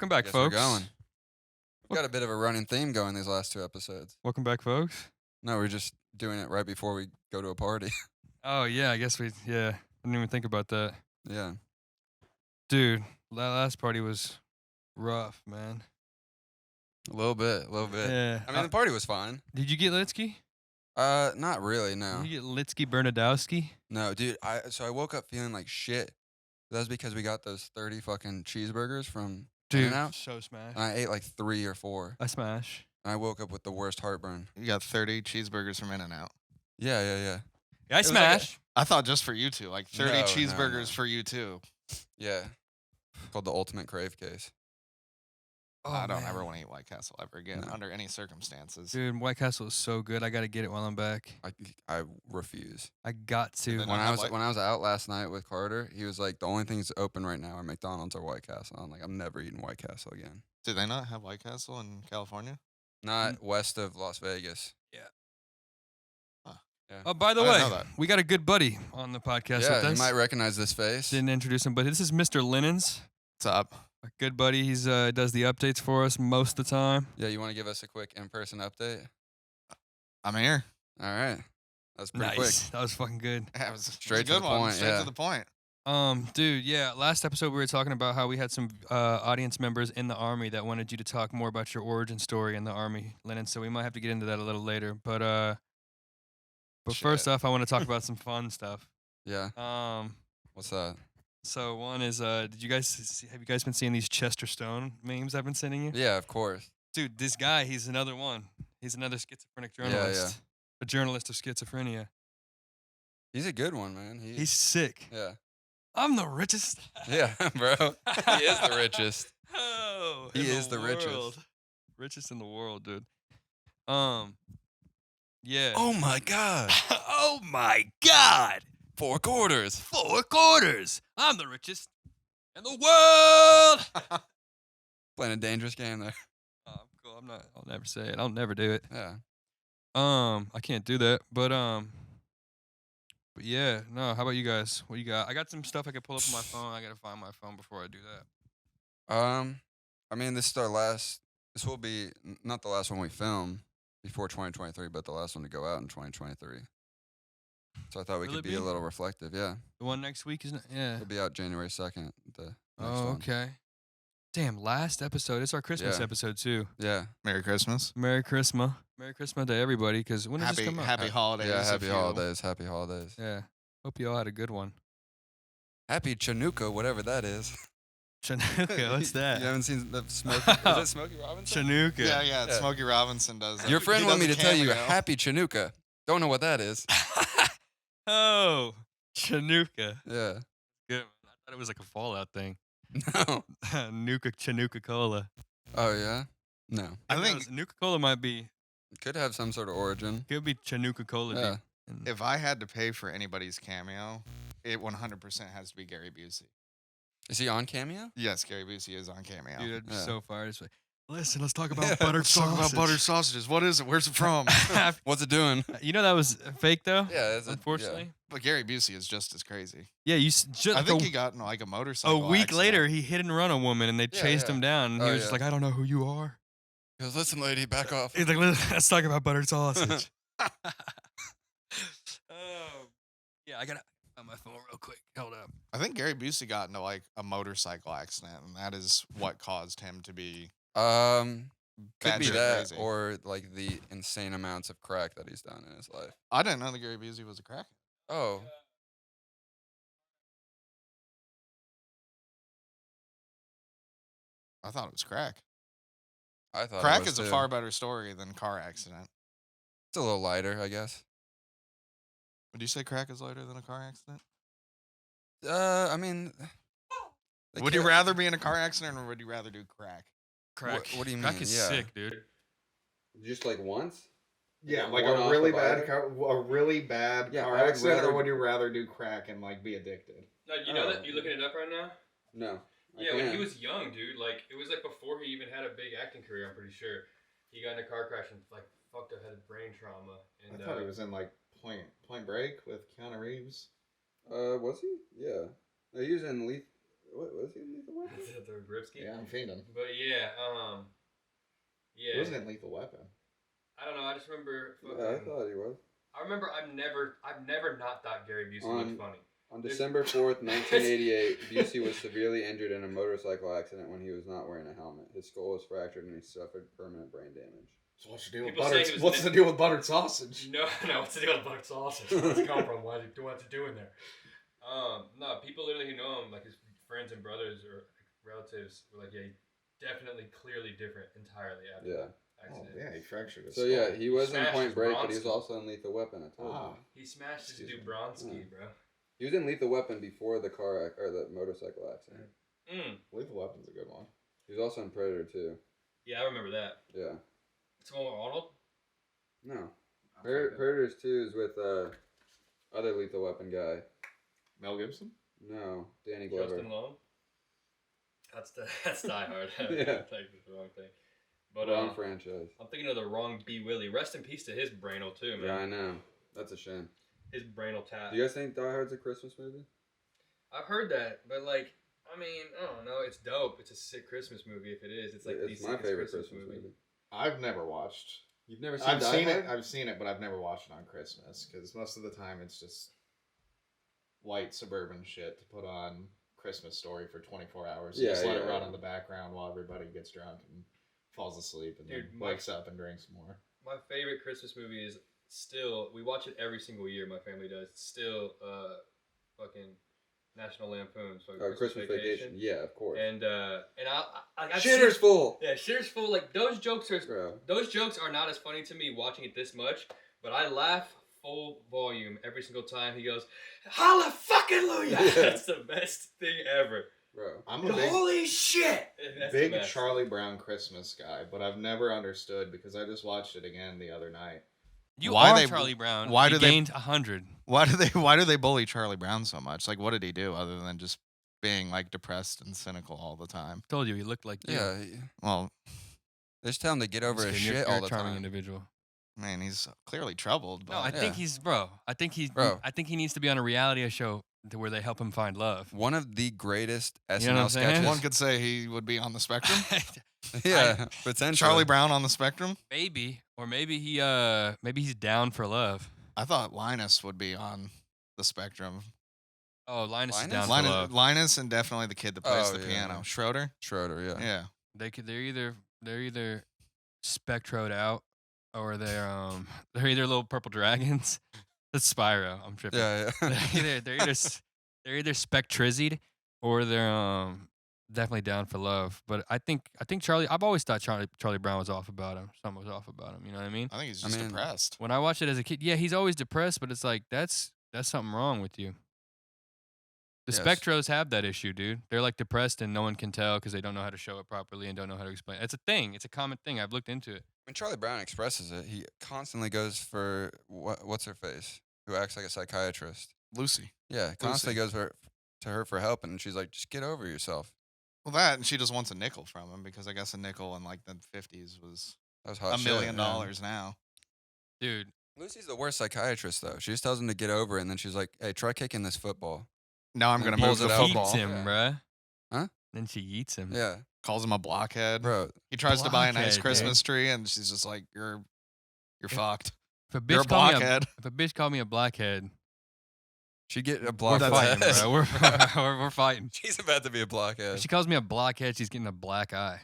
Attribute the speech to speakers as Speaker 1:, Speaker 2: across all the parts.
Speaker 1: Welcome back,
Speaker 2: Guess
Speaker 1: folks.
Speaker 2: We're going. We got a bit of a running theme going these last 2 episodes.
Speaker 1: Welcome back, folks.
Speaker 2: No, we're just doing it right before we go to a party.
Speaker 1: Oh, yeah, I guess I didn't even think about that.
Speaker 2: Yeah.
Speaker 1: Dude, that last party was rough, man.
Speaker 2: A little bit.
Speaker 1: Yeah.
Speaker 2: I mean, the party was fine.
Speaker 1: Did you get Litsky?
Speaker 2: Not really, no.
Speaker 1: Did you get Litsky Bernadowski?
Speaker 2: No, dude, I woke up feeling like shit. That was because we got those 30 fucking cheeseburgers from
Speaker 1: Dude,
Speaker 2: In-N-Out.
Speaker 1: so smash.
Speaker 2: And I ate like 3 or 4.
Speaker 1: I smash.
Speaker 2: And I woke up with the worst heartburn.
Speaker 3: You got 30 cheeseburgers from In-N-Out.
Speaker 2: Yeah.
Speaker 1: Yeah, I
Speaker 2: was like
Speaker 1: smash.
Speaker 3: I thought just for you two, like 30
Speaker 2: No,
Speaker 3: cheeseburgers
Speaker 2: no.
Speaker 3: for you two.
Speaker 2: Yeah. Called the ultimate crave case.
Speaker 1: Oh,
Speaker 3: I don't
Speaker 1: man.
Speaker 3: ever want to eat White Castle ever again
Speaker 2: No.
Speaker 3: under any circumstances.
Speaker 1: Dude, White Castle is so good. I got to get it while I'm back.
Speaker 2: I refuse.
Speaker 1: I got to.
Speaker 3: Then
Speaker 2: When
Speaker 3: I
Speaker 2: I
Speaker 3: have
Speaker 2: was when I was out last night with Carter, he was like, the only things open right now are McDonald's or White Castle. I'm like, I'm never eating White Castle again.
Speaker 3: Did they not have White Castle in California?
Speaker 2: Not west of Las Vegas.
Speaker 1: Oh, by the
Speaker 3: I didn't
Speaker 1: way,
Speaker 3: know that.
Speaker 1: we got a good buddy on the podcast with
Speaker 2: Yeah,
Speaker 1: us.
Speaker 2: you might recognize this face.
Speaker 1: Didn't introduce him, but this is Mr. LINENS.
Speaker 3: What's up?
Speaker 1: A good buddy. He's does the updates for us most of the time.
Speaker 2: Yeah, you want to give us a quick in-person update?
Speaker 3: I'm here.
Speaker 2: All right. That's pretty
Speaker 1: Nice. That was fucking good.
Speaker 3: That was
Speaker 2: Straight
Speaker 3: a
Speaker 2: to
Speaker 3: good
Speaker 2: the
Speaker 3: one.
Speaker 2: point,
Speaker 3: Straight
Speaker 2: yeah.
Speaker 3: to the point.
Speaker 1: Dude, yeah. Last episode we were talking about how we had some audience members in the army that wanted you to talk more about your origin story in the army, Lennon. So we might have to get into that a little later. But first
Speaker 2: Shit.
Speaker 1: off, I want to talk about some fun stuff.
Speaker 2: Yeah. What's that?
Speaker 1: So one is, have you guys been seeing these Chester Stone memes I've been sending you?
Speaker 2: Yeah, of course.
Speaker 1: Dude, this guy, he's another one. He's another schizophrenic journalist. A journalist of schizophrenia.
Speaker 2: He's a good one, man.
Speaker 1: He's sick.
Speaker 2: Yeah.
Speaker 1: I'm the richest.
Speaker 2: Yeah, bro. He is the richest.
Speaker 1: Oh,
Speaker 2: He
Speaker 1: in
Speaker 2: is the richest.
Speaker 1: world. Richest in the world, dude. Yeah.
Speaker 2: Oh my God.
Speaker 1: Oh my God.
Speaker 2: 4 quarters.
Speaker 1: 4 quarters. I'm the richest in the world.
Speaker 2: Playing a dangerous game there.
Speaker 1: Oh, cool. I'll never say it. I'll never do it.
Speaker 2: Yeah.
Speaker 1: I can't do that. But yeah, no, how about you guys? What you got? I got some stuff I could pull up on my phone. I gotta find my phone before I do that.
Speaker 2: I mean, this will be not the last one we film before 2023, but the last one to go out in 2023. So I thought we
Speaker 1: Will
Speaker 2: could
Speaker 1: it
Speaker 2: be a
Speaker 1: be?
Speaker 2: little reflective. Yeah.
Speaker 1: The one next week isn't it? Yeah.
Speaker 2: It'll be out January 2nd. The next
Speaker 1: Oh,
Speaker 2: one.
Speaker 1: okay. Damn, last episode. It's our Christmas
Speaker 2: Yeah.
Speaker 1: episode too.
Speaker 2: Yeah.
Speaker 3: Merry Christmas.
Speaker 1: Merry Christmas. Merry Christmas to everybody, because when does this come out?
Speaker 3: Happy holidays.
Speaker 2: Yeah,
Speaker 3: if
Speaker 2: happy
Speaker 3: you-
Speaker 2: holidays. Happy holidays.
Speaker 1: Yeah. Hope you all had a good one.
Speaker 2: Happy Chinooka, whatever that is.
Speaker 1: Chinooka, what's that?
Speaker 2: You haven't seen the Smokey? Is it Smokey Robinson?
Speaker 1: Chinooka.
Speaker 3: Yeah,
Speaker 2: Yeah.
Speaker 3: Smokey Robinson does that.
Speaker 2: Your friend
Speaker 3: He
Speaker 2: wanted me
Speaker 3: does
Speaker 2: to
Speaker 3: a
Speaker 2: tell you
Speaker 3: cameo.
Speaker 2: Happy Chinooka. Don't know what that is.
Speaker 1: Oh, Chinooka.
Speaker 2: Yeah.
Speaker 1: Good. I thought it was like a Fallout thing.
Speaker 2: No.
Speaker 1: Chinooka Cola.
Speaker 2: Oh yeah. No.
Speaker 3: I think
Speaker 1: Nuka Cola might be.
Speaker 2: Could have some sort of origin.
Speaker 1: Could be Chinooka Cola.
Speaker 2: Yeah.
Speaker 1: dude.
Speaker 3: if I had to pay for anybody's cameo, it 100% has to be Gary Busey.
Speaker 2: Is he on Cameo?
Speaker 3: Yes, Gary Busey is on cameo.
Speaker 1: Dude, I'd be
Speaker 2: Yeah.
Speaker 1: so fired. It's like, listen, let's talk about
Speaker 2: Yeah,
Speaker 1: buttered
Speaker 3: Let's talk about
Speaker 1: sausage.
Speaker 3: buttered sausages. What is it? Where's it from?
Speaker 2: What's it doing?
Speaker 1: You know that was fake though.
Speaker 2: Yeah.
Speaker 1: Unfortunately.
Speaker 3: But Gary Busey is just as crazy.
Speaker 1: Yeah, just
Speaker 3: I
Speaker 1: like
Speaker 3: think
Speaker 1: a,
Speaker 3: he got in like a
Speaker 1: a
Speaker 3: motorcycle
Speaker 1: week
Speaker 3: accident.
Speaker 1: later, he hit and run a woman, and they
Speaker 2: Yeah,
Speaker 1: chased
Speaker 2: yeah.
Speaker 1: him down. And he
Speaker 2: Oh,
Speaker 1: was just
Speaker 2: yeah.
Speaker 1: like, "I don't know who you are."
Speaker 2: He goes, listen, lady, back off.
Speaker 1: He's like, "Let's talk about buttered sausage." Yeah, I gotta on my phone real quick. Hold up.
Speaker 3: I think Gary Busey got into like a motorcycle accident, and that is what caused him to be
Speaker 2: Could be
Speaker 3: batshit
Speaker 2: that,
Speaker 3: crazy.
Speaker 2: or like the insane amounts of crack that he's done in his life.
Speaker 3: I didn't know that Gary Busey was a crackhead.
Speaker 2: Oh,
Speaker 3: I thought it was crack.
Speaker 2: I thought it
Speaker 3: Crack
Speaker 2: was
Speaker 3: is a
Speaker 2: too.
Speaker 3: far better story than car accident.
Speaker 2: It's a little lighter, I guess.
Speaker 3: Would you say crack is lighter than a car accident?
Speaker 2: I mean, they
Speaker 3: Would you
Speaker 2: kill-
Speaker 3: rather be in a car accident or would you rather do crack?
Speaker 1: Crack.
Speaker 2: What do you
Speaker 1: Crack
Speaker 2: mean?
Speaker 1: is
Speaker 2: Yeah.
Speaker 1: sick, dude.
Speaker 2: Just like once?
Speaker 4: Yeah,
Speaker 2: Yeah,
Speaker 4: like
Speaker 2: one
Speaker 4: a
Speaker 2: off
Speaker 4: really
Speaker 2: the
Speaker 4: bad
Speaker 2: bike.
Speaker 4: a really bad
Speaker 2: Yeah,
Speaker 4: car
Speaker 2: I would
Speaker 4: accident,
Speaker 2: rather-
Speaker 4: or would you rather do crack and like be addicted?
Speaker 1: No, you
Speaker 2: know
Speaker 1: know
Speaker 2: that?
Speaker 1: that? You looking it up right now?
Speaker 2: No.
Speaker 1: Yeah, when he was young, dude, like it was like before he even had a big acting career. I'm pretty sure he got in a car crash and like fucked up, had brain trauma. And
Speaker 4: I thought he was in like Point Break with Keanu Reeves.
Speaker 2: Was he? Yeah. No, he was in What was he in Lethal Weapon?
Speaker 1: the Gripsky.
Speaker 4: Yeah, I'm fiending.
Speaker 1: But yeah,
Speaker 4: He wasn't in Lethal Weapon.
Speaker 1: I don't know. I just remember.
Speaker 2: Yeah, I thought he was.
Speaker 1: I remember. I've never not thought Gary Busey looked funny.
Speaker 2: On December 4th, 1988, Busey was severely injured in a motorcycle accident when he was not wearing a helmet. His skull was fractured and he suffered permanent brain damage.
Speaker 4: So what's the deal with
Speaker 1: People say
Speaker 4: buttered?
Speaker 1: he was
Speaker 4: What's the deal with buttered sausage?
Speaker 1: No. What's the deal with buttered sausage? Where's it come from? What's it doing there? No. People literally who know him, like his friends and brothers or relatives, were like, yeah, definitely, clearly different entirely after that accident.
Speaker 4: Oh, yeah, he fractured his
Speaker 2: So
Speaker 4: skull.
Speaker 2: yeah, he was in
Speaker 1: Smashed
Speaker 2: Point
Speaker 1: his
Speaker 2: Break, but he was
Speaker 1: Bronski.
Speaker 2: also in Lethal Weapon. I told you.
Speaker 1: He smashed his
Speaker 4: Excuse me.
Speaker 1: Dubronski, bro.
Speaker 2: He was in Lethal Weapon before the the motorcycle accident.
Speaker 4: Lethal Weapon's a good one.
Speaker 2: He was also in Predator too.
Speaker 1: Yeah, I remember that.
Speaker 2: Yeah.
Speaker 1: It's the one with Arnold?
Speaker 2: No. Predators 2 is with other Lethal Weapon guy.
Speaker 4: Mel Gibson?
Speaker 2: No, Danny Glover.
Speaker 1: Justin Long? That's Die Hard.
Speaker 2: Yeah.
Speaker 1: That's the wrong thing. But
Speaker 2: Wrong franchise.
Speaker 1: I'm thinking of the wrong B. Willie. Rest in peace to his brainal too, man.
Speaker 2: Yeah, I know. That's a shame.
Speaker 1: His brainal tap.
Speaker 2: Do you guys think Die Hard's a Christmas movie?
Speaker 1: I've heard that, but like, I mean, I don't know. It's dope. It's a sick Christmas movie if it is. It's like the
Speaker 2: It's my
Speaker 1: sickest
Speaker 2: favorite Christmas movie.
Speaker 4: I've never watched.
Speaker 2: You've never seen
Speaker 4: I've
Speaker 2: Die
Speaker 4: seen
Speaker 2: Hard?
Speaker 4: it. I've seen it, but I've never watched it on Christmas because most of the time it's just white suburban shit to put on Christmas Story for 24 hours. You just let it run in the background while everybody gets drunk and falls asleep and then wakes up and drinks more.
Speaker 1: My favorite Christmas movie is still, we watch it every single year, my family does. It's still fucking National Lampoon's
Speaker 2: Christmas Vacation. Yeah, of course.
Speaker 1: And I've
Speaker 2: Shitter's full.
Speaker 1: Yeah, Shitter's full. Like those jokes
Speaker 2: Bro.
Speaker 1: are not as funny to me watching it this much, but I laugh full volume every single time he goes, "Holla fucking Hallelujah!" That's the best thing ever.
Speaker 2: Bro.
Speaker 4: I'm a
Speaker 1: Holy shit! That's the
Speaker 4: big
Speaker 1: best.
Speaker 4: Charlie Brown Christmas guy, but I've never understood because I just watched it again the other night.
Speaker 1: You
Speaker 3: Why
Speaker 1: are
Speaker 3: they-
Speaker 1: Charlie Brown.
Speaker 3: why
Speaker 1: He
Speaker 3: do they-
Speaker 1: gained 100.
Speaker 3: Why do they bully Charlie Brown so much? Like, what did he do other than just being like depressed and cynical all the time?
Speaker 1: Told you he looked like you.
Speaker 2: Yeah.
Speaker 3: Well,
Speaker 2: They just tell him to get over his
Speaker 1: Just kidding,
Speaker 2: shit
Speaker 1: you're
Speaker 2: all
Speaker 1: a
Speaker 2: the
Speaker 1: charming
Speaker 2: time.
Speaker 1: individual.
Speaker 3: man, he's clearly troubled. But
Speaker 1: No, I think he's bro. I think he needs to be on a reality show where they help him find love.
Speaker 2: One of the greatest
Speaker 1: know what
Speaker 2: SNL
Speaker 1: I'm saying?
Speaker 2: sketches.
Speaker 3: one could say he would be on the spectrum.
Speaker 2: Yeah, potentially.
Speaker 3: Charlie Brown on the spectrum.
Speaker 1: Maybe, or maybe he's down for love.
Speaker 3: I thought Linus would be on the spectrum.
Speaker 1: Oh, Linus is
Speaker 2: Linus?
Speaker 1: down for
Speaker 3: Linus,
Speaker 1: love.
Speaker 3: Linus and definitely the kid that plays
Speaker 2: Oh,
Speaker 3: the
Speaker 2: yeah.
Speaker 3: piano. Schroeder.
Speaker 2: Schroeder, yeah.
Speaker 3: Yeah.
Speaker 1: They're either spectroed out or they're either little purple dragons. That's Spyro. I'm tripping.
Speaker 2: Yeah, yeah.
Speaker 1: they're either spectrizied or they're definitely down for love. But I think Charlie. I've always thought Charlie Brown was off about him. Something was off about him. You know what I mean?
Speaker 3: I think he's
Speaker 2: I
Speaker 3: just
Speaker 2: mean-
Speaker 3: depressed.
Speaker 1: When I watched it as a kid, yeah, he's always depressed. But it's like that's something wrong with you. The
Speaker 2: Yes.
Speaker 1: Spectros have that issue, dude. They're like depressed and no one can tell because they don't know how to show it properly and don't know how to explain it. It's a thing. It's a common thing. I've looked into it.
Speaker 2: When Charlie Brown expresses it, he constantly goes for what's her face, who acts like a psychiatrist.
Speaker 3: Lucy.
Speaker 2: Yeah, constantly goes to her for help, and she's like, "Just get over yourself."
Speaker 3: Well, that and she just wants a nickel from him because I guess a nickel in like the 50s was
Speaker 2: That was hot.
Speaker 3: $1
Speaker 2: shit,
Speaker 3: million
Speaker 2: yeah.
Speaker 3: now.
Speaker 1: Dude,
Speaker 2: Lucy's the worst psychiatrist though. She just tells him to get over it, and then she's like, "Hey, try kicking this football."
Speaker 3: Now I'm
Speaker 2: And
Speaker 3: gonna move
Speaker 2: pulls
Speaker 3: the
Speaker 2: it out.
Speaker 3: football.
Speaker 1: eats him,
Speaker 2: Yeah.
Speaker 1: bruh.
Speaker 2: Huh?
Speaker 1: Then she eats him.
Speaker 2: Yeah,
Speaker 3: Calls him a blockhead.
Speaker 2: bro.
Speaker 3: He tries to buy a nice
Speaker 1: Blockhead,
Speaker 3: Christmas tree, and she's just like, "You're fucked.
Speaker 1: If a
Speaker 3: You're a
Speaker 1: bitch called me
Speaker 3: blockhead."
Speaker 1: if a bitch called me a blackhead,
Speaker 2: She get a
Speaker 1: we're
Speaker 2: blockhead.
Speaker 1: fighting, bro. We're fighting.
Speaker 2: She's about to be a
Speaker 1: If
Speaker 2: blockhead.
Speaker 1: she calls me a blockhead, she's getting a black eye.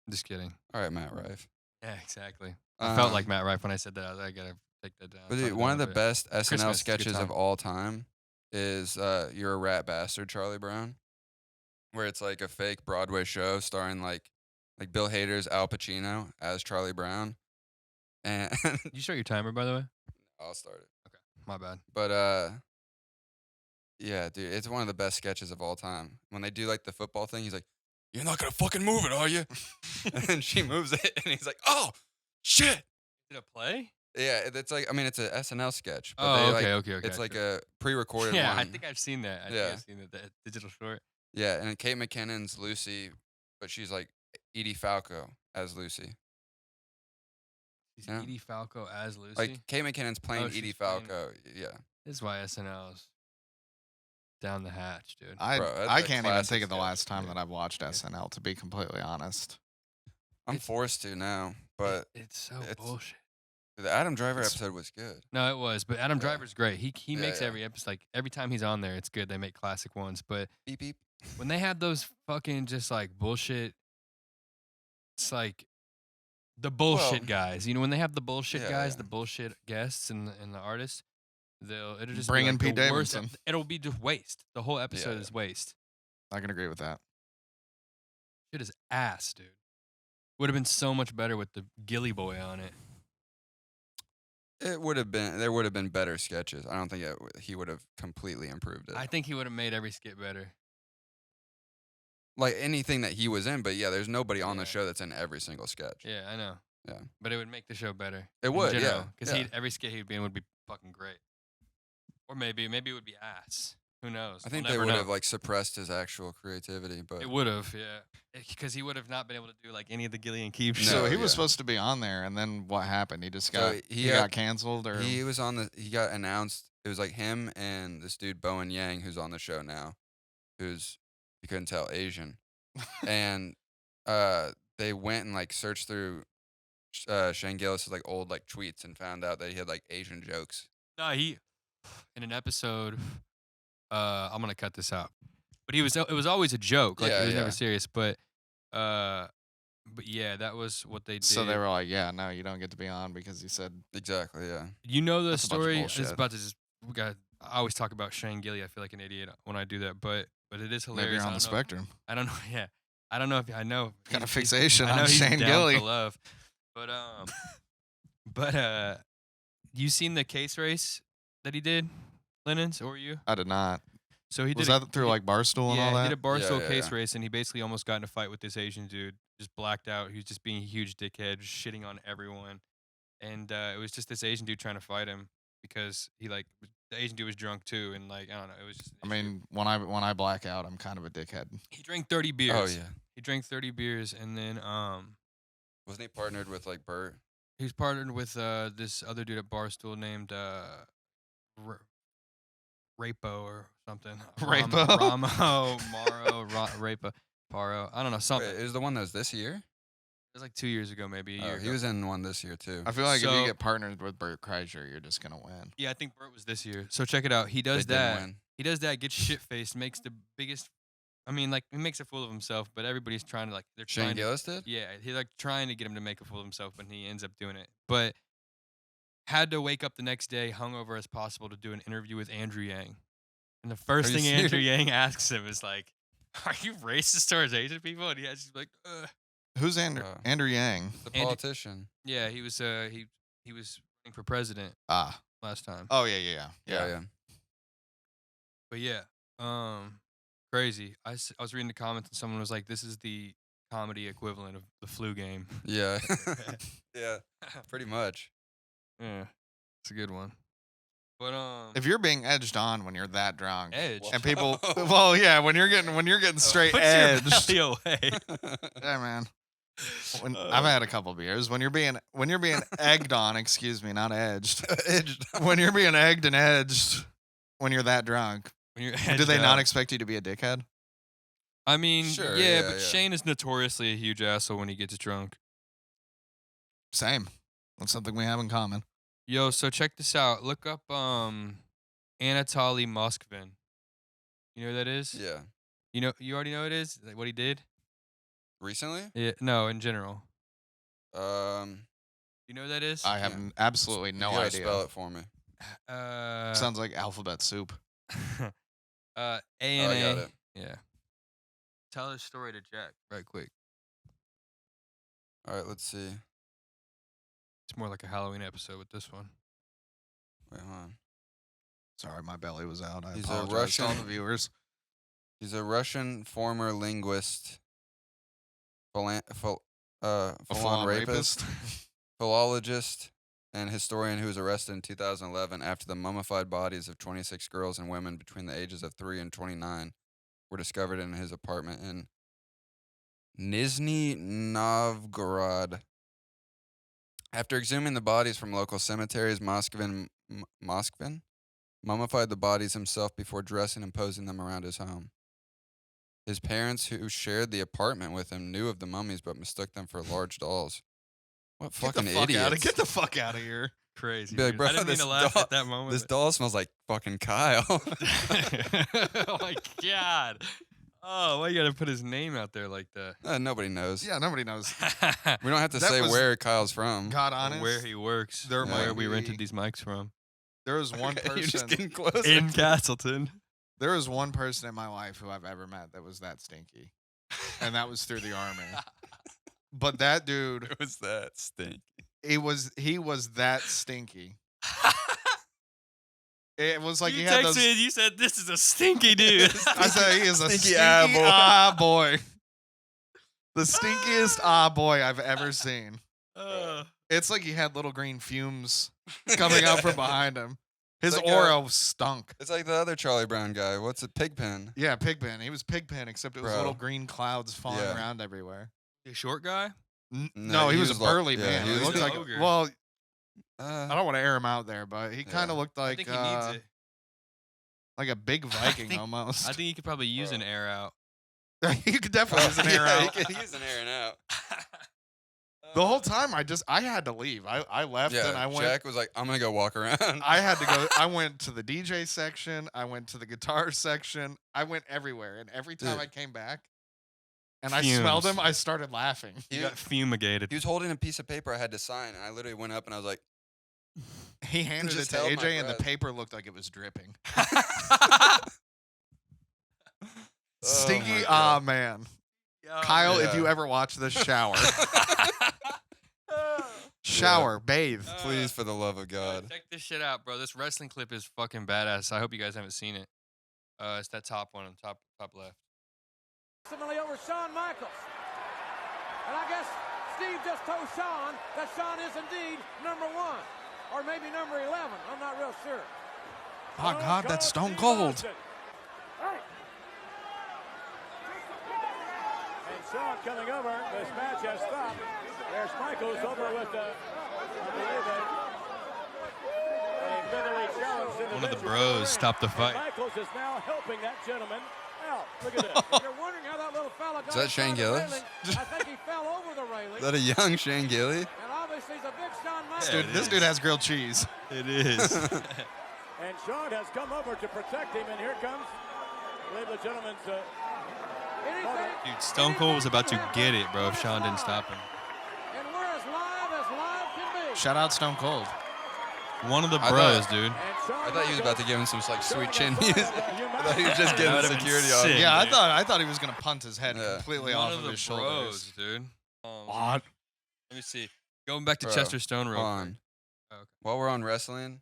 Speaker 1: I'm just kidding.
Speaker 2: All right, Matt Rife.
Speaker 1: Yeah, exactly. I felt like
Speaker 2: Um,
Speaker 1: Matt Rife when I said that. I gotta take that down.
Speaker 2: But
Speaker 1: Tone
Speaker 2: dude,
Speaker 1: it
Speaker 2: one
Speaker 1: down
Speaker 2: of the
Speaker 1: a bit.
Speaker 2: best SNL
Speaker 1: Christmas, it's a good
Speaker 2: sketches of
Speaker 1: time.
Speaker 2: all time is "You're a Rat Bastard, Charlie Brown," where it's like a fake Broadway show starring like Bill Hader's Al Pacino as Charlie Brown, and
Speaker 1: Did you start your timer, by the way?
Speaker 2: I'll start it.
Speaker 1: My bad.
Speaker 2: But yeah, dude, it's one of the best sketches of all time. When they do like the football thing, he's like, "You're not gonna fucking move it, are you?" And she moves it, and he's like, "Oh, shit."
Speaker 1: Did it play?
Speaker 2: Yeah, it's like, I mean, it's a SNL sketch. But
Speaker 1: Oh,
Speaker 2: they,
Speaker 1: okay,
Speaker 2: like,
Speaker 1: okay.
Speaker 2: It's like a pre-recorded
Speaker 1: yeah.
Speaker 2: one.
Speaker 1: I think I've seen that. I think
Speaker 2: Yeah.
Speaker 1: I've seen that digital short.
Speaker 2: Yeah, and then Kate McKinnon's Lucy, but she's like Edie Falco as Lucy.
Speaker 1: She's
Speaker 2: Yeah.
Speaker 1: Edie Falco as Lucy.
Speaker 2: Like Kate McKinnon's playing
Speaker 1: Oh,
Speaker 2: Edie
Speaker 1: she's playing-
Speaker 2: Falco. Yeah.
Speaker 1: This is why SNL's
Speaker 5: down the hatch, dude.
Speaker 3: I
Speaker 2: Bro, that's
Speaker 3: I
Speaker 2: a
Speaker 3: can't even
Speaker 2: classic
Speaker 3: think of the
Speaker 2: sketch,
Speaker 3: last time
Speaker 5: dude.
Speaker 3: that I've watched
Speaker 5: Yeah.
Speaker 3: SNL, to be completely honest.
Speaker 2: I'm forced to now, but
Speaker 5: It's so
Speaker 2: it's-
Speaker 5: bullshit.
Speaker 2: the Adam Driver
Speaker 3: It's-
Speaker 2: episode was good.
Speaker 5: No, it was, but Adam
Speaker 2: Yeah.
Speaker 5: Driver's great. He
Speaker 2: Yeah,
Speaker 5: makes
Speaker 2: yeah.
Speaker 5: every episode, like every time he's on there, it's good. They make classic ones, but
Speaker 2: Beep beep.
Speaker 5: when they had those fucking just like bullshit, it's like the bullshit
Speaker 2: Well,
Speaker 5: guys. You know, when they have the bullshit
Speaker 2: yeah,
Speaker 5: guys,
Speaker 2: yeah.
Speaker 5: the bullshit guests, and the artists, it'll just
Speaker 3: Bring
Speaker 5: be
Speaker 3: in
Speaker 5: like
Speaker 3: Pete
Speaker 5: the worst
Speaker 3: Davidson.
Speaker 5: it'll be just waste. The whole episode
Speaker 2: yeah.
Speaker 5: is waste.
Speaker 3: I can agree with that.
Speaker 5: Shit is ass, dude. Would have been so much better with the Gilly Boy on it.
Speaker 2: It would have been. There would have been better sketches. I don't think he would have completely improved it.
Speaker 5: I think he would have made every skit better.
Speaker 2: Like anything that he was in, but yeah, there's nobody on the
Speaker 5: Yeah.
Speaker 2: show that's in every single sketch.
Speaker 5: Yeah, I know.
Speaker 2: Yeah.
Speaker 5: But it would make the show better.
Speaker 2: It would, yeah,
Speaker 5: Because
Speaker 2: yeah.
Speaker 5: every skit he'd be in would be fucking great. Or maybe it would be ass. Who knows?
Speaker 2: I think
Speaker 5: We'll
Speaker 2: they
Speaker 5: never
Speaker 2: would
Speaker 5: know.
Speaker 2: have like suppressed his actual creativity, but
Speaker 5: It would have, yeah. Because he would have not been able to do like any of the Gillian Keefe
Speaker 2: No,
Speaker 3: So
Speaker 5: shows.
Speaker 3: he was
Speaker 2: yeah.
Speaker 3: supposed to be on there, and then what happened? He just
Speaker 2: So
Speaker 3: got
Speaker 2: he
Speaker 3: he
Speaker 2: got-
Speaker 3: got canceled, or
Speaker 2: he was on the. He got announced. It was like him and this dude Bowen Yang, who's on the show now, who's you couldn't tell Asian, and they went and like searched through Shane Gillis's like old like tweets and found out that he had like Asian jokes.
Speaker 5: No, he in an episode. I'm gonna cut this out. But it was always a joke. Like
Speaker 2: Yeah,
Speaker 5: it was
Speaker 2: yeah.
Speaker 5: never serious. But yeah, that was what they did.
Speaker 3: so they were like, "Yeah, no, you don't get to be on because you said
Speaker 2: Exactly. Yeah.
Speaker 5: You know the
Speaker 3: That's a bunch of
Speaker 5: story. It's
Speaker 3: bullshit.
Speaker 5: about to just. I always talk about Shane Gilly. I feel like an idiot when I do that, but it is hilarious.
Speaker 3: maybe you're
Speaker 5: I
Speaker 3: on the
Speaker 5: don't know-
Speaker 3: spectrum."
Speaker 5: I don't know. Yeah, I don't know if I know.
Speaker 3: Got a
Speaker 5: he's-
Speaker 3: fixation
Speaker 5: I know
Speaker 3: on
Speaker 5: he's
Speaker 3: Shane
Speaker 5: down
Speaker 3: Gilly.
Speaker 5: for love, but you seen the case race that he did, LINENS, or you?
Speaker 3: I did not.
Speaker 5: So he
Speaker 3: Was
Speaker 5: did.
Speaker 3: that through like Barstool and
Speaker 5: yeah,
Speaker 3: all
Speaker 5: he
Speaker 3: that?
Speaker 5: did a Barstool
Speaker 2: Yeah,
Speaker 5: case
Speaker 2: yeah.
Speaker 5: race, and he basically almost got in a fight with this Asian dude. Just blacked out. He was just being a huge dickhead, just shitting on everyone, and it was just this Asian dude trying to fight him because the Asian dude was drunk too, and like I don't know, it was just.
Speaker 3: I mean, when I black out, I'm kind of a dickhead.
Speaker 5: he drank 30 beers.
Speaker 2: Oh yeah.
Speaker 5: He drank 30 beers, and then
Speaker 2: Wasn't he partnered with like Bert?
Speaker 5: he was partnered with this other dude at Barstool named Rapo or something.
Speaker 3: Rapo?
Speaker 5: Ramo, Maro, Rapo, Paro. I don't know, something.
Speaker 2: Wait, it was the one that was this year.
Speaker 5: It was like 2 years ago, maybe a
Speaker 2: Oh,
Speaker 5: year
Speaker 2: he
Speaker 5: ago.
Speaker 2: was in one this year too.
Speaker 3: I feel like if
Speaker 5: So-
Speaker 3: you get partnered with Bert Kreischer, you're just gonna win.
Speaker 5: Yeah, I think Bert was this year. So check it out. He does
Speaker 2: They didn't
Speaker 5: that.
Speaker 2: win.
Speaker 5: He does that. Gets shit faced. Makes the biggest. I mean, like he makes a fool of himself, but everybody's trying to like they're
Speaker 2: Shane
Speaker 5: trying.
Speaker 2: Gillis did.
Speaker 5: Yeah, he like trying to get him to make a fool of himself, but he ends up doing it. But had to wake up the next day hungover as possible to do an interview with Andrew Yang. And the first
Speaker 2: Are you
Speaker 5: thing Andrew
Speaker 2: serious?
Speaker 5: Yang asks him is like, "Are you racist towards Asian people?" And he's like, "Ugh."
Speaker 3: Who's Andrew?
Speaker 2: Oh.
Speaker 3: Andrew Yang.
Speaker 2: The
Speaker 5: Andy-
Speaker 2: politician.
Speaker 5: Yeah, he was he was running for president
Speaker 3: Ah.
Speaker 5: last time.
Speaker 3: Oh yeah.
Speaker 2: Yeah.
Speaker 5: But yeah, crazy. I was reading the comments and someone was like, "This is the comedy equivalent of the flu game."
Speaker 2: Yeah. Yeah. Pretty much.
Speaker 5: Yeah, it's a good one. But
Speaker 3: If you're being edged on when you're that drunk,
Speaker 5: edge.
Speaker 3: and people, well, yeah, when you're getting straight
Speaker 5: Put
Speaker 3: edged,
Speaker 5: your belly away.
Speaker 3: yeah, man. I've had a couple beers. When you're being egged on, excuse me, not edged.
Speaker 2: Edged.
Speaker 3: When you're being egged and edged, when you're that drunk,
Speaker 5: When you're
Speaker 3: do
Speaker 5: edged
Speaker 3: they not
Speaker 5: out.
Speaker 3: expect you to be a dickhead?
Speaker 5: I mean,
Speaker 2: Sure,
Speaker 5: yeah,
Speaker 2: yeah,
Speaker 5: but
Speaker 2: yeah.
Speaker 5: Shane is notoriously a huge asshole when he gets drunk.
Speaker 3: Same. That's something we have in common.
Speaker 5: Yo, so check this out. Look up Anatoly Moskvin. You know who that is?
Speaker 2: Yeah.
Speaker 5: You know, you already know who it is. Like what he did.
Speaker 2: Recently?
Speaker 5: Yeah. No, in general.
Speaker 2: Um.
Speaker 5: You know who that is?
Speaker 3: I have
Speaker 2: Yeah.
Speaker 3: absolutely no
Speaker 2: you gotta
Speaker 3: idea.
Speaker 2: Spell it for me.
Speaker 3: Sounds like alphabet soup.
Speaker 5: A
Speaker 2: Oh,
Speaker 5: N
Speaker 2: I got
Speaker 5: A.
Speaker 2: it.
Speaker 5: Yeah. Tell his story to Jack right quick.
Speaker 2: All right. Let's see.
Speaker 5: It's more like a Halloween episode with this one.
Speaker 2: Wait, hold on.
Speaker 3: Sorry, my belly was out. I
Speaker 2: He's a
Speaker 3: apologize to all the
Speaker 2: Russian-
Speaker 3: viewers.
Speaker 2: He's a Russian former linguist,
Speaker 3: A
Speaker 2: full-on
Speaker 3: full-on
Speaker 2: rapist, philologist, and historian who was arrested in 2011 after the mummified bodies of 26 girls and women between the ages of 3 and 29 were discovered in his apartment in Nizhny Novgorod. After exhuming the bodies from local cemeteries, Moskvin mummified the bodies himself before dressing and posing them around his home. His parents, who shared the apartment with him, knew of the mummies but mistook them for large dolls. What fucking idiots.
Speaker 3: Get the fuck out of here.
Speaker 5: Crazy.
Speaker 2: Be like,
Speaker 5: dude.
Speaker 2: bro,
Speaker 5: I didn't mean
Speaker 2: this
Speaker 5: to laugh
Speaker 2: doll-
Speaker 5: at that moment.
Speaker 2: This
Speaker 5: but-
Speaker 2: doll smells like fucking Kyle.
Speaker 5: Oh my god. Oh, why you gotta put his name out there like that?
Speaker 2: Nobody knows.
Speaker 3: Yeah, nobody knows.
Speaker 2: We don't have to
Speaker 3: That
Speaker 2: say
Speaker 3: was-
Speaker 2: where Kyle's from.
Speaker 3: God honest.
Speaker 5: Where he works.
Speaker 3: There
Speaker 5: Where
Speaker 3: might
Speaker 5: we
Speaker 3: be-
Speaker 5: rented these mics from.
Speaker 3: There was one
Speaker 2: Okay, You're just
Speaker 3: person.
Speaker 2: getting closer.
Speaker 5: In Castleton.
Speaker 3: There was one person in my life who I've ever met that was that stinky, and that was through the army. But that dude,
Speaker 2: It was that stink.
Speaker 3: he was that stinky. It was like
Speaker 5: you
Speaker 3: he had
Speaker 5: texted
Speaker 3: those.
Speaker 5: me and you said, this is a stinky dude.
Speaker 3: I said he is a
Speaker 2: Stinky
Speaker 3: stinky
Speaker 2: ah boy.
Speaker 3: boy. The stinkiest boy I've ever seen.
Speaker 5: Uh,
Speaker 3: It's like he had little green fumes coming out from behind him. His
Speaker 2: like
Speaker 3: aura stunk.
Speaker 2: It's like the other Charlie Brown guy. What's it? Pigpen.
Speaker 3: Yeah, Pigpen. He was Pigpen, except it was
Speaker 2: Bro.
Speaker 3: little green clouds falling
Speaker 2: Yeah.
Speaker 3: around everywhere.
Speaker 5: a short guy?
Speaker 3: No, he was a burly
Speaker 2: yeah,
Speaker 3: man.
Speaker 2: he
Speaker 3: He
Speaker 2: was
Speaker 3: looked
Speaker 5: an
Speaker 3: like
Speaker 5: ogre.
Speaker 3: well, I
Speaker 2: Uh,
Speaker 3: don't want to air him out there, but he kind
Speaker 2: Yeah.
Speaker 3: of looked
Speaker 5: I
Speaker 3: like
Speaker 5: think he needs it.
Speaker 3: like a big Viking
Speaker 5: think-
Speaker 3: almost.
Speaker 5: I think he could probably use an air out.
Speaker 3: you could definitely use an air
Speaker 2: yeah,
Speaker 3: out.
Speaker 2: He could use an air and out.
Speaker 3: The whole time I had to leave. I left
Speaker 2: Yeah,
Speaker 3: and I went.
Speaker 2: Jack was like, I'm going to go walk around.
Speaker 3: I had to go. I went to the DJ section. I went to the guitar section. I went everywhere, and every time
Speaker 2: Dude.
Speaker 3: I came back, and I smelled
Speaker 5: Fumes.
Speaker 3: him, I started laughing.
Speaker 5: He
Speaker 2: He-
Speaker 5: got fumigated.
Speaker 2: He was holding a piece of paper I had to sign, and I literally went up and I was like,
Speaker 3: He handed it
Speaker 2: Just
Speaker 3: to
Speaker 2: held my
Speaker 3: AJ, and the
Speaker 2: breath.
Speaker 3: paper looked like it was dripping.
Speaker 2: Oh
Speaker 3: Stinky,
Speaker 2: my
Speaker 3: ah
Speaker 2: God.
Speaker 3: man.
Speaker 5: Oh,
Speaker 3: Kyle, if
Speaker 2: yeah.
Speaker 3: you ever watch this, shower, bathe.
Speaker 2: Please, for the love of God.
Speaker 5: Check this shit out, bro. This wrestling clip is fucking badass. I hope you guys haven't seen it. It's that top one on top left.
Speaker 6: Ultimately over Shawn Michaels. And I guess Steve just told Shawn that Shawn is indeed number 1. Or maybe number 11. I'm not real sure.
Speaker 3: Oh God, that's Stone Cold.
Speaker 6: And Shawn coming over. This match has stopped. There's Michaels over with I believe a featherweight challenge individual.
Speaker 5: One of the bros stopped the
Speaker 6: And
Speaker 5: fight.
Speaker 6: Michaels is now helping that gentleman out. Look at this. If you're wondering how that little fella got
Speaker 2: that
Speaker 6: inside
Speaker 2: Shane
Speaker 6: the
Speaker 2: Gillis?
Speaker 6: railing, I think he fell over the railing.
Speaker 2: Is that a young Shane Gilly?
Speaker 6: And obviously he's a big Shawn Michaels.
Speaker 5: Yeah,
Speaker 3: Dude, this dude has grilled cheese.
Speaker 5: It is.
Speaker 6: And Shawn has come over to protect him, and here comes, I believe the gentleman's.
Speaker 5: Dude, Stone Cold was about to get it, bro, if Shawn didn't stop him.
Speaker 6: And we're as live can be.
Speaker 3: Shout out Stone Cold.
Speaker 5: One of the
Speaker 2: I
Speaker 5: bros,
Speaker 2: thought-
Speaker 5: dude.
Speaker 6: And Shawn
Speaker 2: I thought he was about to give him some like sweet chin music. I thought he was just
Speaker 5: That
Speaker 2: getting
Speaker 5: would've been
Speaker 2: security on
Speaker 5: sick.
Speaker 2: him.
Speaker 3: Yeah,
Speaker 5: dude.
Speaker 3: I thought he was gonna punt his head
Speaker 2: Yeah.
Speaker 3: completely
Speaker 5: One
Speaker 3: off
Speaker 5: of
Speaker 3: of
Speaker 5: the
Speaker 3: his
Speaker 5: bros,
Speaker 3: shoulders.
Speaker 5: dude.
Speaker 3: What?
Speaker 5: Let me see. Going back to
Speaker 2: Bro,
Speaker 5: Chester Stone real
Speaker 2: Hold
Speaker 5: quick.
Speaker 2: on.
Speaker 5: Oh, okay.
Speaker 2: While we're on wrestling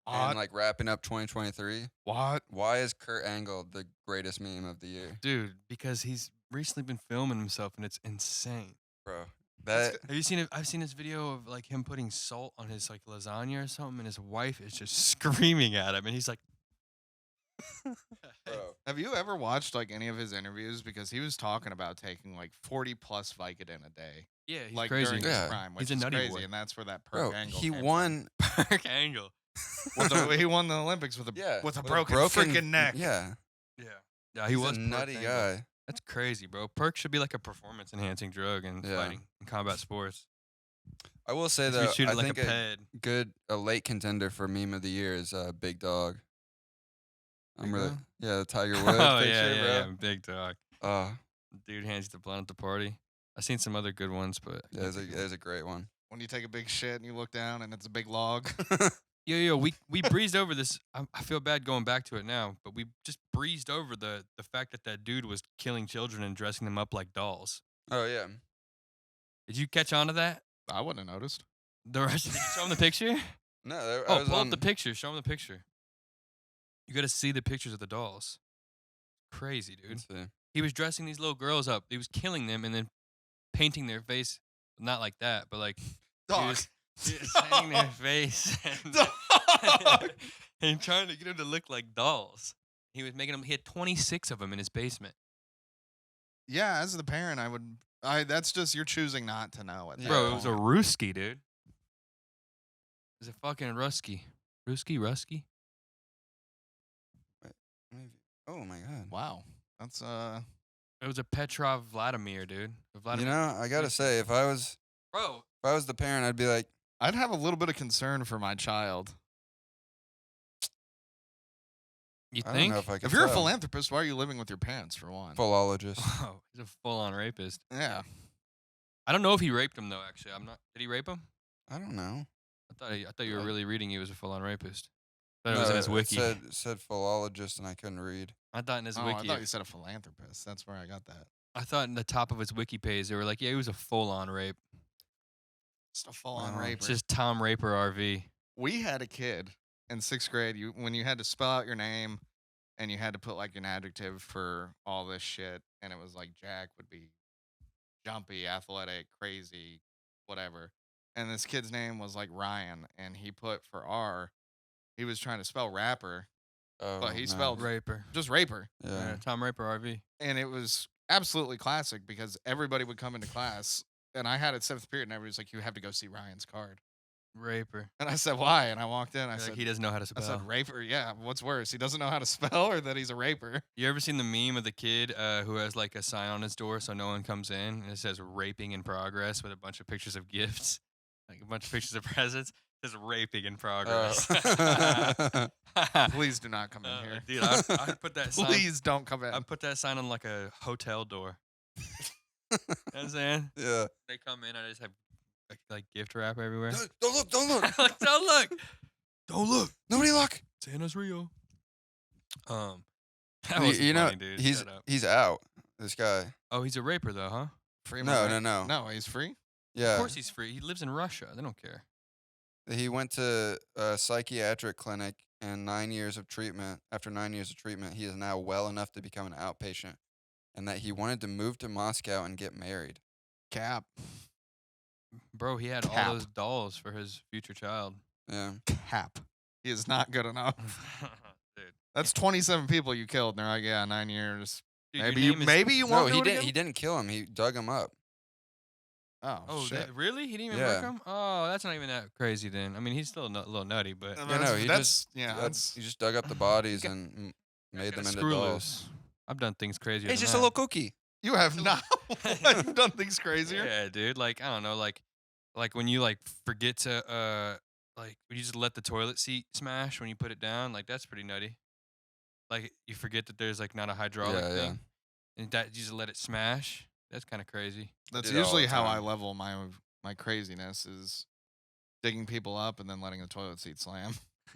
Speaker 2: and
Speaker 3: What?
Speaker 2: like wrapping up 2023,
Speaker 3: What?
Speaker 2: why is Kurt Angle the greatest meme of the year,
Speaker 5: Dude, because he's recently been filming himself and it's insane.
Speaker 2: bro? That
Speaker 5: Have you seen it? I've seen this video of like him putting salt on his like lasagna or something, and his wife is just screaming at him, and he's like,
Speaker 2: bro.
Speaker 3: Have you ever watched like any of his interviews? Because he was talking about taking like 40 plus Vicodin a day,
Speaker 5: "Yeah, he's
Speaker 3: like
Speaker 5: crazy."
Speaker 3: during his
Speaker 2: Yeah.
Speaker 3: prime, which
Speaker 5: He's a
Speaker 3: is
Speaker 5: nutty
Speaker 3: crazy,
Speaker 5: boy.
Speaker 3: and that's where that
Speaker 2: Bro,
Speaker 3: perk angle.
Speaker 2: he
Speaker 3: came from.
Speaker 2: won.
Speaker 5: Perk Angle.
Speaker 3: He won the Olympics with a
Speaker 2: Yeah,
Speaker 3: with a
Speaker 2: with
Speaker 3: broken freaking neck.
Speaker 2: Yeah,
Speaker 5: Yeah, he
Speaker 2: he's
Speaker 5: was
Speaker 2: a
Speaker 5: Perk
Speaker 2: nutty
Speaker 5: Angle.
Speaker 2: guy.
Speaker 5: That's crazy, bro. Perk should be like a performance-enhancing drug in
Speaker 2: Yeah.
Speaker 5: fighting in combat sports.
Speaker 2: I will say
Speaker 5: He
Speaker 2: though,
Speaker 5: treated
Speaker 2: I
Speaker 5: like
Speaker 2: think
Speaker 5: a ped.
Speaker 2: a late contender for meme of the year is Big Dog. I'm
Speaker 5: Big
Speaker 2: really
Speaker 5: Dog?
Speaker 2: yeah, the Tiger Woods
Speaker 5: Oh
Speaker 2: picture,
Speaker 5: yeah,
Speaker 2: bro.
Speaker 5: yeah, big dog.
Speaker 2: Uh,
Speaker 5: Dude hands you the blunt at the party. I've seen some other good ones, but
Speaker 2: yeah, there's a great one.
Speaker 3: When you take a big shit and you look down and it's a big log.
Speaker 5: Yo, we breezed over this. I feel bad going back to it now, but we just breezed over the fact that dude was killing children and dressing them up like dolls.
Speaker 2: Oh yeah,
Speaker 5: Did you catch on to that?
Speaker 3: I wouldn't have noticed.
Speaker 5: The rest, did you show him the picture?
Speaker 2: no, I
Speaker 5: Oh,
Speaker 2: was
Speaker 5: pull
Speaker 2: on.
Speaker 5: up the picture. Show him the picture. You got to see the pictures of the dolls. Crazy, dude.
Speaker 2: Let's see.
Speaker 5: He was dressing these little girls up. He was killing them and then painting their face. Not like that, but like
Speaker 3: Dog.
Speaker 5: he was painting their face and,
Speaker 3: Dog.
Speaker 5: and trying to get them to look like dolls. He was making them. He had 26 of them in his basement.
Speaker 3: Yeah, as the parent, that's just you're choosing not to know it.
Speaker 5: Bro, it was a Ruski, dude. It was a fucking Rusky. Rusky?
Speaker 2: Oh my god.
Speaker 3: Wow. That's
Speaker 5: It was a Petrov Vladimir, dude.
Speaker 2: You know, I gotta say, if I was the parent, I'd be like,
Speaker 3: I'd have a little bit of concern for my child.
Speaker 5: You
Speaker 2: I
Speaker 5: think?
Speaker 2: don't know if I could.
Speaker 3: If you're a
Speaker 2: tell.
Speaker 3: philanthropist, why are you living with your parents for one?
Speaker 2: Philologist.
Speaker 5: Oh, he's a full-on rapist.
Speaker 3: Yeah.
Speaker 5: I don't know if he raped him though. Actually, I'm not. Did he rape him?
Speaker 2: I don't know.
Speaker 5: I thought you were really reading he was a full-on rapist. I thought it was in his
Speaker 2: it
Speaker 5: wiki.
Speaker 2: said philologist, and I couldn't read.
Speaker 5: I thought in his
Speaker 3: Oh,
Speaker 5: wiki.
Speaker 3: I thought you said a philanthropist. That's where I got that.
Speaker 5: I thought in the top of his wiki page they were like, yeah, he was a full-on rape.
Speaker 3: Just a full-on
Speaker 2: Wow.
Speaker 3: raper.
Speaker 5: It's just Tom Raper RV.
Speaker 3: We had a kid in 6th grade. When you had to spell out your name, and you had to put like an adjective for all this shit, and it was like Jack would be jumpy, athletic, crazy, whatever. And this kid's name was like Ryan, and he put for R, he was trying to spell rapper,
Speaker 2: Oh,
Speaker 3: but he
Speaker 2: no.
Speaker 3: spelled
Speaker 5: Raper.
Speaker 3: just raper.
Speaker 2: Yeah.
Speaker 5: Tom Raper RV.
Speaker 3: And it was absolutely classic because everybody would come into class, and I had it 7th period, and everybody's like, you have to go see Ryan's card.
Speaker 5: Raper.
Speaker 3: And I said, why? And I walked in, I
Speaker 5: You're
Speaker 3: said,
Speaker 5: like, he doesn't know how to
Speaker 3: I
Speaker 5: spell.
Speaker 3: said, raper? Yeah, what's worse? He doesn't know how to spell or that he's a raper?
Speaker 5: You ever seen the meme of the kid who has like a sign on his door so no one comes in, and it says "raping in progress" with a bunch of pictures of gifts, like a bunch of pictures of presents. It says "raping in progress."
Speaker 3: Please do not come in here.
Speaker 5: Dude, I'd put that sign.
Speaker 3: Please don't come in.
Speaker 5: I'd put that sign on like a hotel door. You know what I'm saying?
Speaker 2: Yeah.
Speaker 5: They come in, I just have like gift wrap everywhere.
Speaker 2: Don't look! Don't look!
Speaker 5: Like, don't look! Don't look!
Speaker 2: Nobody look!
Speaker 5: Santa's real. That
Speaker 2: You,
Speaker 5: was
Speaker 2: you know,
Speaker 5: funny, dude.
Speaker 2: he's
Speaker 5: Shut up.
Speaker 2: he's out. This guy.
Speaker 5: Oh, he's a raper though, huh?
Speaker 3: Free
Speaker 2: No,
Speaker 3: money.
Speaker 2: no, no.
Speaker 3: No, he's free?
Speaker 2: Yeah.
Speaker 5: Of course he's free. He lives in Russia. They don't care.
Speaker 2: He went to a psychiatric clinic and 9 years of treatment. After 9 years of treatment, he is now well enough to become an outpatient, and that he wanted to move to Moscow and get married.
Speaker 3: Cap.
Speaker 5: Bro, he had
Speaker 3: Cap.
Speaker 5: all those dolls for his future child.
Speaker 2: Yeah.
Speaker 3: Cap. He is not good enough.
Speaker 5: Dude.
Speaker 3: That's 27 people you killed. And they're like, yeah, 9 years.
Speaker 5: Dude,
Speaker 3: Maybe
Speaker 5: your
Speaker 3: you
Speaker 5: name is-
Speaker 3: maybe you
Speaker 2: No,
Speaker 3: won't
Speaker 2: he
Speaker 3: do it
Speaker 2: didn't.
Speaker 3: again?
Speaker 2: He didn't kill him. He dug him up.
Speaker 3: Oh,
Speaker 5: Oh,
Speaker 3: shit.
Speaker 5: really? He didn't even
Speaker 2: Yeah.
Speaker 5: murk him? Oh, that's not even that crazy then. I mean, he's still a little nutty, but
Speaker 3: No,
Speaker 2: Yeah, no, he
Speaker 3: that's that's
Speaker 2: he just dug up the bodies
Speaker 5: got-
Speaker 2: and made
Speaker 5: Kinda
Speaker 2: them into
Speaker 5: screw
Speaker 2: dolls.
Speaker 5: loose. I've done things crazier.
Speaker 2: He's
Speaker 5: than
Speaker 2: just
Speaker 5: that.
Speaker 2: a little cookie.
Speaker 3: you have not. You've done things crazier.
Speaker 5: Yeah, dude. Like, I don't know, like when you like forget to like when you just let the toilet seat smash when you put it down, like that's pretty nutty. Like you forget that there's like not a hydraulic
Speaker 2: Yeah, yeah.
Speaker 5: thing, and that you just let it smash. That's kind of crazy.
Speaker 3: That's
Speaker 2: do that all
Speaker 3: usually
Speaker 2: the
Speaker 3: how I
Speaker 2: time.
Speaker 3: level my craziness is digging people up and then letting the toilet seat slam.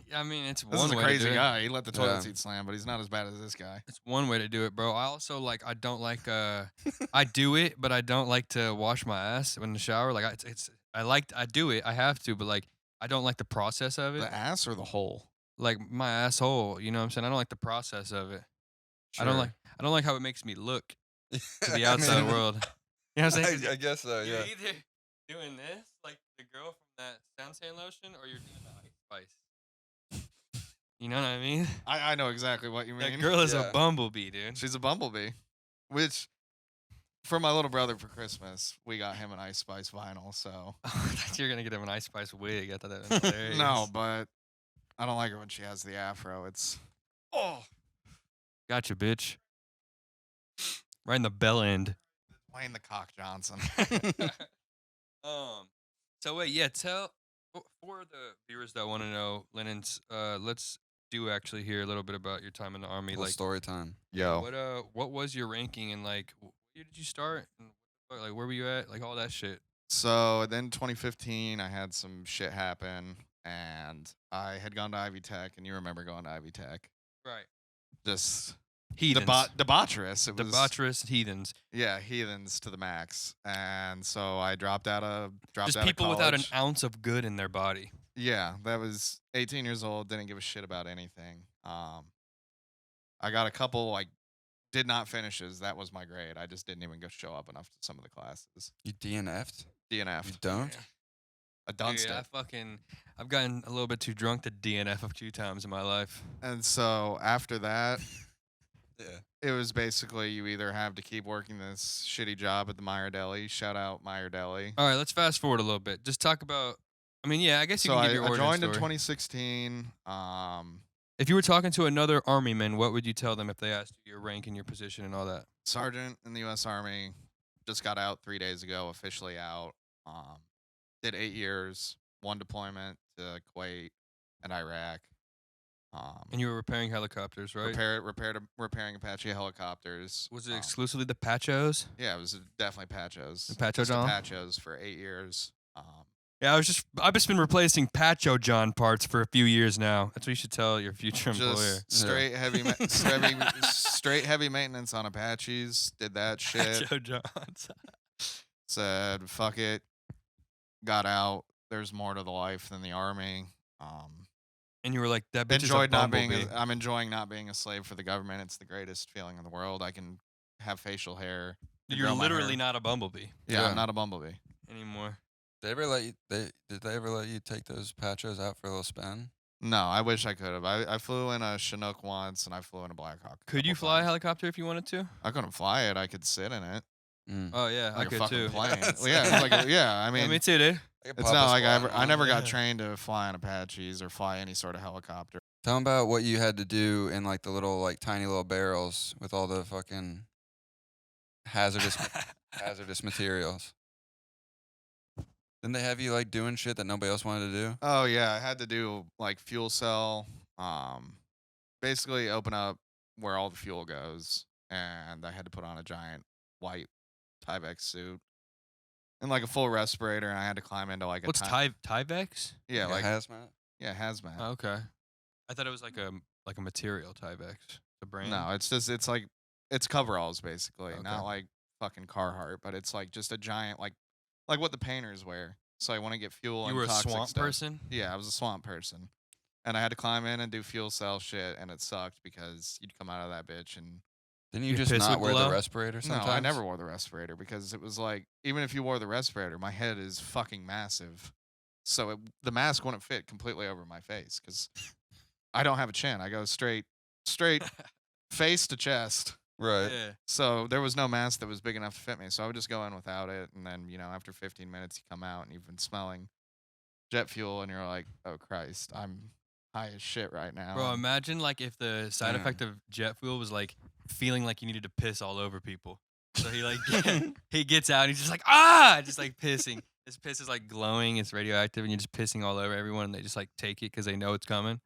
Speaker 5: Yeah, I mean, it's
Speaker 3: This
Speaker 5: one
Speaker 3: is a
Speaker 5: way
Speaker 3: crazy
Speaker 5: to do it.
Speaker 3: guy. He let the toilet
Speaker 2: Yeah.
Speaker 3: seat slam, but he's not as bad as this guy.
Speaker 5: It's one way to do it, bro. I also like I don't like I do it, but I don't like to wash my ass in the shower. Like I do it, I have to, but like I don't like the process of it.
Speaker 3: The ass or the hole?
Speaker 5: Like my asshole, you know what I'm saying? I don't like the process of it. I don't like how it makes me look to the outside world. You know what I'm saying?
Speaker 2: I guess so.
Speaker 5: You're
Speaker 2: Yeah.
Speaker 5: either doing this, like the girl from that suntan lotion, or you're doing the Ice Spice. You know what I mean?
Speaker 3: I know exactly what you mean.
Speaker 5: That girl is
Speaker 2: Yeah.
Speaker 5: a bumblebee, dude.
Speaker 3: She's a bumblebee, which for my little brother for Christmas, we got him an Ice Spice vinyl. So
Speaker 5: I thought you were gonna get him an Ice Spice wig. I thought that was hilarious.
Speaker 3: no, but I don't like her when she has the afro. It's
Speaker 5: Gotcha, bitch. Right in the bell end.
Speaker 3: Wayne the Cock Johnson.
Speaker 5: So wait, yeah, tell for the viewers that want to know, Linens, let's do actually hear a little bit about your time in the army.
Speaker 2: Little
Speaker 5: Like,
Speaker 2: story time.
Speaker 3: Yo,
Speaker 5: what was your ranking and like, where did you start? And like, where were you at? Like all that shit.
Speaker 3: so then 2015, I had some shit happen, and I had gone to Ivy Tech, and you remember going to Ivy Tech?
Speaker 5: Right.
Speaker 3: Just
Speaker 5: Heathens.
Speaker 3: debaucherous. It was
Speaker 5: Debaucherous heathens.
Speaker 3: yeah, heathens to the max. And so I dropped out of
Speaker 5: Just
Speaker 3: out
Speaker 5: people
Speaker 3: of
Speaker 5: without an
Speaker 3: college.
Speaker 5: ounce of good in their body.
Speaker 3: Yeah, that was 18 years old, didn't give a shit about anything. I got a couple like did not finishes. That was my grade. I just didn't even go show up enough to some of the classes.
Speaker 2: You DNF'd? You
Speaker 3: DNF.
Speaker 2: don't?
Speaker 3: I dunced
Speaker 5: Dude,
Speaker 3: it.
Speaker 5: I've gotten a little bit too drunk to DNF a few times in my life.
Speaker 3: And so after that,
Speaker 2: Yeah.
Speaker 3: it was basically you either have to keep working this shitty job at the Meyer Deli. Shout out Meyer Deli.
Speaker 5: All right, let's fast forward a little bit. Just talk about. I mean, yeah, I guess you
Speaker 3: So
Speaker 5: can
Speaker 3: I,
Speaker 5: give your
Speaker 3: I
Speaker 5: origin
Speaker 3: joined in
Speaker 5: story.
Speaker 3: 2016.
Speaker 5: If you were talking to another army man, what would you tell them if they asked you your rank and your position and all that?
Speaker 3: Sergeant in the U.S. Army. Just got out 3 days ago, officially out. Did 8 years, 1 deployment to Kuwait and Iraq.
Speaker 5: And you were repairing helicopters, right?
Speaker 3: Repairing Apache helicopters.
Speaker 5: Was it exclusively the Pachos?
Speaker 3: Yeah, it was definitely Pachos.
Speaker 5: The Pacho
Speaker 3: Just the
Speaker 5: John?
Speaker 3: Pachos for 8 years.
Speaker 5: Yeah, I've just been replacing Pacho John parts for a few years now. That's what you should tell your future employer.
Speaker 3: Just straight straight heavy maintenance on Apaches. Did that shit.
Speaker 5: Pacho Johns.
Speaker 3: Said fuck it. Got out. There's more to the life than the Army.
Speaker 5: And you were like, that bitch
Speaker 3: Enjoyed
Speaker 5: is a
Speaker 3: not being.
Speaker 5: bumblebee.
Speaker 3: I'm enjoying not being a slave for the government. It's the greatest feeling in the world. I can have facial hair. and
Speaker 5: You're
Speaker 3: grow my
Speaker 5: literally
Speaker 3: hair.
Speaker 5: not a bumblebee
Speaker 3: Yeah,
Speaker 2: Yeah.
Speaker 3: I'm not a bumblebee.
Speaker 5: anymore.
Speaker 2: Did they ever let you take those Pachos out for a little spin?
Speaker 3: No, I wish I could have. I flew in a Chinook once, and I flew in a Blackhawk.
Speaker 5: Could you fly a helicopter if you wanted to?
Speaker 3: I couldn't fly it. I could sit in it.
Speaker 2: Mm.
Speaker 5: Oh yeah, I
Speaker 3: Like a
Speaker 5: could
Speaker 3: fucking
Speaker 5: too.
Speaker 3: plane. Well, yeah, it's like I mean,
Speaker 5: me too, dude.
Speaker 2: Like a
Speaker 3: it's
Speaker 2: Papa
Speaker 3: not like
Speaker 2: Squat.
Speaker 3: I never got trained to fly on Apaches or fly any sort of helicopter.
Speaker 2: Tell them about what you had to do in like the little like tiny little barrels with all the fucking hazardous materials. Didn't they have you like doing shit that nobody else wanted to do?
Speaker 3: Oh yeah, I had to do like fuel cell, basically open up where all the fuel goes, and I had to put on a giant white Tyvek suit and like a full respirator, and I had to climb into like a
Speaker 5: What's Tyvex?
Speaker 3: yeah, like
Speaker 2: hazmat.
Speaker 3: yeah, hazmat.
Speaker 5: Oh, okay. I thought it was like a material Tyvex. The brand.
Speaker 3: No, it's like it's coveralls basically,
Speaker 5: Okay.
Speaker 3: not like fucking Carhartt, but it's like just a giant like what the painters wear. So I want to get fuel.
Speaker 5: You
Speaker 3: and
Speaker 5: were a
Speaker 3: toxic
Speaker 5: swamp
Speaker 3: stuff.
Speaker 5: person.
Speaker 3: Yeah, I was a swamp person, and I had to climb in and do fuel cell shit, and it sucked because you'd come out of that bitch and
Speaker 2: Didn't you
Speaker 5: Your
Speaker 2: just
Speaker 5: piss
Speaker 2: not
Speaker 5: would
Speaker 2: wear the
Speaker 5: glow?
Speaker 2: respirator sometimes?
Speaker 3: no, I never wore the respirator because it was like even if you wore the respirator, my head is fucking massive, so the mask wouldn't fit completely over my face because I don't have a chin. I go straight face to chest.
Speaker 2: Right.
Speaker 5: Yeah.
Speaker 3: So there was no mask that was big enough to fit me. So I would just go in without it. And then, after 15 minutes, you come out and you've been smelling jet fuel and you're like, oh, Christ, I'm high as shit right now.
Speaker 5: Bro, imagine like if the side
Speaker 2: Damn.
Speaker 5: effect of jet fuel was like feeling like you needed to piss all over people. So he like he gets out and he's just like just like pissing. His piss is like glowing, it's radioactive, and you're just pissing all over everyone. And they just like take it because they know it's coming.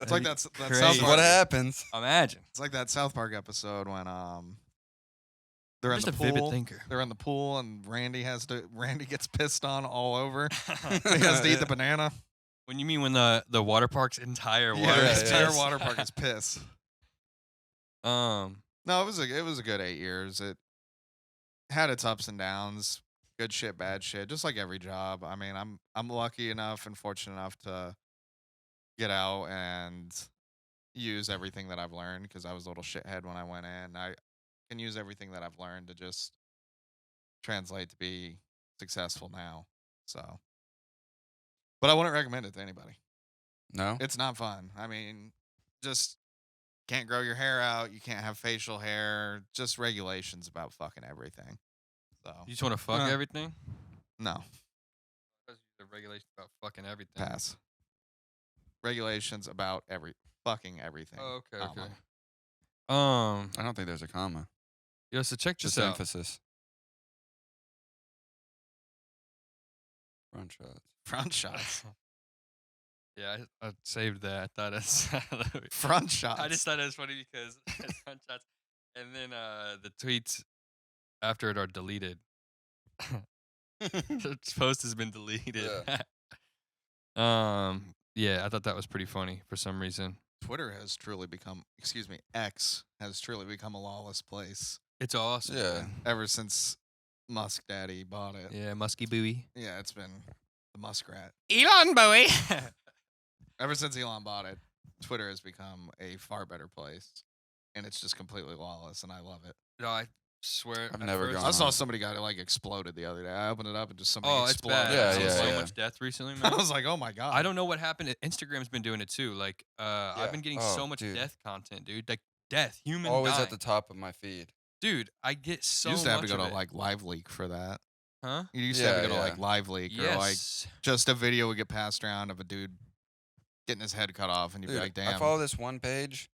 Speaker 3: It's like
Speaker 5: That'd
Speaker 3: that
Speaker 5: be
Speaker 3: South
Speaker 5: crazy.
Speaker 3: Park.
Speaker 2: What happens?
Speaker 5: Imagine.
Speaker 3: It's like that South Park episode when they're in
Speaker 5: Just
Speaker 3: the
Speaker 5: a vivid
Speaker 3: pool.
Speaker 5: thinker.
Speaker 3: They're in the pool and Randy gets pissed on all over. He has to eat the banana.
Speaker 5: When you mean when the water park's entire water
Speaker 3: Yeah,
Speaker 5: is
Speaker 3: the entire
Speaker 5: piss?
Speaker 3: water park is piss. No, it was a good 8 years. It had its ups and downs, good shit, bad shit, just like every job. I mean, I'm lucky enough and fortunate enough to get out and use everything that I've learned because I was a little shithead when I went in. I can use everything that I've learned to just translate to be successful now. So, but I wouldn't recommend it to anybody.
Speaker 2: No.
Speaker 3: It's not fun. I mean, just can't grow your hair out. You can't have facial hair. Just regulations about fucking everything. So
Speaker 5: You just want to fuck
Speaker 3: Huh.
Speaker 5: everything?
Speaker 3: no,
Speaker 5: The regulations about fucking everything.
Speaker 3: pass. Regulations about fucking everything.
Speaker 5: Oh, okay,
Speaker 3: comma.
Speaker 5: okay.
Speaker 2: I don't think there's a comma.
Speaker 5: Yeah, so check
Speaker 2: Just
Speaker 5: this out.
Speaker 2: emphasis. Front shots.
Speaker 3: Front shots.
Speaker 5: Yeah, I saved that. I thought it's.
Speaker 3: Front shots.
Speaker 5: I just thought it was funny because it's front shots, and then the tweets after it are deleted. The post has been deleted. Yeah, I thought that was pretty funny for some reason.
Speaker 3: Twitter has truly become, X has truly become a lawless place
Speaker 5: It's awesome.
Speaker 2: Yeah.
Speaker 5: man.
Speaker 3: ever since Musk Daddy bought it.
Speaker 5: Yeah, Musky Buoy.
Speaker 3: Yeah, it's been the muskrat.
Speaker 5: Elon Bowie.
Speaker 3: Ever since Elon bought it, Twitter has become a far better place, and it's just completely lawless, and I love it.
Speaker 5: No, I swear.
Speaker 2: I've
Speaker 5: at
Speaker 2: never
Speaker 5: first-
Speaker 2: gone
Speaker 3: I saw
Speaker 2: on.
Speaker 3: somebody got exploded the other day. I opened it up and just somebody
Speaker 5: Oh, it's
Speaker 3: exploded.
Speaker 5: bad.
Speaker 2: Yeah,
Speaker 5: I've seen
Speaker 2: yeah,
Speaker 5: so
Speaker 2: yeah.
Speaker 5: much death recently,
Speaker 3: I
Speaker 5: man.
Speaker 3: was like, oh my god.
Speaker 5: I don't know what happened. Instagram's been doing it too. Like, I've been getting
Speaker 2: Oh,
Speaker 5: so much
Speaker 2: dude.
Speaker 5: death content, dude. Like death, human
Speaker 2: Always
Speaker 5: dying.
Speaker 2: at the top of my feed.
Speaker 5: Dude, I get so
Speaker 3: You used to have to
Speaker 5: much
Speaker 3: go
Speaker 5: of
Speaker 3: to
Speaker 5: it.
Speaker 3: like Live Leak for that.
Speaker 5: Huh?
Speaker 3: You used to have to
Speaker 2: Yeah,
Speaker 3: go to like
Speaker 2: yeah.
Speaker 3: Live Leak or like
Speaker 5: Yes.
Speaker 3: just a video would get passed around of a dude getting his head cut off, and you'd
Speaker 2: Dude,
Speaker 3: be like, damn.
Speaker 2: I follow this one page.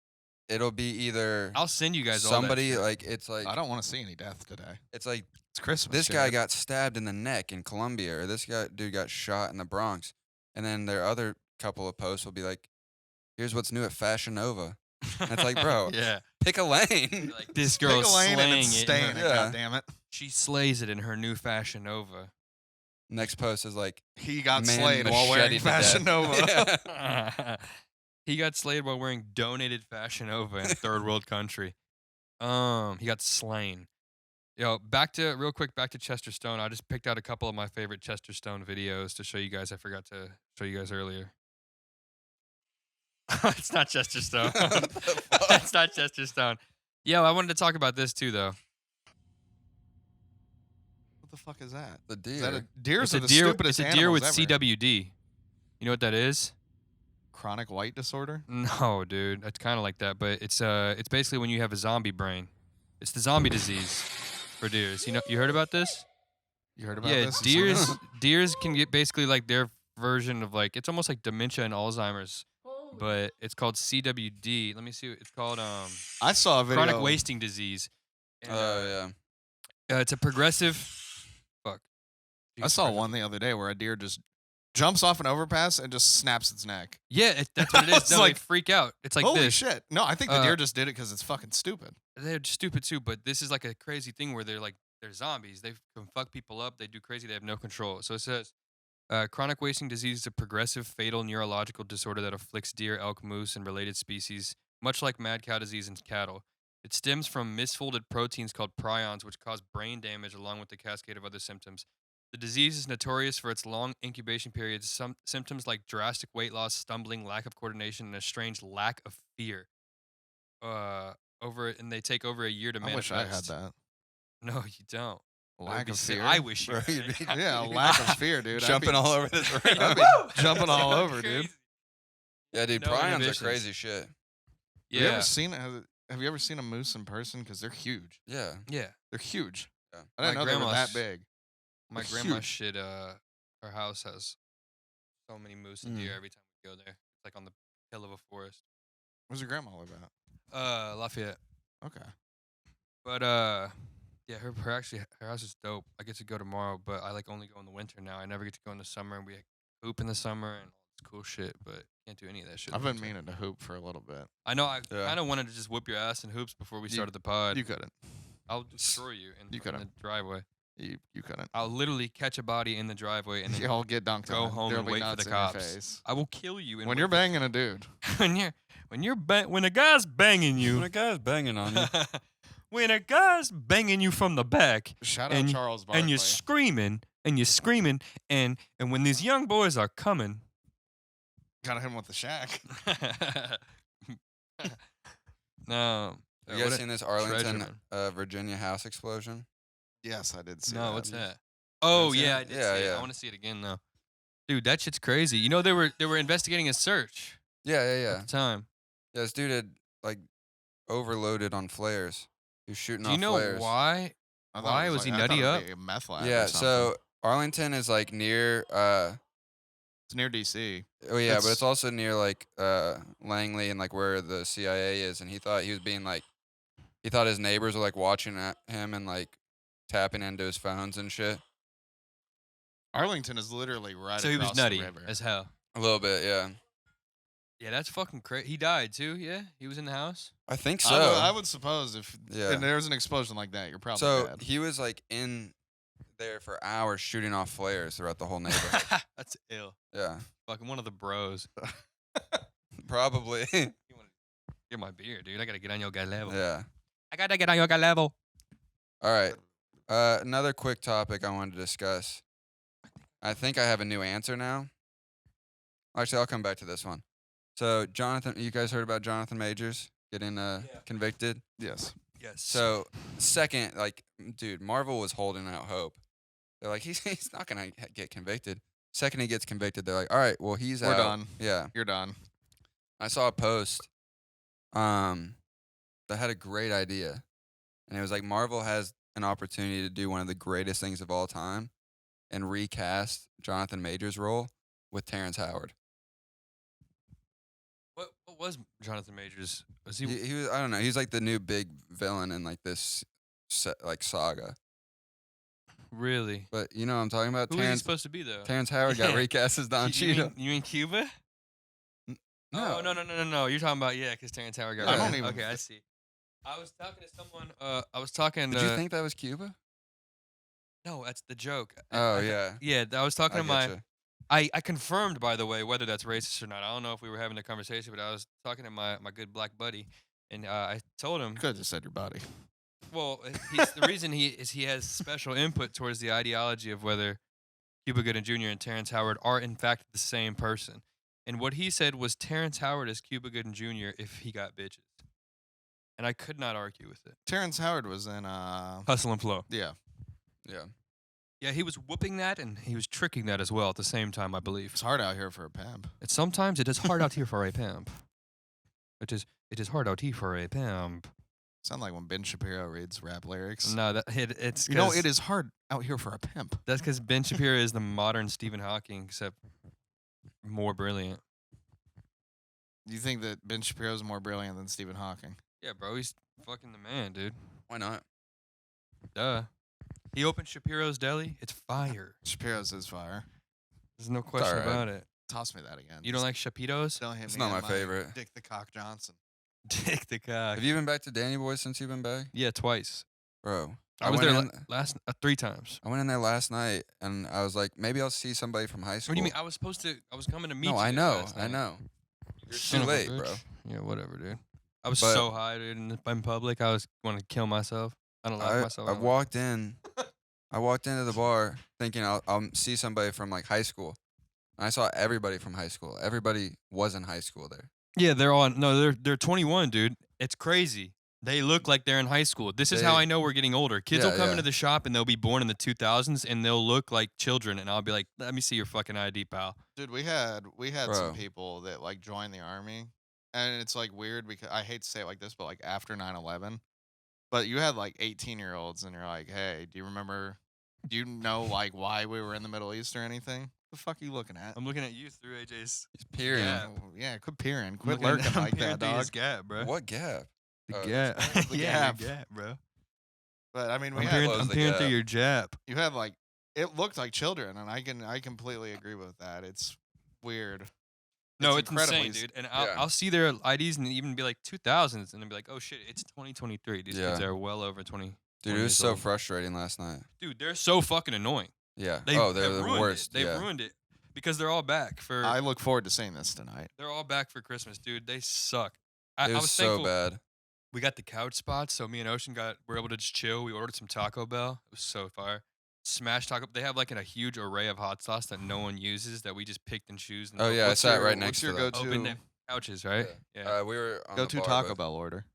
Speaker 2: It'll be either
Speaker 5: I'll send you guys
Speaker 2: somebody
Speaker 5: all that
Speaker 2: like it's like
Speaker 3: I don't want to see any death today.
Speaker 2: it's like
Speaker 3: It's Christmas.
Speaker 2: this guy
Speaker 3: dude.
Speaker 2: got stabbed in the neck in Colombia, or this dude got shot in the Bronx, and then their other couple of posts will be like, "Here's what's new at Fashion Nova." And it's like, bro,
Speaker 5: yeah.
Speaker 2: pick a lane.
Speaker 5: Like this
Speaker 3: Pick
Speaker 5: girl's
Speaker 3: a lane and
Speaker 5: slaying
Speaker 3: it's
Speaker 5: it.
Speaker 3: staying it.
Speaker 2: Yeah.
Speaker 3: God damn it.
Speaker 5: She slays it in her new Fashion Nova.
Speaker 2: Next post is like,
Speaker 3: He got
Speaker 2: man
Speaker 3: slayed while wearing
Speaker 2: macheted to
Speaker 3: Fashion
Speaker 2: death.
Speaker 3: Nova.
Speaker 2: Yeah.
Speaker 5: He got slayed while wearing donated Fashion Nova in a third world country. He got slain. Yo, back to Chester Stone. I just picked out a couple of my favorite Chester Stone videos to show you guys. I forgot to show you guys earlier. It's not Chester Stone.
Speaker 2: What the fuck?
Speaker 5: It's not Chester Stone. Yo, I wanted to talk about this too, though.
Speaker 3: What the fuck is that?
Speaker 2: The
Speaker 3: Is that
Speaker 2: deer.
Speaker 3: a deers
Speaker 5: It's
Speaker 3: are
Speaker 5: a
Speaker 3: the
Speaker 5: deer.
Speaker 3: stupidest
Speaker 5: It's a deer with
Speaker 3: animals ever.
Speaker 5: CWD. You know what that is?
Speaker 3: Chronic white disorder?
Speaker 5: No, dude. It's kind of like that, but it's basically when you have a zombie brain. It's the zombie disease for deers. You heard about this?
Speaker 3: You heard about
Speaker 5: Yeah,
Speaker 3: this? You seen
Speaker 5: deers can get basically like their version of like it's almost like dementia and Alzheimer's, but it's called CWD. Let me see. It's called
Speaker 3: I saw a video.
Speaker 5: chronic wasting disease. And,
Speaker 2: Oh yeah.
Speaker 5: it's a progressive. Fuck.
Speaker 3: I saw one the other day where a deer just jumps off an overpass and just snaps its neck.
Speaker 5: Yeah, that's what it is.
Speaker 3: It's
Speaker 5: No,
Speaker 3: like,
Speaker 5: they freak out. It's like
Speaker 3: Holy
Speaker 5: this.
Speaker 3: shit. No, I think the deer just did it because it's fucking stupid.
Speaker 5: They're stupid too, but this is like a crazy thing where they're zombies. They can fuck people up. They do crazy. They have no control. So it says, chronic wasting disease is a progressive, fatal neurological disorder that afflicts deer, elk, moose, and related species, much like mad cow disease in cattle. It stems from misfolded proteins called prions, which cause brain damage along with the cascade of other symptoms. The disease is notorious for its long incubation periods, some symptoms like drastic weight loss, stumbling, lack of coordination, and a strange lack of fear. And they take over a year to
Speaker 3: I wish
Speaker 5: manifest.
Speaker 3: I had that.
Speaker 5: No, you don't.
Speaker 3: A
Speaker 5: That would
Speaker 3: lack
Speaker 5: be
Speaker 3: of
Speaker 5: sick.
Speaker 3: fear.
Speaker 5: I wish you.
Speaker 2: Bro,
Speaker 5: had.
Speaker 2: you'd be-
Speaker 3: Yeah, a lack of fear, dude.
Speaker 2: Jumping all over this ring.
Speaker 3: I'd be jumping all over, dude.
Speaker 5: Crazy.
Speaker 2: Yeah, dude,
Speaker 5: No
Speaker 2: prions are
Speaker 5: inhibitions.
Speaker 2: crazy shit.
Speaker 3: Have you
Speaker 5: Yeah.
Speaker 3: ever seen have you ever seen a moose in person? Because they're huge.
Speaker 2: Yeah.
Speaker 5: Yeah.
Speaker 3: They're huge.
Speaker 2: Yeah.
Speaker 3: I didn't
Speaker 5: My
Speaker 3: know they were
Speaker 5: grandma's-
Speaker 3: that big.
Speaker 5: My
Speaker 3: They're
Speaker 5: grandma
Speaker 3: huge.
Speaker 5: shit, her house has so many moose and deer
Speaker 2: Mm.
Speaker 5: every time we go there. It's like on the hill of a forest.
Speaker 3: Where's your grandma live at?
Speaker 5: Lafayette.
Speaker 3: Okay.
Speaker 5: But yeah, her house is dope. I get to go tomorrow, but I like only go in the winter now. I never get to go in the summer, and we hoop in the summer and all this cool shit. But can't do any of that shit. in
Speaker 3: I've
Speaker 5: the
Speaker 3: been
Speaker 5: winter.
Speaker 3: meaning to hoop for a little bit.
Speaker 5: I know. I
Speaker 2: Yeah.
Speaker 5: kind of wanted to just whip your ass in hoops before we
Speaker 3: You-
Speaker 5: started the pod.
Speaker 3: You couldn't.
Speaker 5: I'll destroy you in,
Speaker 3: You
Speaker 5: in
Speaker 3: couldn't.
Speaker 5: the driveway.
Speaker 3: You couldn't.
Speaker 5: I'll literally catch a body in the driveway and then
Speaker 3: Y'all get dunked
Speaker 5: go
Speaker 3: on.
Speaker 5: home
Speaker 3: There'll
Speaker 5: and
Speaker 3: be
Speaker 5: wait for
Speaker 3: nuts
Speaker 5: the
Speaker 3: in your
Speaker 5: cops.
Speaker 3: face.
Speaker 5: I will kill you. And
Speaker 3: When
Speaker 5: wait
Speaker 3: you're
Speaker 5: for-
Speaker 3: banging a dude.
Speaker 5: when a guy's banging
Speaker 2: When
Speaker 5: you,
Speaker 2: a guy's banging on you.
Speaker 5: when a guy's banging you from the back,
Speaker 3: Shout out
Speaker 5: And-
Speaker 3: Charles Barkley.
Speaker 5: and you're screaming, and when these young boys are coming,
Speaker 3: Gotta hit him with the shack.
Speaker 5: no,
Speaker 2: Have you guys seen this Arlington,
Speaker 5: man.
Speaker 2: Virginia house explosion?
Speaker 3: Yes, I did see
Speaker 5: no,
Speaker 3: that.
Speaker 5: what's that? Oh
Speaker 2: seen
Speaker 5: yeah,
Speaker 2: it?
Speaker 5: I did
Speaker 2: Yeah,
Speaker 5: see it.
Speaker 2: yeah.
Speaker 5: I want to see it again though. Dude, that shit's crazy. You know they were investigating a search
Speaker 2: Yeah, yeah,
Speaker 5: at
Speaker 2: yeah.
Speaker 5: the time.
Speaker 2: Yeah, this dude had like overloaded on flares. He was shooting
Speaker 5: Do you
Speaker 2: off
Speaker 5: know
Speaker 2: flares.
Speaker 5: why?
Speaker 3: I thought
Speaker 5: Why
Speaker 3: it
Speaker 5: was he
Speaker 3: I thought
Speaker 5: nutty
Speaker 3: it'd
Speaker 5: up?
Speaker 3: be a meth lab or
Speaker 2: Yeah,
Speaker 3: something.
Speaker 2: so Arlington is like near
Speaker 3: it's near DC.
Speaker 2: oh yeah, but
Speaker 3: It's-
Speaker 2: it's also near like Langley and like where the CIA is, and he thought he was being like he thought his neighbors were like watching at him and like tapping into his phones and shit.
Speaker 3: Arlington is literally right
Speaker 5: So he was
Speaker 3: across
Speaker 5: nutty
Speaker 3: the river.
Speaker 5: as hell.
Speaker 2: A little bit, yeah.
Speaker 5: Yeah, that's fucking crazy. He died too. Yeah, he was in the house.
Speaker 2: I think
Speaker 3: I
Speaker 2: so.
Speaker 3: would- I would suppose if
Speaker 2: Yeah.
Speaker 3: and there's an explosion like that, you're probably
Speaker 2: So
Speaker 3: dead.
Speaker 2: he was like in there for hours shooting off flares throughout the whole neighborhood.
Speaker 5: That's ill.
Speaker 2: Yeah,
Speaker 5: Fucking one of the bros.
Speaker 2: probably.
Speaker 5: You're my beer, dude. I gotta get on your guy level.
Speaker 2: Yeah.
Speaker 5: I gotta get on your guy level.
Speaker 2: All right. Another quick topic I wanted to discuss. I think I have a new answer now. Actually, I'll come back to this one. So, Jonathan, you guys heard about Jonathan Majors getting convicted?
Speaker 3: Yes.
Speaker 5: Yes.
Speaker 2: So, second, like, dude, Marvel was holding out hope. They're like, he's not going to get convicted. Second he gets convicted, they're like, all right, well, he's
Speaker 3: We're
Speaker 2: out.
Speaker 3: done.
Speaker 2: Yeah.
Speaker 3: You're done.
Speaker 2: I saw a post that had a great idea. And it was like Marvel has an opportunity to do one of the greatest things of all time and recast Jonathan Majors' role with Terrence Howard.
Speaker 5: What was Jonathan Majors? Was
Speaker 2: He was, I don't know. He's like the new big villain in like this like saga.
Speaker 5: Really?
Speaker 2: But you know what I'm talking about?
Speaker 5: Who was he supposed to be though?
Speaker 2: Terrence Howard got recast as Don Cheadle.
Speaker 5: You mean Cuba?
Speaker 2: No.
Speaker 5: Oh, no. You're talking about, because Terrence Howard got
Speaker 2: I
Speaker 5: recast.
Speaker 2: don't
Speaker 3: even-
Speaker 5: Okay, I see. I was talking to someone, I was talking
Speaker 2: Did you think that was Cuba?
Speaker 5: No, that's the joke.
Speaker 2: Oh, yeah.
Speaker 5: Yeah, I was talking
Speaker 2: I
Speaker 5: to my...
Speaker 2: getcha.
Speaker 5: I confirmed, by the way, whether that's racist or not. I don't know if we were having a conversation, but I was talking to my good black buddy, and I told him...
Speaker 3: You could have just said your buddy.
Speaker 5: Well, the reason he has special input towards the ideology of whether Cuba Gooding Jr. and Terrence Howard are in fact the same person. And what he said was Terrence Howard is Cuba Gooding Jr. if he got bitches. And I could not argue with it.
Speaker 3: Terrence Howard was in
Speaker 5: Hustle and Flow.
Speaker 3: yeah.
Speaker 2: Yeah.
Speaker 5: Yeah, he was whooping that and he was tricking that as well at the same time, I believe.
Speaker 3: It's hard out here for a pimp.
Speaker 5: Sometimes it is hard out here for a pimp. It is hard out here for a pimp.
Speaker 3: Sound like when Ben Shapiro reads rap lyrics.
Speaker 5: No, it's
Speaker 3: You know, it is hard out here for a pimp.
Speaker 5: That's because Ben Shapiro is the modern Stephen Hawking, except more brilliant.
Speaker 3: You think that Ben Shapiro is more brilliant than Stephen Hawking?
Speaker 5: Yeah, bro, he's fucking the man, dude.
Speaker 2: Why not?
Speaker 5: Duh. He opened Shapiro's Deli. It's fire.
Speaker 3: Shapiro's is fire.
Speaker 5: There's no question
Speaker 2: alright.
Speaker 5: about it.
Speaker 3: Toss me that again.
Speaker 5: You don't like Shapiro's?
Speaker 3: Don't hit
Speaker 2: It's
Speaker 3: me
Speaker 2: not
Speaker 3: in
Speaker 2: my favorite.
Speaker 3: Dick the Cock Johnson.
Speaker 5: Dick the cock.
Speaker 2: Have you been back to Danny Boy since you've been back?
Speaker 5: Yeah, twice.
Speaker 2: Bro.
Speaker 5: I was
Speaker 2: went
Speaker 5: there
Speaker 2: in-
Speaker 5: last 3 times.
Speaker 2: I went in there last night and I was like, maybe I'll see somebody from high school.
Speaker 5: What do you mean? I was coming to meet you.
Speaker 2: No, I
Speaker 5: there
Speaker 2: know.
Speaker 5: last
Speaker 2: I
Speaker 5: night.
Speaker 2: know. You're
Speaker 5: Son
Speaker 2: too
Speaker 5: of a
Speaker 2: late,
Speaker 5: bitch.
Speaker 2: bro.
Speaker 5: Yeah, whatever, dude. I was
Speaker 2: But-
Speaker 5: so high, dude, in public. I was going to kill myself. I don't like myself.
Speaker 2: I walked in. I walked into the bar thinking I'll see somebody from like high school. And I saw everybody from high school. Everybody was in high school there.
Speaker 5: Yeah, they're 21, dude. It's crazy. They look like they're in high school. This is how
Speaker 2: They-
Speaker 5: I know we're getting older. Kids will
Speaker 2: Yeah,
Speaker 5: come
Speaker 2: yeah.
Speaker 5: into the shop and they'll be born in the 2000s and they'll look like children and I'll be like, "Let me see your fucking ID, pal."
Speaker 3: Dude, we had
Speaker 2: Bro.
Speaker 3: some people that like joined the army, and it's like weird because I hate to say it like this, but like after 9/11, but you had like 18-year-olds, and you're like, hey, do you know like why we were in the Middle East or anything? The fuck are you looking at?
Speaker 5: I'm looking at you through AJ's
Speaker 2: Period.
Speaker 3: Yeah, quit peering, quit
Speaker 5: looking-
Speaker 3: lurking
Speaker 5: I'm
Speaker 3: like
Speaker 5: peering
Speaker 3: that,
Speaker 5: through
Speaker 3: dog.
Speaker 5: his gap, bro.
Speaker 2: What gap?
Speaker 5: The
Speaker 2: Oh,
Speaker 5: gap.
Speaker 3: the
Speaker 5: Yeah,
Speaker 3: gap.
Speaker 5: your gap, bro.
Speaker 3: But I mean, we
Speaker 5: I'm
Speaker 3: had
Speaker 5: peering,
Speaker 2: close
Speaker 5: I'm
Speaker 2: the
Speaker 5: peering through
Speaker 2: gap.
Speaker 5: your jap.
Speaker 3: you had like it looked like children, and I completely agree with that. It's weird.
Speaker 5: No, it's
Speaker 3: incredibly
Speaker 5: insane,
Speaker 3: s-
Speaker 5: dude. And
Speaker 2: Yeah.
Speaker 5: I'll see their IDs and even be like 2000s, and then be like, oh shit, it's 2023. These kids
Speaker 2: Yeah.
Speaker 5: are well over 20.
Speaker 2: Dude,
Speaker 5: 20
Speaker 2: it was
Speaker 5: years
Speaker 2: so
Speaker 5: old.
Speaker 2: frustrating last night.
Speaker 5: Dude, they're so fucking annoying.
Speaker 2: Yeah.
Speaker 5: They've
Speaker 2: they're the
Speaker 5: ruined
Speaker 2: worst.
Speaker 5: It. They've
Speaker 2: yeah.
Speaker 5: ruined it because they're all back for.
Speaker 3: I look forward to seeing this tonight.
Speaker 5: They're all back for Christmas, dude. They suck.
Speaker 2: It
Speaker 5: I
Speaker 2: was
Speaker 5: was
Speaker 2: so
Speaker 5: thankful
Speaker 2: bad.
Speaker 5: we got the couch spots, so me and Ocean were able to just chill. We ordered some Taco Bell. It was so fire. Smash Taco. They have like a huge array of hot sauce that no one uses that we just picked and choose. And
Speaker 2: Oh yeah, I
Speaker 3: What's
Speaker 2: sat
Speaker 3: your-
Speaker 2: right
Speaker 3: what's
Speaker 2: next
Speaker 3: your
Speaker 2: to them.
Speaker 3: go-to-
Speaker 5: open the couches, right? Yeah.
Speaker 2: We were on
Speaker 3: Go
Speaker 2: the
Speaker 3: to
Speaker 2: bar,
Speaker 3: Taco
Speaker 2: but
Speaker 3: Bell order.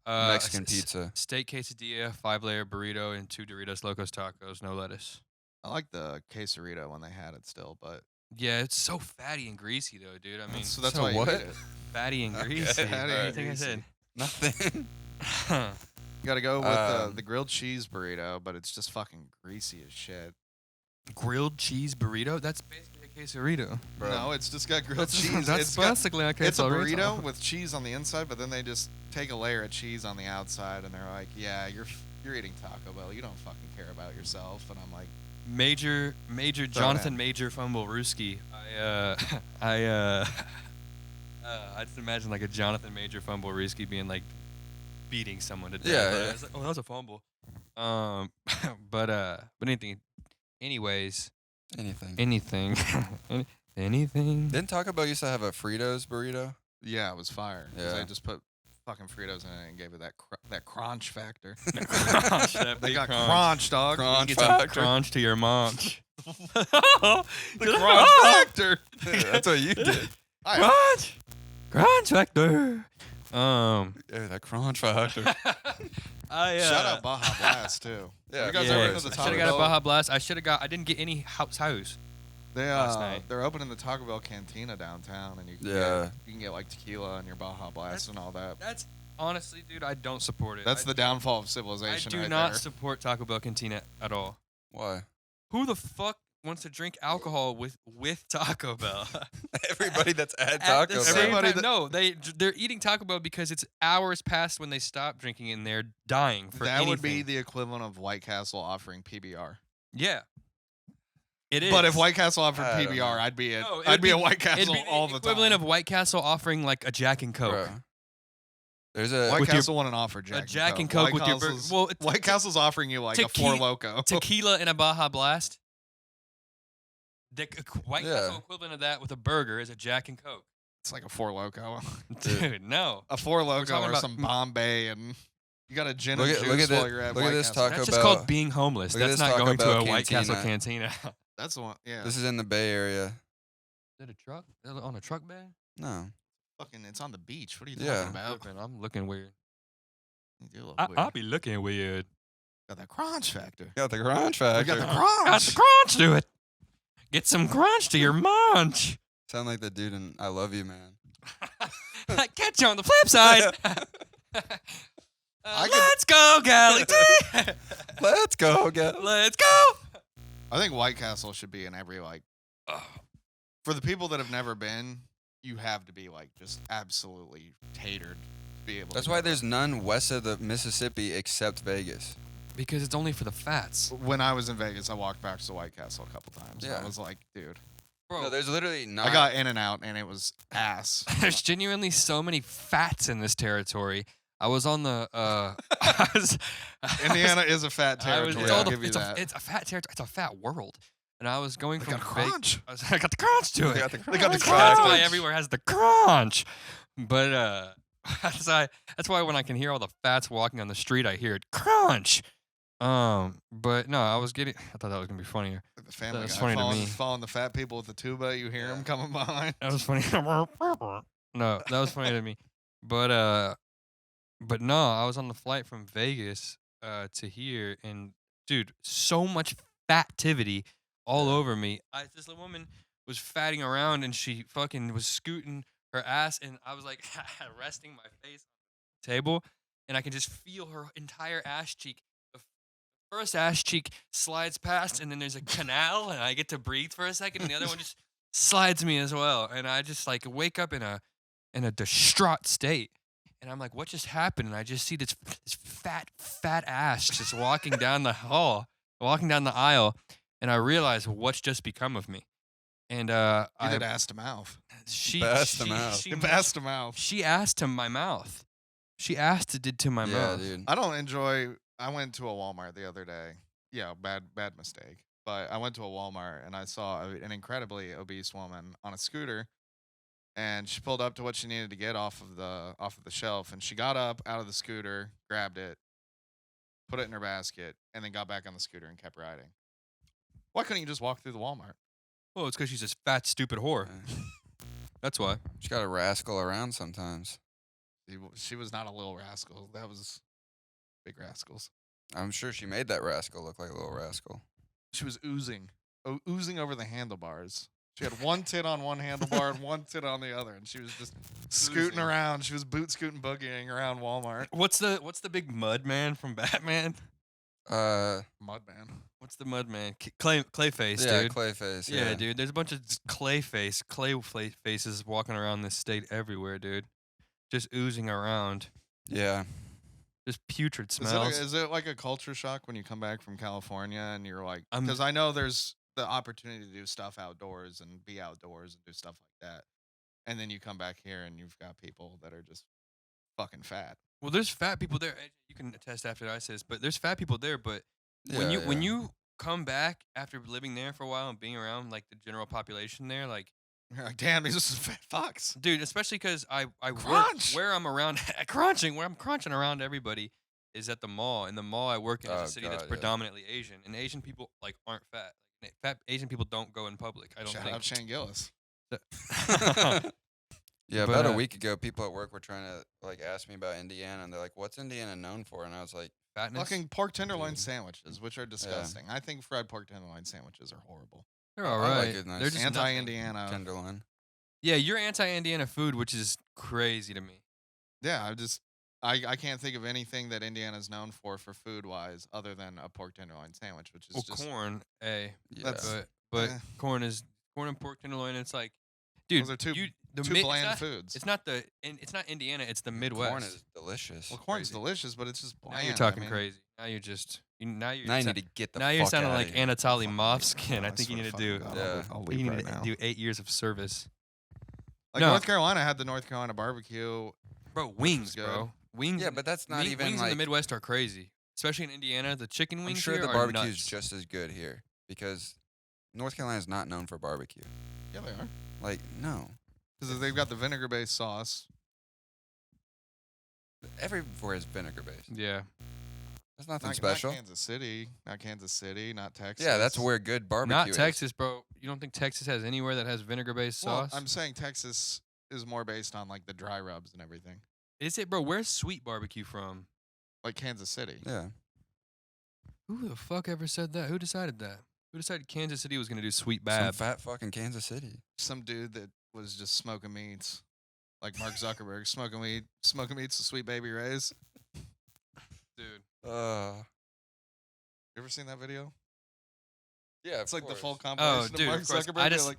Speaker 2: Mexican
Speaker 5: s-
Speaker 2: pizza.
Speaker 5: Steak quesadilla, 5-layer burrito, and 2 Doritos Locos tacos, no lettuce.
Speaker 3: I like the quesarito when they had it still, but
Speaker 5: Yeah, it's so fatty and greasy though, dude. I mean,
Speaker 3: so that's
Speaker 2: so
Speaker 3: why you
Speaker 2: what?
Speaker 3: hate it.
Speaker 5: fatty and
Speaker 2: Okay,
Speaker 5: greasy.
Speaker 3: fatty
Speaker 5: What do you
Speaker 3: and
Speaker 5: think I
Speaker 3: greasy.
Speaker 5: said?
Speaker 2: Nothing.
Speaker 3: You gotta go with the
Speaker 2: Um,
Speaker 3: grilled cheese burrito, but it's just fucking greasy as shit.
Speaker 5: Grilled cheese burrito? That's basically a quesarito.
Speaker 2: Bro.
Speaker 3: No, it's just got grilled
Speaker 5: That's,
Speaker 3: cheese.
Speaker 5: that's
Speaker 3: it's got,
Speaker 5: basically a
Speaker 3: it's a
Speaker 5: quesarito.
Speaker 3: burrito with cheese on the inside, but then they just take a layer of cheese on the outside, and they're like, "Yeah, you're eating Taco Bell. You don't fucking care about yourself." And I'm like,
Speaker 5: Major Jonathan Major Fumble Ruski. I just imagine like a Jonathan Major Fumble Ruski being like beating someone to death.
Speaker 2: Yeah,
Speaker 5: But
Speaker 2: yeah.
Speaker 5: it's like, oh, that was a fumble. But anyways,
Speaker 2: Anything.
Speaker 5: anything, anything.
Speaker 2: Didn't Taco Bell used to have a Fritos burrito?
Speaker 3: "Yeah, it was fire." 'Cause
Speaker 2: Yeah.
Speaker 3: they just put fucking Fritos in it and gave it that crunch factor.
Speaker 5: Crunch, that
Speaker 3: They
Speaker 5: big
Speaker 3: got
Speaker 5: crunch.
Speaker 3: crunch, dog.
Speaker 2: Crunch
Speaker 5: Get some
Speaker 2: factor.
Speaker 5: crunch to your munch.
Speaker 3: The crunch factor.
Speaker 2: That's what you did.
Speaker 5: Crunch factor.
Speaker 2: Yeah, that crunch factor.
Speaker 3: Shout out Baja Blast too.
Speaker 2: Yeah,
Speaker 3: you guys
Speaker 2: of
Speaker 3: ever
Speaker 2: course.
Speaker 3: been to the
Speaker 5: I
Speaker 3: Taco
Speaker 5: should have got a
Speaker 3: Bell?
Speaker 5: Baja Blast. I didn't get any house.
Speaker 3: They
Speaker 5: last night.
Speaker 3: they're opening the Taco Bell Cantina downtown, and you can
Speaker 2: Yeah.
Speaker 3: get like tequila and your Baja Blast and all that.
Speaker 5: That's honestly, dude, I don't support it.
Speaker 3: That's
Speaker 5: I
Speaker 3: the downfall of
Speaker 5: I
Speaker 3: civilization.
Speaker 5: do
Speaker 3: right
Speaker 5: not
Speaker 3: there.
Speaker 5: support Taco Bell Cantina at all.
Speaker 2: Why?
Speaker 5: Who the fuck wants to drink alcohol with Taco Bell.
Speaker 2: Everybody that's at
Speaker 5: At
Speaker 2: Taco
Speaker 5: the
Speaker 2: Bell.
Speaker 5: same
Speaker 3: Everybody
Speaker 5: time, no, they're eating Taco Bell because it's hours past when they stop drinking and they're dying for
Speaker 3: That
Speaker 5: anything.
Speaker 3: would be the equivalent of White Castle offering PBR.
Speaker 5: Yeah. It is.
Speaker 3: But if White Castle offered
Speaker 2: I don't know.
Speaker 3: PBR, I'd be
Speaker 5: No, it
Speaker 3: I'd
Speaker 5: would
Speaker 3: be a
Speaker 5: be-
Speaker 3: White
Speaker 5: it'd
Speaker 3: Castle
Speaker 5: be the
Speaker 3: all the
Speaker 5: equivalent
Speaker 3: time.
Speaker 5: of White Castle offering like a Jack and Coke.
Speaker 2: Bro. There's a
Speaker 3: White
Speaker 5: with your-
Speaker 3: Castle wouldn't offer Jack,
Speaker 5: Jack and
Speaker 3: Coke.
Speaker 5: Coke with your burger.
Speaker 3: Castle's-
Speaker 5: Well, it's
Speaker 3: White Castle's offering you like a Four Loko.
Speaker 5: tequila and a Baja Blast. The White
Speaker 2: Yeah.
Speaker 5: Castle equivalent of that with a burger is a Jack and Coke.
Speaker 3: It's like a Four Loko.
Speaker 5: Dude, no.
Speaker 3: A Four Loko
Speaker 5: talking
Speaker 3: or
Speaker 5: about-
Speaker 3: some Bombay, and you got a gin
Speaker 2: Look
Speaker 3: and
Speaker 2: at-
Speaker 3: juice
Speaker 2: look at
Speaker 3: while
Speaker 2: the-
Speaker 3: you're at
Speaker 2: look at
Speaker 3: White
Speaker 2: this
Speaker 3: Castle.
Speaker 2: Taco
Speaker 5: That's just
Speaker 2: Bell.
Speaker 5: called being homeless.
Speaker 2: Look at
Speaker 5: That's
Speaker 2: this
Speaker 5: not
Speaker 2: Taco
Speaker 5: going to
Speaker 2: Bell
Speaker 5: a White Castle
Speaker 2: cantina.
Speaker 5: cantina.
Speaker 3: That's the one. Yeah.
Speaker 2: This is in the Bay Area.
Speaker 5: Is that a truck? Is that on a truck bed?
Speaker 2: No.
Speaker 3: fucking. It's on the beach. What are you
Speaker 2: Yeah.
Speaker 3: talking about?
Speaker 5: I'm looking weird.
Speaker 3: You do look
Speaker 5: I'll
Speaker 3: weird.
Speaker 5: be looking weird.
Speaker 3: Got that Cronch Factor.
Speaker 2: Got the Cronch
Speaker 3: We
Speaker 2: Factor.
Speaker 3: got the
Speaker 5: Got
Speaker 3: Cronch.
Speaker 5: the crunch to it. Get some crunch to your munch.
Speaker 2: Sound like the dude in I Love You, Man.
Speaker 5: Catch you on the flip side.
Speaker 3: I could-
Speaker 5: Let's go, Gally.
Speaker 2: Let's go, go.
Speaker 5: Let's go.
Speaker 3: I think White Castle should be in every like. For the people that have never been, you have to be like just absolutely tatered to be able.
Speaker 2: That's
Speaker 3: to
Speaker 2: why
Speaker 3: go.
Speaker 2: there's none west of the Mississippi except Vegas.
Speaker 5: Because it's only for the fats.
Speaker 3: When I was in Vegas, I walked back to White Castle a couple times. And
Speaker 2: Yeah.
Speaker 3: I was like, dude,
Speaker 5: Bro,
Speaker 2: No, there's literally not.
Speaker 3: I got in and out, and it was ass.
Speaker 5: there's genuinely so many fats in this territory. I was on the I was-
Speaker 3: Indiana is a fat
Speaker 5: I was-
Speaker 3: territory.
Speaker 5: it's,
Speaker 3: I'll
Speaker 5: all the-
Speaker 3: give you
Speaker 5: it's
Speaker 3: that.
Speaker 5: a fat territory. It's a fat world. And I was going
Speaker 3: They
Speaker 5: from
Speaker 3: got a
Speaker 5: Vegas.
Speaker 3: crunch.
Speaker 5: I got the crunch to
Speaker 2: They
Speaker 5: it.
Speaker 2: got the
Speaker 3: They got the
Speaker 2: Cronch
Speaker 3: crunch.
Speaker 5: That's why
Speaker 2: Factor.
Speaker 5: everywhere has the crunch. But that's why when I can hear all the fats walking on the street, I hear it crunch. But no, I thought that was gonna be funnier.
Speaker 3: Like the family
Speaker 5: That's
Speaker 3: guy
Speaker 5: funny to me.
Speaker 3: following the fat people with the tuba. You hear them coming behind.
Speaker 5: That was funny. No, that was funny to me. But no, I was on the flight from Vegas to here, and dude, so much fativity all over me. This little woman was fatting around, and she fucking was scooting her ass, and I was like resting my face on the table, and I can just feel her entire ass cheek. The first ass cheek slides past, and then there's a canal, and I get to breathe for a second, and the other one just slides me as well, and I just like wake up in a distraught state. And I'm like, what just happened? And I just see this fat ass just walking down the hall, walking down the aisle, and I realize what's just become of me. And
Speaker 3: You did ass to mouth.
Speaker 5: she
Speaker 2: Ass to mouth.
Speaker 3: Ass to mouth.
Speaker 5: she asked to my mouth. She asked it did to my
Speaker 2: Yeah,
Speaker 5: mouth.
Speaker 2: dude.
Speaker 3: I don't enjoy. I went to a Walmart the other day. Yeah, bad mistake. But I went to a Walmart and I saw an incredibly obese woman on a scooter, and she pulled up to what she needed to get off of the shelf, and she got up out of the scooter, grabbed it, put it in her basket, and then got back on the scooter and kept riding. Why couldn't you just walk through the Walmart?
Speaker 5: Well, it's because she's this fat, stupid whore. That's why.
Speaker 2: She got a rascal around sometimes.
Speaker 3: She was not a little rascal. That was big rascals.
Speaker 2: I'm sure she made that rascal look like a little rascal.
Speaker 3: She was oozing over the handlebars. She had one tit on one handlebar and one tit on the other, and she was just scooting
Speaker 2: Oozing.
Speaker 3: around. She was boot scooting, boogieing around Walmart.
Speaker 5: What's the big mud man from Batman?
Speaker 3: Mudman.
Speaker 5: What's the mud man? Clayface,
Speaker 2: yeah,
Speaker 5: dude.
Speaker 2: Clayface.
Speaker 5: Yeah, dude. There's a bunch of clay faces walking around this state everywhere, dude. Just oozing around.
Speaker 2: Yeah.
Speaker 5: Just putrid
Speaker 3: Is
Speaker 5: smells.
Speaker 3: it like a culture shock when you come back from California and you're like,
Speaker 5: I'm-
Speaker 3: because I know there's the opportunity to do stuff outdoors and be outdoors and do stuff like that, and then you come back here and you've got people that are just fucking fat.
Speaker 5: Well, there's fat people there. You can attest after I say this, but there's fat people there. But when
Speaker 2: Yeah,
Speaker 5: you come back after living there for a while and being around like the general population there, like
Speaker 3: You're like, damn, these are some fat fucks.
Speaker 5: dude, especially because I work
Speaker 3: Crunch!
Speaker 5: where I'm around where I'm crunching around everybody is at the mall. And the mall I work in is
Speaker 2: Oh,
Speaker 5: a city that's
Speaker 2: God, yeah.
Speaker 5: predominantly Asian, and Asian people like aren't fat. Like, fat Asian people don't go in public. I don't
Speaker 3: Shout
Speaker 5: think.
Speaker 3: out Shane Gillis.
Speaker 2: Yeah,
Speaker 5: But,
Speaker 2: about a
Speaker 5: uh,
Speaker 2: week ago, people at work were trying to like ask me about Indiana, and they're like, "What's Indiana known for?" And I was like,
Speaker 5: Fatness.
Speaker 3: Fucking pork tenderloin
Speaker 2: Dude.
Speaker 3: sandwiches, which are disgusting. I think fried pork tenderloin sandwiches are horrible.
Speaker 5: They're
Speaker 2: I
Speaker 5: all
Speaker 2: like
Speaker 5: right.
Speaker 2: it nice.
Speaker 5: They're just nothing.
Speaker 3: Anti-Indiana.
Speaker 2: tenderloin.
Speaker 5: Yeah, you're anti-Indiana food, which is crazy to me.
Speaker 3: Yeah, I can't think of anything that Indiana's known for food wise other than a pork tenderloin sandwich, which is
Speaker 5: Well,
Speaker 3: just
Speaker 5: corn,
Speaker 2: Yeah.
Speaker 3: That's-
Speaker 5: but but
Speaker 3: Eh.
Speaker 5: corn and pork tenderloin. It's like, dude,
Speaker 3: Those are two
Speaker 5: the
Speaker 3: two
Speaker 5: mid,
Speaker 3: bland foods.
Speaker 5: It's not Indiana. It's the Midwest.
Speaker 2: Corn is delicious.
Speaker 3: Well, corn's
Speaker 5: crazy.
Speaker 3: delicious, but it's just bland.
Speaker 5: Now you're talking crazy. Now you're just now you're
Speaker 2: Now you need to get the
Speaker 5: now
Speaker 2: fuck
Speaker 5: you're sounding
Speaker 2: outta
Speaker 5: like
Speaker 2: here.
Speaker 5: Anatoly
Speaker 3: Fucking
Speaker 5: Moskvin. I
Speaker 3: I
Speaker 5: think you
Speaker 3: swear
Speaker 5: need
Speaker 3: to
Speaker 5: to do.
Speaker 3: fucking God,
Speaker 2: Yeah.
Speaker 3: I'll
Speaker 5: You
Speaker 3: leave
Speaker 5: need
Speaker 3: right
Speaker 5: to
Speaker 3: now.
Speaker 5: do 8 years of service.
Speaker 3: Like
Speaker 5: No.
Speaker 3: North Carolina had the North Carolina barbecue.
Speaker 5: Bro, wings,
Speaker 3: good.
Speaker 5: bro. Wings.
Speaker 2: Yeah, but that's not even
Speaker 5: wings
Speaker 2: like.
Speaker 5: in the Midwest are crazy. Especially in Indiana, the chicken
Speaker 2: I'm
Speaker 5: wings
Speaker 2: sure
Speaker 5: here
Speaker 2: the
Speaker 5: are
Speaker 2: barbecue is
Speaker 5: nuts.
Speaker 2: just as good here because North Carolina is not known for barbecue.
Speaker 3: Yeah, they are.
Speaker 2: Like, no.
Speaker 3: Because they've got the vinegar-based sauce.
Speaker 2: Everywhere is vinegar based.
Speaker 5: Yeah.
Speaker 2: That's nothing
Speaker 3: Not
Speaker 2: special.
Speaker 3: Kansas City. Not Kansas City. Not Texas.
Speaker 2: Yeah, that's where good barbecue
Speaker 5: Not
Speaker 2: is.
Speaker 5: Texas, bro. You don't think Texas has anywhere that has vinegar-based
Speaker 3: Well,
Speaker 5: sauce?
Speaker 3: I'm saying Texas is more based on like the dry rubs and everything.
Speaker 5: Is it, bro? Where's sweet barbecue from?
Speaker 3: Like Kansas City.
Speaker 2: Yeah.
Speaker 5: Who the fuck ever said that? Who decided that? Who decided Kansas City was gonna do sweet
Speaker 2: Some
Speaker 5: bab?
Speaker 2: fat fucking Kansas City.
Speaker 3: Some dude that was just smoking meats. Like Mark Zuckerberg. Smoking meats to Sweet Baby Ray's.
Speaker 5: Dude.
Speaker 3: You ever seen that video?
Speaker 2: Yeah,
Speaker 3: It's like the full compilation
Speaker 5: dude,
Speaker 3: of Mark
Speaker 5: of course.
Speaker 3: Zuckerberg.
Speaker 5: I
Speaker 3: They're
Speaker 5: just-
Speaker 3: like,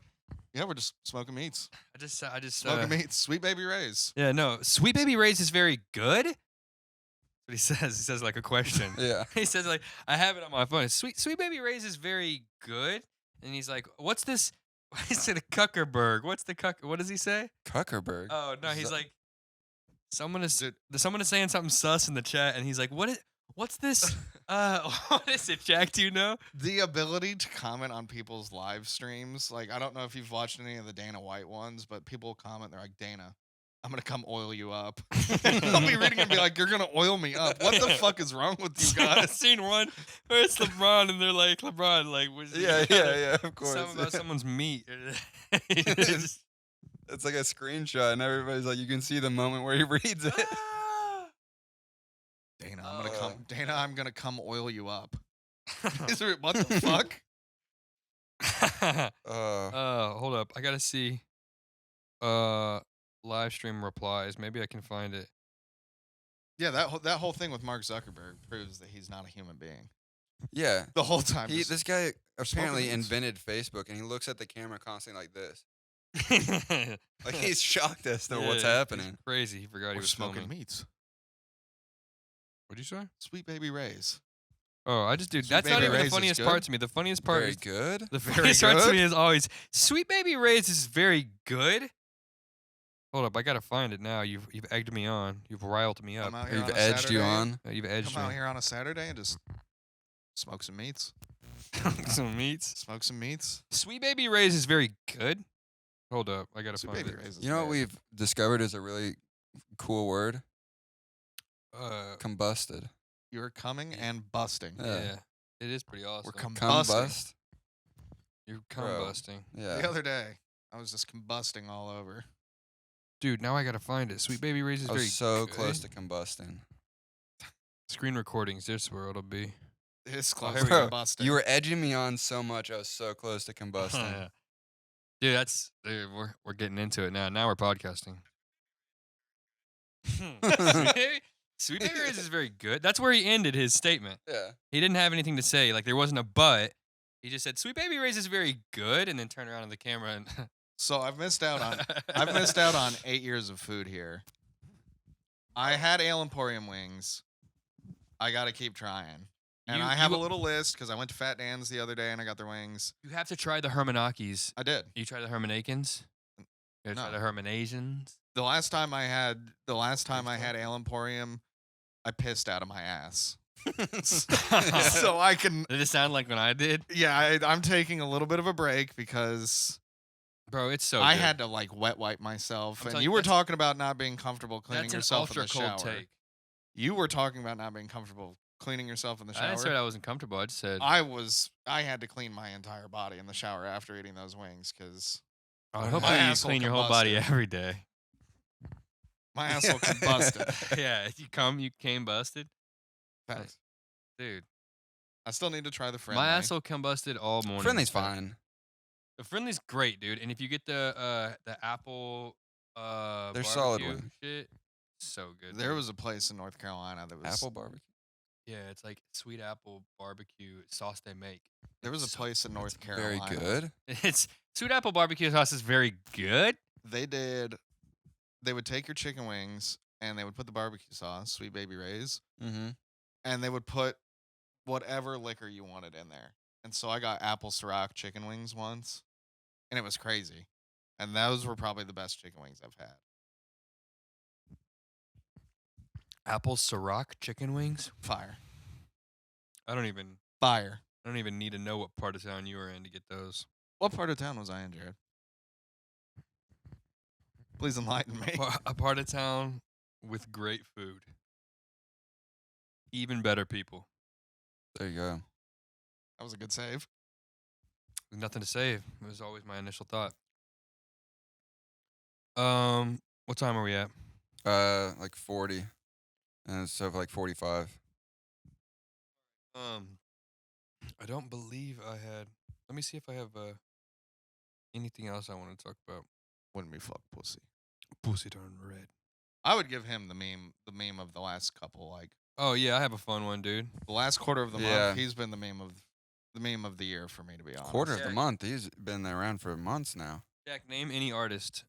Speaker 3: yeah, we're just smoking meats.
Speaker 5: I just
Speaker 3: Smoking meats. Sweet Baby Ray's.
Speaker 5: Yeah, no. Sweet Baby Ray's is very good. That's what he says. He says like a question.
Speaker 2: Yeah.
Speaker 5: He says like, I have it on my phone. Sweet Baby Ray's is very good. And he's like, what's this? He said a Kuckerberg. What's the What does he say?
Speaker 2: Kuckerberg.
Speaker 5: Oh no, he's
Speaker 2: Zu-
Speaker 5: like, someone is
Speaker 3: Dude.
Speaker 5: saying something sus in the chat, and he's like, what's this? What is it, Jack? Do you know?
Speaker 3: The ability to comment on people's live streams. Like, I don't know if you've watched any of the Dana White ones, but people comment, they're like, Dana, I'm going to come oil you up. I'll be reading and be like, you're going to oil me up. What the fuck is wrong with you
Speaker 5: I've
Speaker 3: guys?
Speaker 5: seen one where it's LeBron, and they're like, LeBron, like, was
Speaker 2: yeah, of course.
Speaker 5: something about someone's meat.
Speaker 2: It's like a screenshot, and everybody's like, you can see the moment where he reads it.
Speaker 3: Dana, I'm going to come oil you up. What the fuck?
Speaker 5: Hold up. I gotta see. Live stream replies. Maybe I can find it.
Speaker 3: Yeah, that whole thing with Mark Zuckerberg proves that he's not a human being.
Speaker 2: Yeah.
Speaker 3: The whole time.
Speaker 2: This guy apparently
Speaker 3: meats.
Speaker 2: invented Facebook, and he looks at the camera constantly like this. Like he's shocked as to what's
Speaker 5: Yeah,
Speaker 2: happening.
Speaker 5: he's crazy. He forgot he
Speaker 3: We're
Speaker 5: was
Speaker 3: smoking
Speaker 5: filming.
Speaker 3: meats.
Speaker 5: What'd you say?
Speaker 3: Sweet Baby Ray's.
Speaker 5: Oh, I just do.
Speaker 3: Sweet
Speaker 5: That's not
Speaker 3: Baby
Speaker 5: even the
Speaker 3: Ray's is
Speaker 5: funniest
Speaker 3: good?
Speaker 5: part to me. The funniest part
Speaker 2: Very
Speaker 5: is
Speaker 2: good.
Speaker 5: the
Speaker 3: Very
Speaker 5: funniest part to
Speaker 3: good?
Speaker 5: me is always Sweet Baby Ray's is very good. Hold up, I gotta find it now. You've egged me on. You've riled me up.
Speaker 3: Come out here
Speaker 2: You've
Speaker 3: on a
Speaker 2: edged you
Speaker 3: Saturday.
Speaker 2: on.
Speaker 5: You've edged
Speaker 3: Come out
Speaker 5: me.
Speaker 3: here on a Saturday and just smoke some meats.
Speaker 5: Some meats.
Speaker 3: Smoke some meats.
Speaker 5: Sweet Baby Ray's is very good. Hold up, I gotta
Speaker 3: Sweet
Speaker 5: find
Speaker 3: Baby
Speaker 5: it.
Speaker 3: Ray's is
Speaker 2: You know what
Speaker 3: good.
Speaker 2: we've discovered is a really cool word?
Speaker 5: Uh,
Speaker 2: Combusted.
Speaker 3: You're coming and busting.
Speaker 2: Yeah.
Speaker 5: yeah, it is pretty awesome.
Speaker 3: We're combusting.
Speaker 2: Combust.
Speaker 5: You're
Speaker 2: Bro.
Speaker 5: combusting.
Speaker 2: Yeah.
Speaker 3: The other day, I was just combusting all over.
Speaker 5: Dude, now I gotta find it. Sweet Baby Ray's is
Speaker 2: I
Speaker 5: very
Speaker 2: was so
Speaker 5: good.
Speaker 2: close to combusting.
Speaker 5: Screen recordings. This is where it'll be.
Speaker 3: It's close
Speaker 5: here
Speaker 3: to
Speaker 5: we go.
Speaker 3: combusting.
Speaker 2: You were edging me on so much. I was so close to combusting.
Speaker 5: Dude, we're getting into it now. Now we're podcasting. Sweet Baby Ray's is very good. That's where he ended his statement.
Speaker 2: Yeah.
Speaker 5: He didn't have anything to say. Like there wasn't a but. He just said Sweet Baby Ray's is very good, and then turned around to the camera and.
Speaker 3: So I've missed out on 8 years of food here. I had Ale Emporium wings. I got to keep trying. And
Speaker 5: You-
Speaker 3: I have
Speaker 5: you-
Speaker 3: a little list because I went to Fat Dan's the other day and I got their wings.
Speaker 5: You have to try the Hermanakis.
Speaker 3: I did.
Speaker 5: You try the Hermanakins? You try
Speaker 3: No.
Speaker 5: the Hermanasians?
Speaker 3: The last time I had Ale Emporium, I pissed out of my ass. So I can.
Speaker 5: Did it sound like when I did?
Speaker 3: Yeah, I'm taking a little bit of a break because
Speaker 5: Bro, it's so
Speaker 3: I
Speaker 5: good.
Speaker 3: had to like wet wipe myself.
Speaker 5: I'm
Speaker 3: And
Speaker 5: telling
Speaker 3: you
Speaker 5: you,
Speaker 3: were
Speaker 5: that's-
Speaker 3: talking about not being comfortable cleaning
Speaker 5: That's an
Speaker 3: yourself in
Speaker 5: ultra
Speaker 3: the
Speaker 5: cold
Speaker 3: shower.
Speaker 5: take.
Speaker 3: You were talking about not being comfortable cleaning yourself in the
Speaker 5: I didn't say
Speaker 3: shower.
Speaker 5: I wasn't comfortable. I just said
Speaker 3: I had to clean my entire body in the shower after eating those wings because
Speaker 5: I hope
Speaker 3: my
Speaker 5: you
Speaker 3: asshole
Speaker 5: clean your whole body
Speaker 3: combusted.
Speaker 5: every day.
Speaker 3: my asshole combusted.
Speaker 5: Yeah, you came busted.
Speaker 3: Facts.
Speaker 5: Dude,
Speaker 3: I still need to try the friendly.
Speaker 5: my asshole combusted all morning.
Speaker 2: Friendly's fine.
Speaker 5: The friendly's great, dude. And if you get the apple
Speaker 2: They're solid
Speaker 5: barbecue
Speaker 2: wings.
Speaker 5: shit, so good.
Speaker 3: There
Speaker 5: dude.
Speaker 3: was a place in North Carolina that was
Speaker 2: Apple barbecue.
Speaker 5: Yeah, it's like sweet apple barbecue sauce they make.
Speaker 3: There was a
Speaker 5: So-
Speaker 3: place in North
Speaker 2: Very
Speaker 3: Carolina.
Speaker 2: good.
Speaker 5: It's sweet apple barbecue sauce is very good.
Speaker 3: They would take your chicken wings and they would put the barbecue sauce, Sweet Baby Ray's,
Speaker 2: Mm-hmm.
Speaker 3: and they would put whatever liquor you wanted in there. And so I got apple Ciroc chicken wings once, and it was crazy. And those were probably the best chicken wings I've had.
Speaker 5: Apple Ciroc chicken wings.
Speaker 3: Fire.
Speaker 5: I don't even
Speaker 3: Fire.
Speaker 5: need to know what part of town you were in to get those.
Speaker 3: What part of town was I in, Jared? Please enlighten me.
Speaker 5: A part of town with great food. Even better people.
Speaker 2: There you go.
Speaker 3: That was a good save.
Speaker 5: There's nothing to save. It was always my initial thought. What time are we at?
Speaker 2: Like 40, and so like 45.
Speaker 5: I don't believe I had. Let me see if I have anything else I want to talk about.
Speaker 3: When we fuck pussy.
Speaker 5: Pussy turned red.
Speaker 3: I would give him the meme of the last couple, like
Speaker 5: Oh yeah, I have a fun one, dude.
Speaker 3: the last quarter of the
Speaker 2: Yeah.
Speaker 3: month. He's been the meme of the year for me, to be honest.
Speaker 2: Quarter of
Speaker 5: Yeah.
Speaker 2: the month. He's been around for months now.
Speaker 5: Jack, name any artist.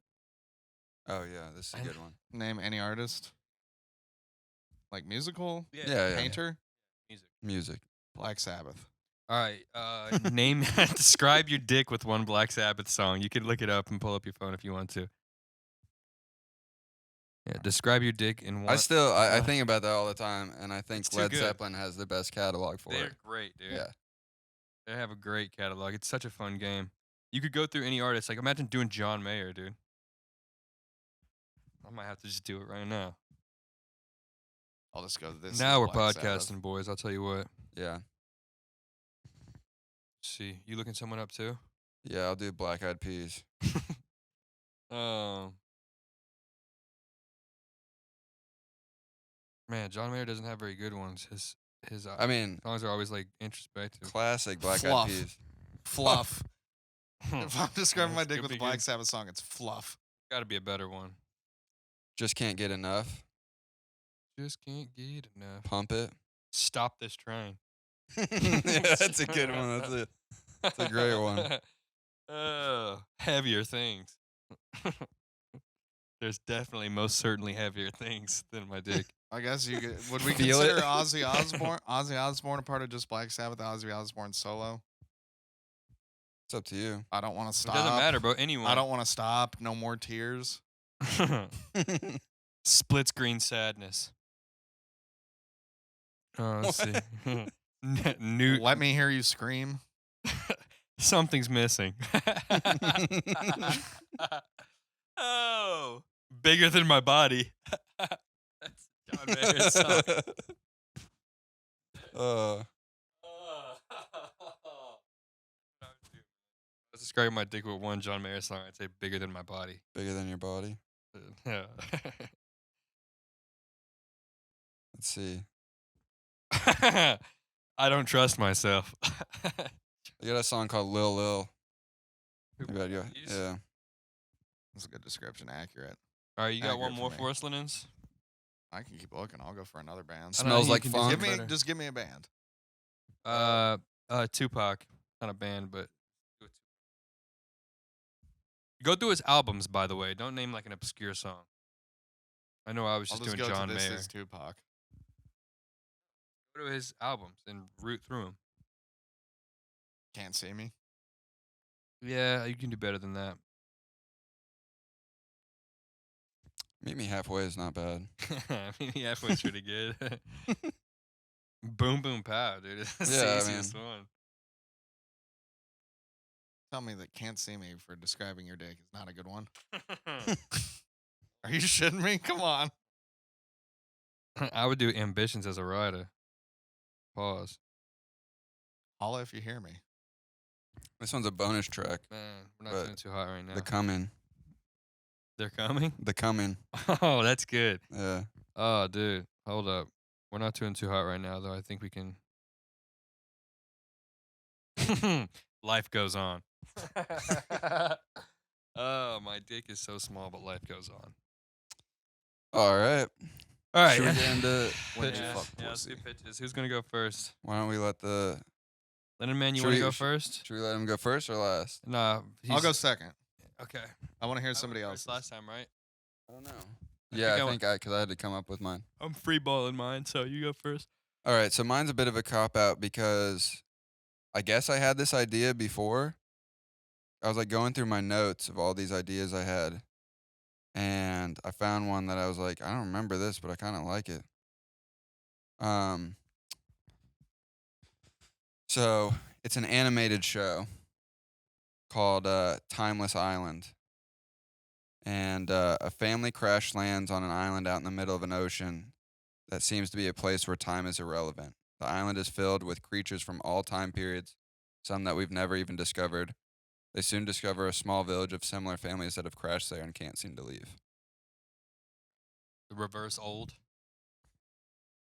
Speaker 2: Oh yeah, this is a good one.
Speaker 3: Name any artist. Like musical,
Speaker 2: Yeah.
Speaker 3: painter,
Speaker 2: Music.
Speaker 3: Black Sabbath.
Speaker 5: All right. Name. Describe your dick with one Black Sabbath song. You can look it up and pull up your phone if you want to. Yeah. Describe your dick in one.
Speaker 2: I think about that all the time, and I think
Speaker 5: It's too
Speaker 2: Led
Speaker 5: good.
Speaker 2: Zeppelin has the best catalog for
Speaker 5: They're
Speaker 2: it.
Speaker 5: great, dude.
Speaker 2: Yeah.
Speaker 5: They have a great catalog. It's such a fun game. You could go through any artist. Like imagine doing John Mayer, dude. I might have to just do it right now.
Speaker 3: I'll just go. This.
Speaker 5: Now
Speaker 3: is
Speaker 5: we're
Speaker 3: Black
Speaker 5: podcasting,
Speaker 3: Sabbath.
Speaker 5: boys. I'll tell you what.
Speaker 2: Yeah.
Speaker 5: Let's see, you looking someone up too?
Speaker 2: Yeah, I'll do Black Eyed Peas.
Speaker 5: Man, John Mayer doesn't have very good ones. His
Speaker 2: I mean,
Speaker 5: songs are always like introspective.
Speaker 2: classic Black
Speaker 3: Fluff.
Speaker 2: Eyed Peas.
Speaker 3: Fluff. If I'm describing my
Speaker 5: That's
Speaker 3: dick
Speaker 5: good
Speaker 3: with a
Speaker 5: begin.
Speaker 3: Black Sabbath song, it's fluff.
Speaker 5: Got to be a better one.
Speaker 2: Just can't get enough.
Speaker 5: Just can't get enough.
Speaker 2: Pump it.
Speaker 5: Stop this train.
Speaker 2: Yeah, that's a good one. That's a great one.
Speaker 5: Heavier things. There's definitely, most certainly heavier things than my dick.
Speaker 3: I guess you could. Would we
Speaker 2: Feel
Speaker 3: consider
Speaker 2: it?
Speaker 3: Ozzy Osbourne? Ozzy Osbourne a part of just Black Sabbath? Ozzy Osbourne solo.
Speaker 2: It's up to you.
Speaker 3: I don't want to
Speaker 5: It
Speaker 3: stop.
Speaker 5: doesn't matter, bro. Anyone.
Speaker 3: I don't want to stop. No more tears.
Speaker 5: Split screen sadness. Let's see. New.
Speaker 3: Let me hear you scream.
Speaker 5: Something's missing. Oh, bigger than my body. That's John Mayer's song. Let's describe my dick with one John Mayer song. I'd say bigger than my body.
Speaker 2: Bigger than your body.
Speaker 5: Yeah.
Speaker 2: Let's see.
Speaker 5: I don't trust myself.
Speaker 2: I got a song called Lil Lil. Maybe I'd go-
Speaker 5: Please?
Speaker 2: Yeah.
Speaker 3: That's a good description. Accurate.
Speaker 5: All right, you got
Speaker 3: Accurate
Speaker 5: one
Speaker 3: for
Speaker 5: more
Speaker 3: me.
Speaker 5: for us, Linens?
Speaker 3: I can keep looking. I'll go for another band.
Speaker 5: I don't know,
Speaker 2: Smells
Speaker 5: you
Speaker 2: like
Speaker 5: can do
Speaker 2: funk.
Speaker 5: better.
Speaker 3: Just give me a band.
Speaker 5: Tupac, not a band, but go through his albums. By the way, don't name like an obscure song. I know I was
Speaker 3: I'll
Speaker 5: just
Speaker 3: just
Speaker 5: doing
Speaker 3: go
Speaker 5: John
Speaker 3: to This
Speaker 5: Mayer.
Speaker 3: Is Tupac.
Speaker 5: Go to his albums and root through them.
Speaker 3: Can't See Me.
Speaker 5: Yeah, you can do better than that.
Speaker 2: Meet Me Halfway is not bad.
Speaker 5: Maybe halfway's pretty good. Boom Boom Pow, dude. It's
Speaker 2: Yeah,
Speaker 5: the
Speaker 2: I
Speaker 5: easiest one.
Speaker 3: Tell me that Can't See Me for describing your dick is not a good one. Are you shitting me? Come on.
Speaker 5: I would do Ambitions as a writer. Pause.
Speaker 3: Holla if you hear me.
Speaker 2: This one's a bonus track.
Speaker 5: Man, we're not
Speaker 2: But
Speaker 5: doing too hot right now.
Speaker 2: The Cumming.
Speaker 5: They're coming?
Speaker 2: The Cumming.
Speaker 5: Oh, that's good.
Speaker 2: Yeah.
Speaker 5: Oh, dude. Hold up. We're not doing too hot right now, though. I think we can. Life goes on. Oh, my dick is so small, but life goes on.
Speaker 2: All right.
Speaker 5: All right.
Speaker 2: Should we get into
Speaker 3: When
Speaker 2: pitches?
Speaker 3: you fuck
Speaker 5: Yeah, let's do
Speaker 3: pussy.
Speaker 5: pitches. Who's gonna go first?
Speaker 2: Why don't we let the?
Speaker 5: Lennon Man, you
Speaker 2: Should
Speaker 5: want to
Speaker 2: we-
Speaker 5: go
Speaker 2: sh-
Speaker 5: first?
Speaker 2: Should we let him go first or last?
Speaker 5: Nah,
Speaker 3: I'll go second.
Speaker 5: Okay.
Speaker 3: I want to hear
Speaker 5: I
Speaker 3: somebody
Speaker 5: went
Speaker 3: else.
Speaker 5: first last time, right?
Speaker 2: I don't know.
Speaker 5: think
Speaker 2: Yeah,
Speaker 5: I
Speaker 2: I
Speaker 5: went-
Speaker 2: think because I had to come up with mine.
Speaker 5: I'm free balling mine, so you go first.
Speaker 2: All right, so mine's a bit of a cop out because I guess I had this idea before. I was like going through my notes of all these ideas I had, and I found one that I was like, I don't remember this, but I kind of like it. So it's an animated show called Timeless Island. And a family crash lands on an island out in the middle of an ocean that seems to be a place where time is irrelevant. The island is filled with creatures from all time periods, some that we've never even discovered. They soon discover a small village of similar families that have crashed there and can't seem to leave.
Speaker 5: The reverse old.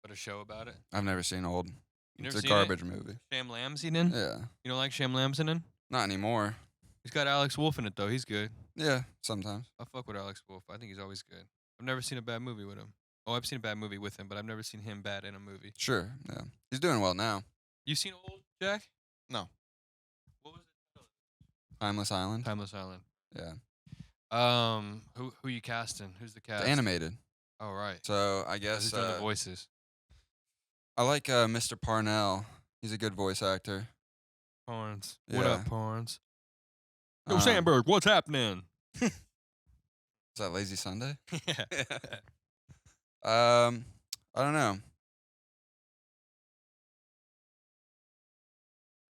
Speaker 5: But a show about it.
Speaker 2: I've never seen Old.
Speaker 5: You
Speaker 2: It's
Speaker 5: never
Speaker 2: a
Speaker 5: seen
Speaker 2: garbage movie.
Speaker 5: Sham Lamson in?
Speaker 2: Yeah.
Speaker 5: You don't like Sham Lamson in?
Speaker 2: Not anymore.
Speaker 5: He's got Alex Wolff in it though. He's good.
Speaker 2: Yeah, sometimes.
Speaker 5: I fuck with Alex Wolff. I think he's always good. I've never seen a bad movie with him. Oh, I've seen a bad movie with him, but I've never seen him bad in a movie.
Speaker 2: Sure, yeah. He's doing well now.
Speaker 5: You seen Old, Jack?
Speaker 3: No.
Speaker 5: What was it?
Speaker 2: Timeless Island?
Speaker 5: Timeless Island.
Speaker 2: Yeah.
Speaker 5: Who you casting? Who's the
Speaker 2: It's
Speaker 5: cast?
Speaker 2: animated.
Speaker 5: Oh, right.
Speaker 2: So I
Speaker 5: Who's
Speaker 2: guess
Speaker 5: doing the voices?
Speaker 2: I like Mr. Parnell. He's a good voice actor.
Speaker 5: Parnes. What
Speaker 2: Yeah.
Speaker 5: up, Parnes? Yo,
Speaker 2: Um,
Speaker 5: Sandberg, what's happening?
Speaker 2: Is that Lazy Sunday?
Speaker 5: Yeah.
Speaker 2: I don't know.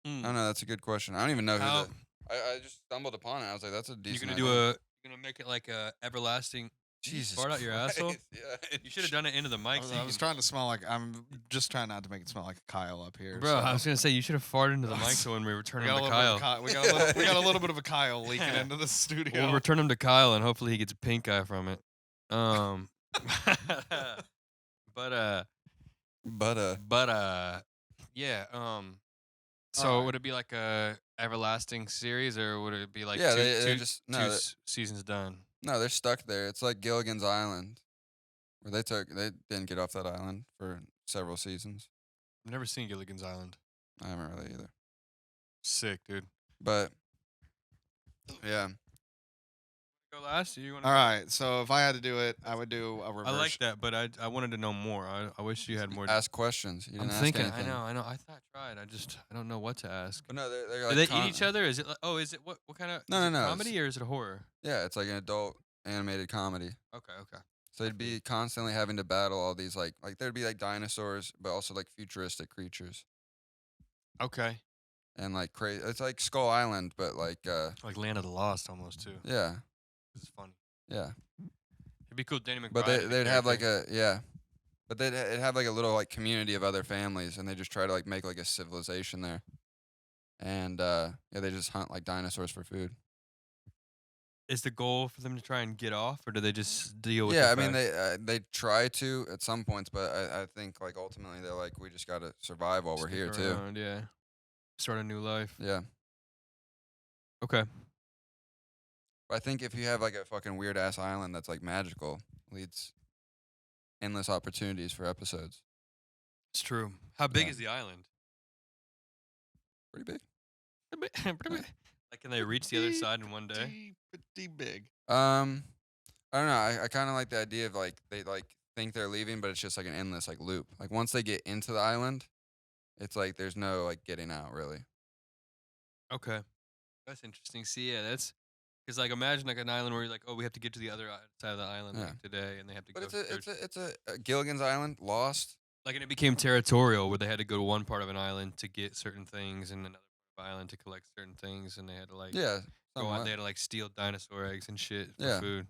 Speaker 2: I don't know. That's a good question. I don't even know who
Speaker 5: How-
Speaker 2: the. I just stumbled upon it. I was like, that's a
Speaker 5: You
Speaker 2: decent.
Speaker 5: gonna
Speaker 2: idea.
Speaker 5: you're gonna make it like a everlasting
Speaker 2: Jesus
Speaker 5: fart out your asshole?
Speaker 2: Christ, Yeah.
Speaker 5: You should have done it into the mic. so
Speaker 3: I
Speaker 5: you
Speaker 3: was
Speaker 5: can-
Speaker 3: trying to smell like I'm just trying not to make it smell like a Kyle up here.
Speaker 5: Bro,
Speaker 3: so.
Speaker 5: I was gonna say you should have farted into the mic so when we
Speaker 3: we
Speaker 5: return him
Speaker 3: got, a
Speaker 5: to
Speaker 3: little bit of
Speaker 5: Kyle.
Speaker 3: we got a little bit of a Kyle leaking into the studio.
Speaker 5: We'll return him to Kyle and hopefully he gets a pink eye from it. But yeah. So
Speaker 2: Alright.
Speaker 5: would it be like a everlasting series or would it be like
Speaker 2: Yeah,
Speaker 5: two,
Speaker 2: they
Speaker 5: two-
Speaker 2: just
Speaker 5: two
Speaker 2: no,
Speaker 5: seasons done?
Speaker 2: no, they're stuck there. It's like Gilligan's Island, where they didn't get off that island for several seasons.
Speaker 5: I've never seen Gilligan's Island.
Speaker 2: I haven't really either.
Speaker 5: Sick, dude.
Speaker 2: But yeah,
Speaker 5: Go last. You want?
Speaker 3: All right, so if I had to do it, I would do a reverse.
Speaker 5: I like that, but I wanted to know more. I wish you had more.
Speaker 2: ask questions. You
Speaker 5: I'm
Speaker 2: didn't
Speaker 5: thinking.
Speaker 2: ask anything.
Speaker 5: I know. I thought I tried. I don't know what to ask.
Speaker 2: But no, they're
Speaker 5: Do
Speaker 2: like
Speaker 5: they eat each other? Is it like, is it what kind of
Speaker 2: No,
Speaker 5: is
Speaker 2: no,
Speaker 5: it
Speaker 2: no,
Speaker 5: comedy or is it horror?
Speaker 2: Yeah, it's like an adult animated comedy.
Speaker 5: Okay.
Speaker 2: So they'd be constantly having to battle all these like there'd be like dinosaurs, but also like futuristic creatures
Speaker 5: Okay.
Speaker 2: and like crazy. It's like Skull Island, but like
Speaker 5: Like Land of the Lost almost too.
Speaker 2: yeah,
Speaker 5: It's funny.
Speaker 2: yeah.
Speaker 5: It'd be cool, Danny McBride.
Speaker 2: But
Speaker 5: to be
Speaker 2: they'd have like
Speaker 5: character.
Speaker 2: a yeah, but they'd have like a little like community of other families, and they just try to like make like a civilization there, and yeah, they just hunt like dinosaurs for food.
Speaker 5: Is the goal for them to try and get off, or do they just deal with?
Speaker 2: Yeah,
Speaker 5: the
Speaker 2: I mean
Speaker 5: fact-
Speaker 2: they try to at some points, but I think like ultimately they're like we just gotta survive while we're
Speaker 5: stick
Speaker 2: here too.
Speaker 5: around, Yeah. Start a new life.
Speaker 2: Yeah,
Speaker 5: Okay.
Speaker 2: but I think if you have like a fucking weird ass island that's like magical, leads endless opportunities for episodes.
Speaker 5: It's true. How big
Speaker 2: Yeah.
Speaker 5: is the island?
Speaker 2: Pretty big.
Speaker 5: Pretty big. Like, can they reach the other side in one day?
Speaker 3: Pretty big.
Speaker 2: I don't know. I kind of like the idea of like they like think they're leaving, but it's just like an endless like loop. Like once they get into the island, it's like there's no like getting out really.
Speaker 5: Okay. That's interesting. See, yeah, that's because like imagine like an island where you're like, oh, we have to get to the other side of the island
Speaker 2: Yeah.
Speaker 5: like, today, and they have to
Speaker 2: But
Speaker 5: go.
Speaker 2: it's a Gilligan's Island, Lost.
Speaker 5: Like, and it became territorial where they had to go to one part of an island to get certain things, and another part of the island to collect certain things, and they had to like
Speaker 2: Yeah,
Speaker 5: go out.
Speaker 2: somewhat.
Speaker 5: They had to like steal dinosaur eggs and shit for
Speaker 2: Yeah.
Speaker 5: food.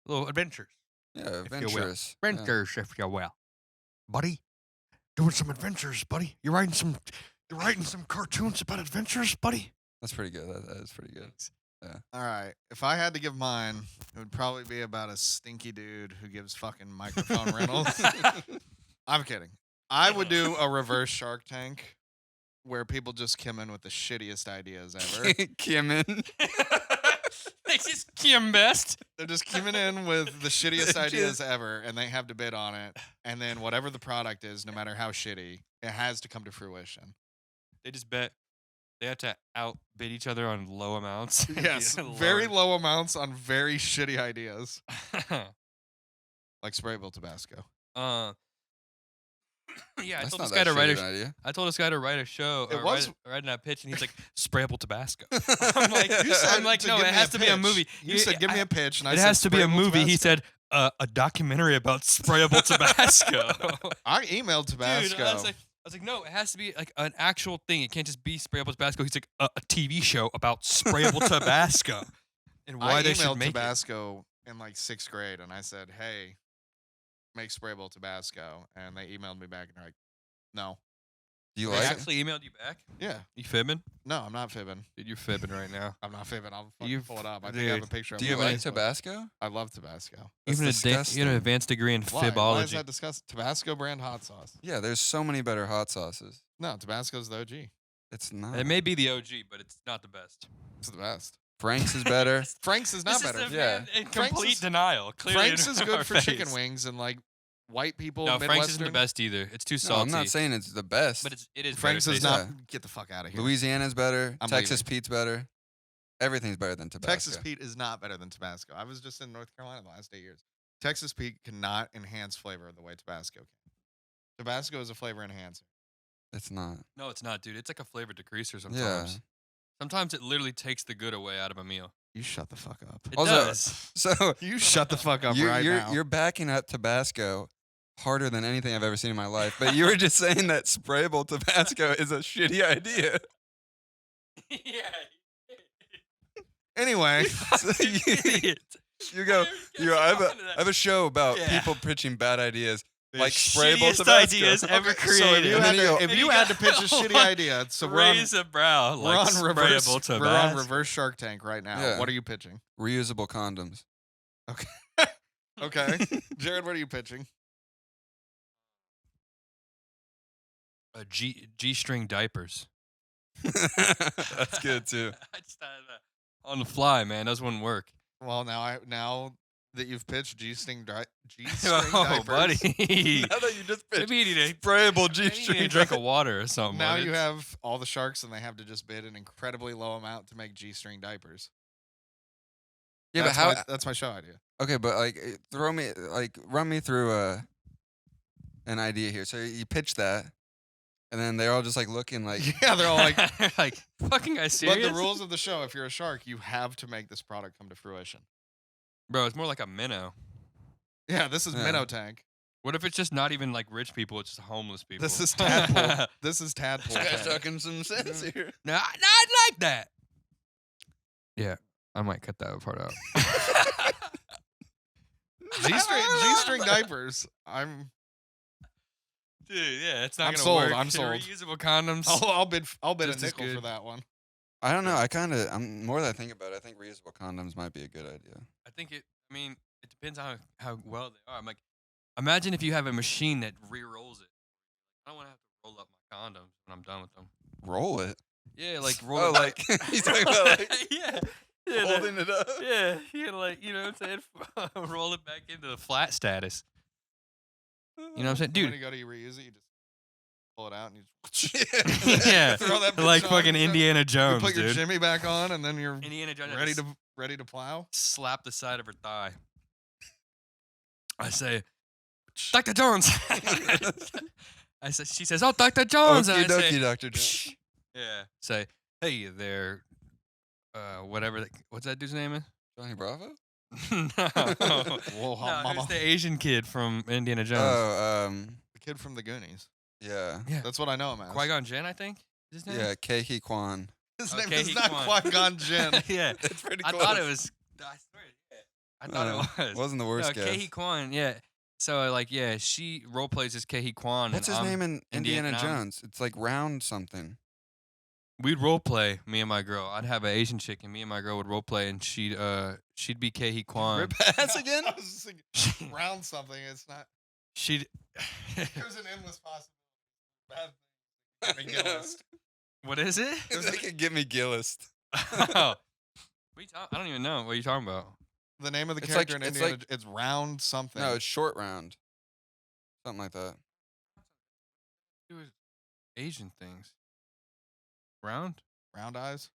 Speaker 5: Little adventures.
Speaker 2: Yeah,
Speaker 5: you will.
Speaker 2: adventurous. Yeah.
Speaker 5: if you will, buddy. Doing some adventures, buddy. You're writing some cartoons about adventures, buddy.
Speaker 2: That's pretty good. That is pretty good.
Speaker 3: All right, if I had to give mine, it would probably be about a stinky dude who gives fucking microphone rentals. I'm kidding. I would do a reverse Shark Tank where people just come in with the shittiest ideas ever.
Speaker 2: Kimmin.
Speaker 5: They just Kim best.
Speaker 3: They're just coming in with the shittiest ideas ever, and they have to bid on it. And then whatever the product is, no matter how shitty, it has to come to fruition.
Speaker 5: They just bet. They have to outbid each other on low amounts.
Speaker 3: Yes, very low amounts on very shitty ideas. Like sprayable Tabasco.
Speaker 5: Yeah,
Speaker 2: That's
Speaker 5: I told
Speaker 2: not
Speaker 5: this guy
Speaker 2: that
Speaker 5: to write
Speaker 2: shitty an idea.
Speaker 5: I told this guy to write a show.
Speaker 3: It was-
Speaker 5: write a pitch, and he's like, sprayable Tabasco. I'm like,
Speaker 3: You said
Speaker 5: no,
Speaker 3: give
Speaker 5: it
Speaker 3: me
Speaker 5: has to be a
Speaker 3: pitch.
Speaker 5: movie.
Speaker 3: You said, give me a pitch, and I
Speaker 5: It
Speaker 3: said,
Speaker 5: has to be a
Speaker 3: sprayable
Speaker 5: movie. He
Speaker 3: Tabasco.
Speaker 5: said, a documentary about sprayable Tabasco.
Speaker 3: I emailed Tabasco.
Speaker 5: Dude, I was like, no, it has to be like an actual thing. It can't just be sprayable Tabasco. He's like, a TV show about sprayable Tabasco and why
Speaker 3: I
Speaker 5: they should
Speaker 3: emailed
Speaker 5: make
Speaker 3: Tabasco in like 6th grade, and I said, hey, make sprayable Tabasco. And they emailed me back, and they're like, no.
Speaker 2: Do you
Speaker 5: it. They
Speaker 2: like it?
Speaker 5: actually emailed you back?
Speaker 3: Yeah.
Speaker 5: You fibbing?
Speaker 3: No, I'm not fibbing.
Speaker 5: Dude, you're fibbing right now.
Speaker 3: I'm not fibbing. I'll
Speaker 5: You
Speaker 3: fucking pull it up. I think I have a
Speaker 5: dude,
Speaker 3: picture of
Speaker 2: Do
Speaker 3: it
Speaker 2: you
Speaker 3: on
Speaker 2: like
Speaker 3: Facebook.
Speaker 2: Tabasco?
Speaker 3: I love Tabasco.
Speaker 2: That's
Speaker 5: Even you
Speaker 2: disgusting.
Speaker 5: an advanced degree in
Speaker 3: Why? Why is
Speaker 5: fibbology.
Speaker 3: that disgusting? Tabasco brand hot sauce.
Speaker 2: Yeah, there's so many better hot sauces.
Speaker 3: No, Tabasco's the OG.
Speaker 2: It's not.
Speaker 5: It may be the OG, but it's not the best.
Speaker 3: It's the best.
Speaker 2: Frank's is better.
Speaker 3: Frank's is not
Speaker 5: This
Speaker 3: better.
Speaker 5: Is
Speaker 2: Yeah.
Speaker 5: in
Speaker 3: Frank's
Speaker 5: complete
Speaker 3: is-
Speaker 5: denial. Clearly
Speaker 3: Frank's
Speaker 5: in
Speaker 3: is
Speaker 5: our
Speaker 3: good for chicken
Speaker 5: face.
Speaker 3: wings and like white people.
Speaker 5: No,
Speaker 3: Midwestern.
Speaker 5: Frank's isn't the best either. It's too
Speaker 2: No,
Speaker 5: salty.
Speaker 2: I'm not saying it's the best.
Speaker 5: but it is.
Speaker 3: Frank's
Speaker 5: better
Speaker 3: is
Speaker 5: tasting.
Speaker 3: not.
Speaker 2: Yeah.
Speaker 3: Get the fuck out of here.
Speaker 2: Louisiana's better.
Speaker 3: I'm
Speaker 2: Texas
Speaker 3: leaving.
Speaker 2: Pete's better. Everything's better than Tabasco.
Speaker 3: Texas Pete is not better than Tabasco. I was just in North Carolina the last 8 years. Texas Pete cannot enhance flavor the way Tabasco can. Tabasco is a flavor enhancer.
Speaker 2: It's not.
Speaker 5: No, it's not, dude. It's like a flavor decreaser
Speaker 2: Yeah.
Speaker 5: sometimes. Sometimes it literally takes the good away out of a meal.
Speaker 3: You shut the fuck up.
Speaker 5: It
Speaker 2: Also,
Speaker 5: does.
Speaker 2: So
Speaker 3: You shut the fuck up
Speaker 2: you're,
Speaker 3: right
Speaker 2: you're,
Speaker 3: now.
Speaker 2: you're backing up Tabasco harder than anything I've ever seen in my life. But you were just saying that sprayable Tabasco is a shitty idea.
Speaker 5: Yeah.
Speaker 3: Anyway,
Speaker 2: So you go. I have a show about people pitching bad ideas. Like sprayable
Speaker 5: Shittiest
Speaker 2: Tabasco.
Speaker 5: ideas ever
Speaker 3: Okay, so
Speaker 5: created.
Speaker 2: And then you go-
Speaker 3: if you had to pitch a shitty idea, so
Speaker 5: Raise a brow.
Speaker 3: we're
Speaker 5: Like
Speaker 3: on reverse.
Speaker 5: sprayable Tabasco.
Speaker 3: We're on reverse Shark Tank right now.
Speaker 2: Yeah.
Speaker 3: What are you pitching?
Speaker 2: Reusable condoms.
Speaker 3: Okay, Jared, what are you pitching?
Speaker 5: G-string diapers.
Speaker 2: That's good too.
Speaker 5: I just thought of that on the fly, man. Those wouldn't work.
Speaker 3: Well, now that you've pitched G-string
Speaker 5: Oh,
Speaker 3: diapers,
Speaker 5: buddy.
Speaker 2: Now that you just pitched
Speaker 5: Maybe you need to
Speaker 2: sprayable
Speaker 5: maybe you need
Speaker 2: G-string
Speaker 5: a drink of water or something.
Speaker 3: now
Speaker 5: but
Speaker 3: you
Speaker 5: it's-
Speaker 3: have all the sharks, and they have to just bid an incredibly low amount to make G-string diapers.
Speaker 2: Yeah,
Speaker 3: that's
Speaker 2: but how?
Speaker 3: that's my show idea.
Speaker 2: Okay, but run me through an idea here. So you pitch that, and then they're all just like looking like,
Speaker 3: Yeah, they're all like,
Speaker 5: like fucking guys
Speaker 3: but
Speaker 5: serious?
Speaker 3: the rules of the show, if you're a shark, you have to make this product come to fruition.
Speaker 5: Bro, it's more like a minnow.
Speaker 3: Yeah, this is
Speaker 2: Yeah.
Speaker 3: Minnow Tank.
Speaker 5: What if it's just not even like rich people? It's just homeless people.
Speaker 3: This is Tadpole. This is Tadpole.
Speaker 2: this guy's
Speaker 3: Tank.
Speaker 2: talking some sense here.
Speaker 5: No, not like that. Yeah, I might cut that part out.
Speaker 3: G-string diapers.
Speaker 5: Dude, yeah, it's not
Speaker 3: I'm
Speaker 5: gonna
Speaker 3: sold,
Speaker 5: work.
Speaker 3: I'm
Speaker 5: The
Speaker 3: sold.
Speaker 5: Reusable condoms.
Speaker 3: I'll bid a
Speaker 5: Just as
Speaker 3: nickel for
Speaker 5: good.
Speaker 3: that one.
Speaker 2: I don't know. I'm more that I think about it. I think reusable condoms might be a good idea.
Speaker 5: I think it. I mean, it depends on how well they are. I'm like, imagine if you have a machine that re-rolls it. I don't want to have to roll up my condoms when I'm done with them.
Speaker 2: Roll it.
Speaker 5: Yeah, like roll
Speaker 2: Oh,
Speaker 5: it
Speaker 2: like he's talking about like
Speaker 5: yeah. Yeah,
Speaker 2: holding it up.
Speaker 5: yeah, you gotta like, you know what I'm saying? Roll it back into the flat status. You know what I'm saying?
Speaker 3: When
Speaker 5: Dude,
Speaker 3: you go to reuse it, you just pull it out and you just
Speaker 5: yeah.
Speaker 3: throw that bitch
Speaker 5: Like
Speaker 3: on,
Speaker 5: fucking
Speaker 3: you know?
Speaker 5: Indiana
Speaker 3: You
Speaker 5: Jones,
Speaker 3: put your
Speaker 5: dude.
Speaker 3: Jimmy back on, and then you're
Speaker 5: Indiana Jones
Speaker 3: ready to plow.
Speaker 5: slap the side of her thigh. I say, Dr. Jones. I say, she says, oh, Dr. Jones.
Speaker 2: Okie
Speaker 5: And I say,
Speaker 2: dokie, Dr. Jones.
Speaker 5: yeah. Say, hey there, whatever. What's that dude's name?
Speaker 2: Johnny Bravo?
Speaker 5: No.
Speaker 3: Whoa,
Speaker 5: No,
Speaker 3: mama.
Speaker 5: who's the Asian kid from Indiana Jones?
Speaker 2: Oh,
Speaker 3: The kid from the Goonies.
Speaker 2: yeah.
Speaker 5: yeah.
Speaker 3: That's what I know him as.
Speaker 5: Qui-Gon Jinn, I think. Is his name?
Speaker 2: Yeah, Keiki Kwan.
Speaker 3: His
Speaker 5: Okay,
Speaker 3: name is
Speaker 5: he
Speaker 3: not
Speaker 5: Kwan.
Speaker 3: Qui-Gon Jinn.
Speaker 5: yeah.
Speaker 2: It's pretty
Speaker 5: I
Speaker 2: close.
Speaker 5: thought it was. I swear. Yeah. I thought it was.
Speaker 2: Wasn't the worst
Speaker 5: no,
Speaker 2: guess.
Speaker 5: Kehi Kwan, yeah. So like, yeah, she role plays as Kehi Kwan.
Speaker 2: What's
Speaker 5: and
Speaker 2: his
Speaker 5: I'm
Speaker 2: name in Indiana
Speaker 5: and I'm-
Speaker 2: Jones? It's like round something.
Speaker 5: We'd role play, me and my girl. I'd have an Asian chick, and me and my girl would role play, and she'd be Kehi Kwan.
Speaker 2: Rip ass again?
Speaker 3: I was just thinking, round something. It's not.
Speaker 5: She'd.
Speaker 3: There's an endless possibility. Bad thing. Gillis.
Speaker 5: What is it?
Speaker 2: If they could get me Gillis.
Speaker 5: Oh. I don't even know what you're talking about.
Speaker 3: The name of the
Speaker 2: It's
Speaker 3: character
Speaker 2: like-
Speaker 3: in
Speaker 2: it's
Speaker 3: Indiana,
Speaker 2: like-
Speaker 3: it's Round something.
Speaker 2: No, it's Short Round. Something like that.
Speaker 5: Do with Asian things. Round?
Speaker 3: Round Eyes.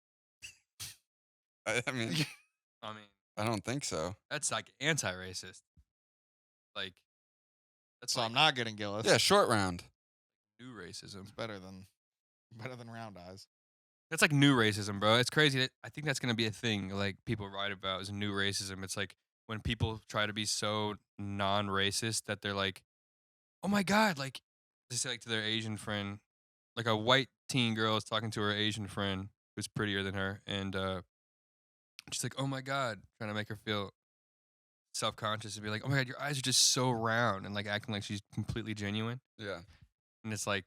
Speaker 2: I mean,
Speaker 5: I mean,
Speaker 2: I don't think so.
Speaker 5: that's like anti-racist. Like, that's
Speaker 3: So
Speaker 5: like
Speaker 3: I'm not getting Gillis.
Speaker 2: Yeah, Short Round.
Speaker 5: new racism.
Speaker 3: It's better than Round Eyes.
Speaker 5: That's like new racism, bro. It's crazy. I think that's gonna be a thing. Like people write about is new racism. It's like when people try to be so non-racist that they're like, "Oh my god!" Like they say like to their Asian friend, like a white teen girl is talking to her Asian friend who's prettier than her, and she's like, "Oh my god," trying to make her feel self-conscious and be like, "Oh my god, your eyes are just so round," and like acting like she's completely genuine.
Speaker 2: Yeah.
Speaker 5: And it's like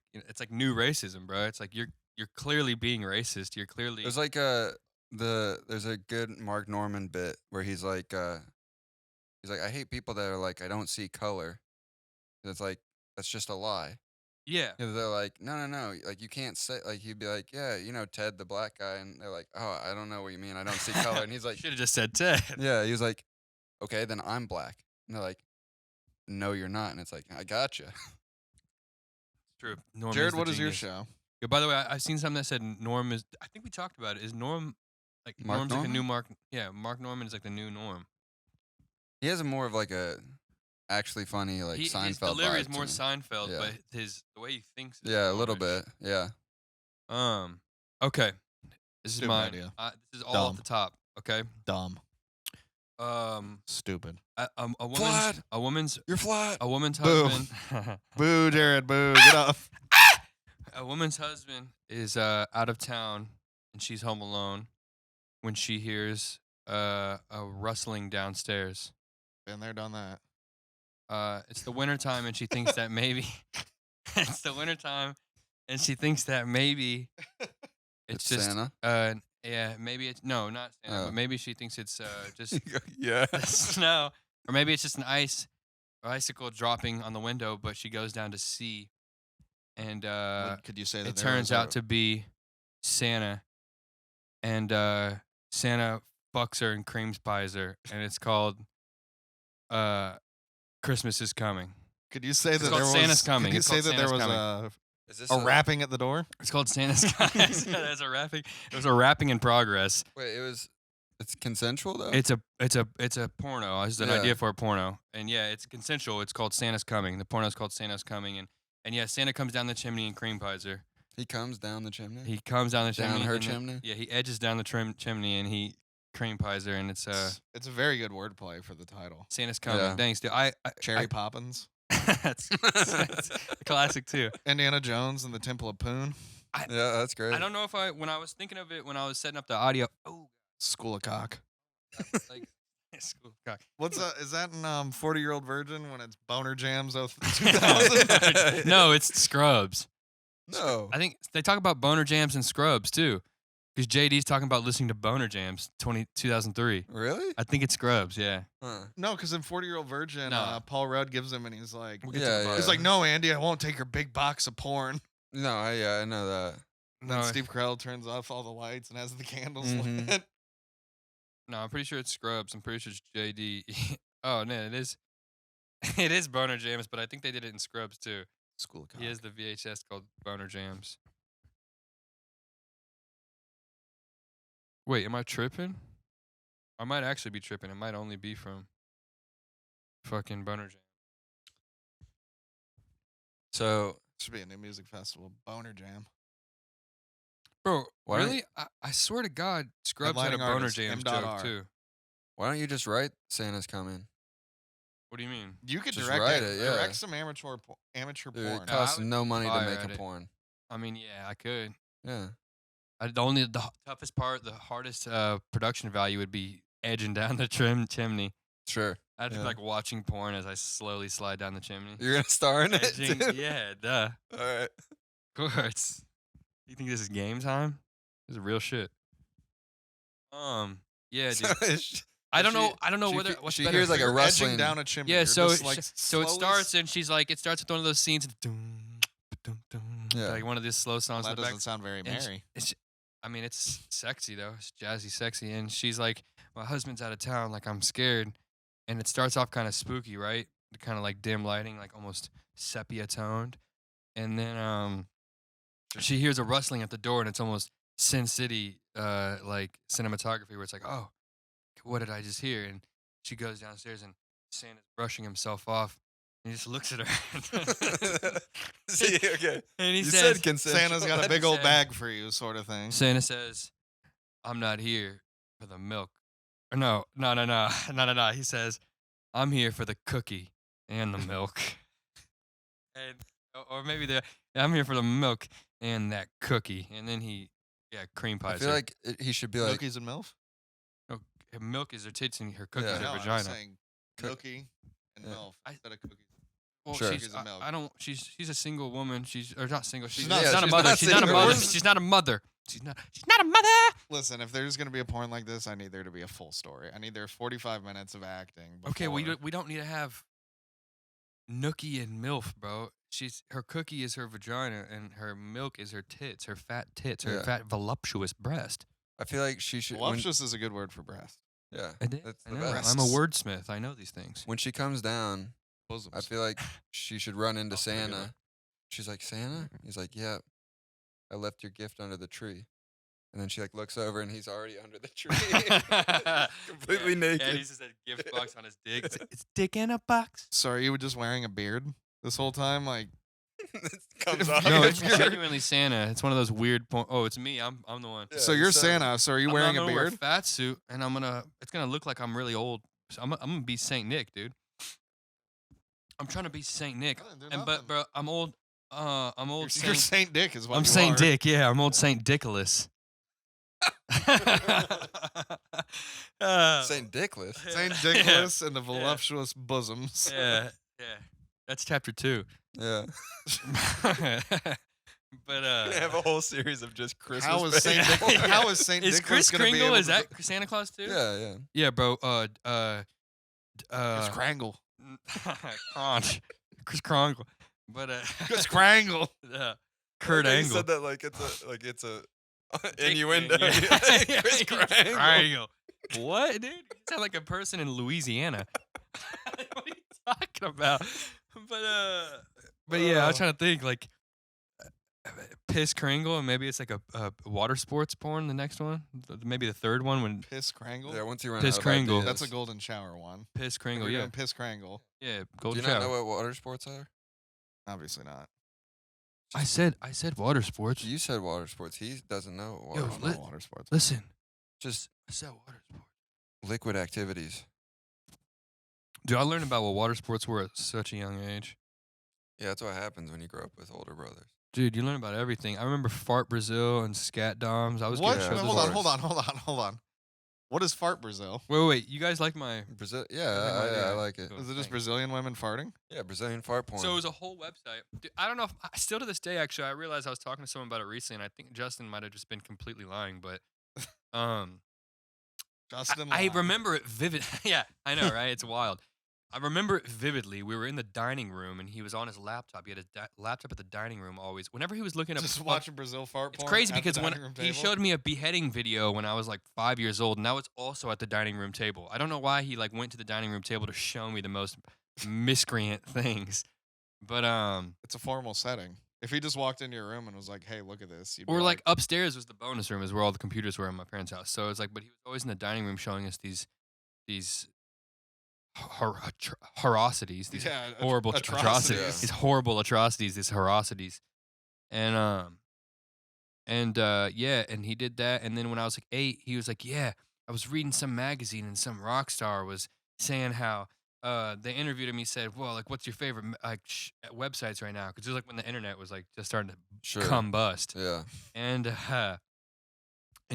Speaker 5: new racism, bro. It's like you're clearly being racist. You're clearly
Speaker 2: There's like there's a good Mark Norman bit where he's like I hate people that are like, I don't see color. It's like, that's just a lie.
Speaker 5: yeah.
Speaker 2: Yeah, they're like, no, like you can't say, like he'd be like, yeah, you know Ted the black guy, and they're like, oh, I don't know what you mean, I don't see color, and he's like,
Speaker 5: Should have just said Ted.
Speaker 2: yeah, he was like, okay, then I'm black, and they're like, no, you're not, and it's like, I gotcha.
Speaker 5: True. Norm
Speaker 3: Jared,
Speaker 5: the
Speaker 3: what is your
Speaker 5: genius.
Speaker 3: show?
Speaker 5: Yeah, by the way, I've seen something that said Norm is. I think we talked about it. Is Norm like
Speaker 2: Mark
Speaker 5: Norm's like the new
Speaker 2: Norman?
Speaker 5: Mark? Yeah, Mark Norman is like the new Norm.
Speaker 2: He has a more of like a actually funny like
Speaker 5: His
Speaker 2: Seinfeld
Speaker 5: delivery
Speaker 2: vibe
Speaker 5: is more
Speaker 2: to him.
Speaker 5: Seinfeld,
Speaker 2: Yeah.
Speaker 5: but the way he thinks. Is
Speaker 2: Yeah, a little
Speaker 5: Normish.
Speaker 2: bit. Yeah.
Speaker 5: Okay. This is
Speaker 3: Stupid
Speaker 5: mine.
Speaker 3: idea.
Speaker 5: This is all
Speaker 3: Dumb.
Speaker 5: off the top. Okay.
Speaker 3: Dumb.
Speaker 5: Um.
Speaker 3: Stupid.
Speaker 5: A woman's.
Speaker 2: Flat.
Speaker 5: A woman's.
Speaker 2: You're flat.
Speaker 5: A woman's
Speaker 3: Boo.
Speaker 5: husband.
Speaker 3: Boo, Jared. Boo. Get off.
Speaker 5: A woman's husband is out of town and she's home alone when she hears a rustling downstairs.
Speaker 3: Been there, done that.
Speaker 5: It's the wintertime and she thinks that maybe it's the wintertime and she thinks that maybe it's just
Speaker 2: Santa.
Speaker 5: yeah, maybe it's no, not Santa,
Speaker 2: Oh.
Speaker 5: but maybe she thinks it's just
Speaker 2: Yeah.
Speaker 5: snow, or maybe it's just an icicle dropping on the window, but she goes down to see, and
Speaker 3: Could you say that
Speaker 5: it
Speaker 3: there
Speaker 5: turns
Speaker 3: was
Speaker 5: out to be Santa, and Santa fucks her and creams pies her, and it's called Christmas is Coming.
Speaker 3: Could you say that
Speaker 5: called
Speaker 3: there was
Speaker 5: Santa's Coming.
Speaker 3: Could you
Speaker 5: It's
Speaker 3: say
Speaker 5: called
Speaker 3: that there
Speaker 5: Santa's
Speaker 3: was
Speaker 5: Coming.
Speaker 2: Is this
Speaker 3: a rapping at the door?
Speaker 5: It's called Santa's Coming. There's a rapping. It was a rapping in progress.
Speaker 2: Wait, it's consensual though?
Speaker 5: It's a porno. It's an
Speaker 2: Yeah.
Speaker 5: idea for a porno, and yeah, it's consensual. It's called Santa's Coming. The porno's called Santa's Coming, and yeah, Santa comes down the chimney and cream pies her.
Speaker 2: He comes down the chimney?
Speaker 5: He comes down the
Speaker 2: Down
Speaker 5: chimney.
Speaker 2: her
Speaker 5: and then-
Speaker 2: chimney?
Speaker 5: Yeah, he edges down the chimney and he cream pies her, and it's
Speaker 3: It's a very good wordplay for the title.
Speaker 5: Santa's Coming.
Speaker 2: Yeah.
Speaker 5: Thanks, dude. I
Speaker 3: Cherry Poppins.
Speaker 5: that's a classic too.
Speaker 3: Indiana Jones and the Temple of Poon.
Speaker 2: Yeah, that's great.
Speaker 5: I don't know if when I was thinking of it when I was setting up the audio. Oh,
Speaker 3: School of Cock.
Speaker 5: like school cock.
Speaker 3: What's is that in 40-Year-Old Virgin when it's Boner Jams of 2000?
Speaker 5: No, it's Scrubs.
Speaker 2: No.
Speaker 5: I think they talk about boner jams and Scrubs too, because JD's talking about listening to boner jams 2003.
Speaker 2: Really?
Speaker 5: I think it's Scrubs. Yeah.
Speaker 2: Huh.
Speaker 3: No, because in 40-Year-Old Virgin,
Speaker 5: No.
Speaker 3: Paul Rudd gives him and he's like,
Speaker 5: We'll get to the
Speaker 2: Yeah,
Speaker 5: part.
Speaker 3: he's like, no, Andy, I won't take your big box of porn.
Speaker 2: No, I know that.
Speaker 3: And then
Speaker 5: No,
Speaker 3: Steve Carell turns off all the lights and has the candles
Speaker 2: Mhm.
Speaker 3: lit.
Speaker 5: no, I'm pretty sure it's Scrubs. I'm pretty sure it's JD. Oh no, it is. It is boner jams, but I think they did it in Scrubs too.
Speaker 3: School of Cock.
Speaker 5: He has the VHS called Boner Jams. Wait, am I tripping? I might actually be tripping. It might only be from fucking Boner Jam.
Speaker 2: So,
Speaker 3: Should be a new music festival. Boner Jam.
Speaker 5: Bro,
Speaker 2: Why don't-
Speaker 5: really? I swear to God, Scrubs had a
Speaker 3: Headlining
Speaker 5: Boner
Speaker 3: artist,
Speaker 5: Jams
Speaker 3: M.R.
Speaker 5: joke too.
Speaker 2: why don't you just write Santa's Coming?
Speaker 5: What do you mean?
Speaker 3: You could
Speaker 2: Just
Speaker 3: direct
Speaker 2: write
Speaker 3: it.
Speaker 2: it, yeah.
Speaker 3: Direct some amateur
Speaker 2: Dude,
Speaker 3: porn.
Speaker 2: it costs
Speaker 5: I would
Speaker 2: no money to
Speaker 5: fire
Speaker 2: make
Speaker 5: at
Speaker 2: a
Speaker 5: it.
Speaker 2: porn.
Speaker 5: I mean, yeah, I could.
Speaker 2: Yeah.
Speaker 5: The toughest part, the hardest production value would be edging down the chimney.
Speaker 2: Sure.
Speaker 5: I'd be
Speaker 2: Yeah.
Speaker 5: like watching porn as I slowly slide down the chimney.
Speaker 2: You're going to star in it?
Speaker 5: Edging,
Speaker 2: dude?
Speaker 5: yeah, duh.
Speaker 2: All right.
Speaker 5: Of course. You think this is game time? This is real shit. Yeah, dude. I don't know. I don't know
Speaker 2: she
Speaker 5: whether
Speaker 2: fe-
Speaker 5: what's
Speaker 2: she
Speaker 5: better.
Speaker 2: hears like a
Speaker 3: You're
Speaker 2: rustling.
Speaker 3: edging down a chimney.
Speaker 5: Yeah,
Speaker 3: You're
Speaker 5: so
Speaker 3: just,
Speaker 5: it,
Speaker 3: like,
Speaker 5: so it
Speaker 3: slowly
Speaker 5: starts and she's like, it starts with one of those scenes,
Speaker 2: Yeah.
Speaker 5: like one of these slow songs
Speaker 3: That
Speaker 5: in the back.
Speaker 3: doesn't sound very
Speaker 5: And
Speaker 3: merry.
Speaker 5: I mean, it's sexy though. It's jazzy, sexy, and she's like, my husband's out of town, like I'm scared. And it starts off kind of spooky, right? Kind of like dim lighting, like almost sepia toned. And then she hears a rustling at the door, and it's almost Sin City like cinematography, where it's like, oh, what did I just hear? And she goes downstairs, and Santa's brushing himself off. And he just looks at her.
Speaker 2: See, okay.
Speaker 5: And he
Speaker 2: You
Speaker 5: says,
Speaker 2: said consensual.
Speaker 3: Santa's got a big old bag for you, sort of thing.
Speaker 5: Santa says, I'm not here for the milk. Or no. He says, I'm here for the cookie and the milk. And or maybe I'm here for the milk and that cookie. And then cream pies.
Speaker 2: I feel like he should be like,
Speaker 3: Cookies and MILF?
Speaker 5: No, milk is her tits and her cookies
Speaker 2: Yeah.
Speaker 5: are
Speaker 3: No,
Speaker 5: her vagina.
Speaker 3: I'm saying cookie and
Speaker 2: Yeah.
Speaker 3: MILF instead of cookies.
Speaker 5: Well,
Speaker 2: Sure.
Speaker 5: she's,
Speaker 3: Cookies and milk.
Speaker 5: I don't. She's a single woman. Or not single. She's
Speaker 3: not-
Speaker 5: not a
Speaker 2: she's
Speaker 5: mother.
Speaker 2: not
Speaker 5: She's not a
Speaker 2: single.
Speaker 5: mother. She's not a mother. She's not a mother.
Speaker 3: Listen, if there's going to be a porn like this, I need there to be a full story. I need there 45 minutes of acting.
Speaker 5: Okay, well,
Speaker 3: before-
Speaker 5: we don't need to have Nookie and MILF, bro. Her cookie is her vagina, and her milk is her tits, her fat tits, her
Speaker 2: Yeah.
Speaker 5: fat voluptuous breast.
Speaker 2: I feel like she should.
Speaker 3: Voluptuous is a good word for breast.
Speaker 2: Yeah,
Speaker 5: I did.
Speaker 2: that's
Speaker 5: I
Speaker 2: the
Speaker 5: know.
Speaker 2: best.
Speaker 5: I'm a wordsmith. I know these things.
Speaker 2: When she comes down,
Speaker 3: Bosoms.
Speaker 2: I feel like she should run into
Speaker 5: Oh, pretty good
Speaker 2: Santa.
Speaker 5: one.
Speaker 2: She's like, Santa? He's like, yeah, I left your gift under the tree. And then she like looks over and he's already under the tree. Completely naked.
Speaker 5: Yeah, he's just a gift box on his dick. It's dick in a box.
Speaker 3: So are you just wearing a beard this whole time? Like,
Speaker 2: It comes off.
Speaker 5: No,
Speaker 3: Okay.
Speaker 5: it's genuinely Santa. It's one of those weird. Oh, it's me. I'm the one.
Speaker 2: Yeah,
Speaker 3: so you're
Speaker 2: so-
Speaker 3: Santa. So are you
Speaker 5: I'm
Speaker 3: wearing a
Speaker 5: gonna wear
Speaker 3: beard?
Speaker 5: a fat suit, and it's gonna look like I'm really old. So I'm gonna be Saint Nick, dude. I'm trying to be Saint Nick,
Speaker 3: I didn't do
Speaker 5: and
Speaker 3: nothing.
Speaker 5: bro, I'm old. I'm old.
Speaker 3: You're Saint Dick is what
Speaker 5: I'm
Speaker 3: you
Speaker 5: Saint
Speaker 3: are.
Speaker 5: Dick. Yeah, I'm old Saint Dickolas.
Speaker 2: Saint Dickless.
Speaker 3: Saint
Speaker 5: Yeah.
Speaker 3: Dickless and the voluptuous bosoms.
Speaker 5: Yeah. That's chapter 2.
Speaker 2: Yeah.
Speaker 5: But
Speaker 2: We have a whole series of just Christmas.
Speaker 3: How is Saint
Speaker 2: based
Speaker 3: Dick?
Speaker 2: porn.
Speaker 3: How is Saint
Speaker 5: is
Speaker 3: Dickless
Speaker 5: Chris
Speaker 3: gonna be
Speaker 5: Kringle?
Speaker 3: able
Speaker 5: Is
Speaker 3: to
Speaker 5: that Santa Claus too?
Speaker 2: Yeah, yeah.
Speaker 5: Yeah, bro.
Speaker 3: Chris Krangle.
Speaker 5: Cronch. Chris Krongle. But
Speaker 3: Chris Krangle.
Speaker 5: Kurt
Speaker 2: You
Speaker 5: Angle.
Speaker 2: said that like it's a innuendo.
Speaker 5: Yeah.
Speaker 2: Chris Krangle.
Speaker 5: Krangle. What, dude? You sound like a person in Louisiana. What are you talking about? But yeah, I was trying to think like Piss Kringle, and maybe it's like a water sports porn. The next one, maybe the third one when
Speaker 3: Piss Krangle.
Speaker 2: Yeah, once you run
Speaker 5: Piss
Speaker 2: out of
Speaker 5: Kringle.
Speaker 2: ideas.
Speaker 3: That's a golden shower one.
Speaker 5: Piss
Speaker 3: If
Speaker 5: Kringle,
Speaker 3: we're
Speaker 5: yeah,
Speaker 3: doing Piss Krangle.
Speaker 5: yeah,
Speaker 2: Do
Speaker 5: golden
Speaker 2: you not know
Speaker 5: shower.
Speaker 2: what water sports are?
Speaker 3: Obviously not.
Speaker 5: I said water sports.
Speaker 2: You said water sports. He doesn't know what
Speaker 5: Yo,
Speaker 2: water
Speaker 3: I don't
Speaker 2: sports.
Speaker 3: know water sports.
Speaker 5: Listen,
Speaker 2: Just
Speaker 5: I said water sports.
Speaker 2: liquid activities.
Speaker 5: Dude, I learned about what water sports were at such a young age.
Speaker 2: Yeah, that's what happens when you grow up with older brothers.
Speaker 5: Dude, you learn about everything. I remember Fart Brazil and Scat Doms. I was
Speaker 3: What?
Speaker 5: getting
Speaker 2: Yeah,
Speaker 5: shows
Speaker 3: Hold
Speaker 5: those-
Speaker 3: on. Hold on. What is fart Brazil?
Speaker 5: Wait. You guys like my?
Speaker 2: Brazil.
Speaker 5: I
Speaker 2: Yeah,
Speaker 5: have no
Speaker 2: I
Speaker 5: idea.
Speaker 2: like it.
Speaker 5: Cool.
Speaker 3: Is it just
Speaker 5: Thanks.
Speaker 3: Brazilian women farting?
Speaker 2: Yeah, Brazilian fart porn.
Speaker 5: So it was a whole website. Dude, I don't know. Still to this day, actually, I realized I was talking to someone about it recently, and I think Justin might have just been completely lying. But
Speaker 3: Justin.
Speaker 5: I
Speaker 3: Lyon.
Speaker 5: remember it vivid. Yeah, I know, right? It's wild. I remember it vividly. We were in the dining room, and he was on his laptop. He had his laptop at the dining room always. Whenever he was looking up,
Speaker 3: Just watching Brazil fart
Speaker 5: it's
Speaker 3: porn.
Speaker 5: crazy
Speaker 3: at the
Speaker 5: because when
Speaker 3: dining room
Speaker 5: he
Speaker 3: table?
Speaker 5: showed me a beheading video when I was like 5 years old, and that was also at the dining room table. I don't know why he like went to the dining room table to show me the most miscreant things, but
Speaker 3: It's a formal setting. If he just walked into your room and was like, "Hey, look at this," you'd be
Speaker 5: or like upstairs was the bonus room, is where all the computers were in my parents' house. So it's like, but he was always in the dining room showing us these horrocities, these
Speaker 3: Yeah,
Speaker 5: horrible atrocities,
Speaker 2: atrocities.
Speaker 5: these horrible atrocities, these horrocities, and yeah, and he did that. And then when I was like 8, he was like, yeah, I was reading some magazine and some rock star was saying how they interviewed him. He said, well, like, what's your favorite websites right now? Because it was like when the internet was like just starting to
Speaker 2: Sure.
Speaker 5: combust.
Speaker 2: Yeah.
Speaker 5: And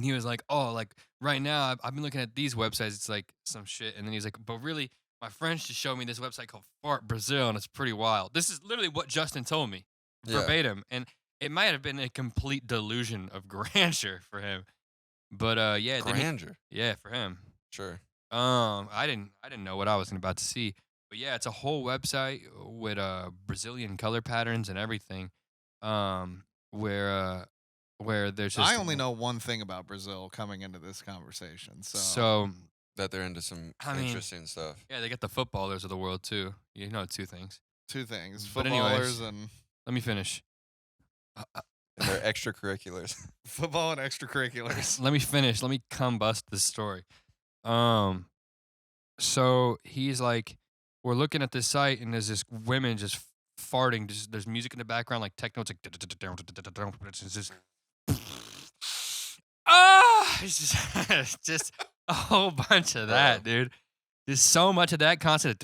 Speaker 5: he was like, oh, like right now I've been looking at these websites. It's like some shit. And then he's like, but really, my friends just showed me this website called Fart Brazil, and it's pretty wild. This is literally what Justin told me,
Speaker 2: Yeah.
Speaker 5: verbatim. And it might have been a complete delusion of grandeur for him. But yeah, then
Speaker 2: Grandeur.
Speaker 5: yeah, for him.
Speaker 2: Sure.
Speaker 5: I didn't know what I was about to see. But yeah, it's a whole website with Brazilian color patterns and everything. Where there's just
Speaker 3: I only know one thing about Brazil coming into this conversation. So,
Speaker 5: So
Speaker 2: that they're into some
Speaker 5: I mean,
Speaker 2: interesting stuff.
Speaker 5: Yeah, they got the footballers of the world too. You know, two things.
Speaker 3: Two things:
Speaker 5: But
Speaker 3: footballers
Speaker 5: anyways,
Speaker 3: and
Speaker 5: Let me finish.
Speaker 2: And their extracurriculars.
Speaker 3: football and extracurriculars.
Speaker 5: Let me finish. Let me combust this story. So he's like, we're looking at this site, and there's this women just farting. Just there's music in the background, like techno. It's like it's just it's just a whole bunch of that, dude. There's so much of that constant.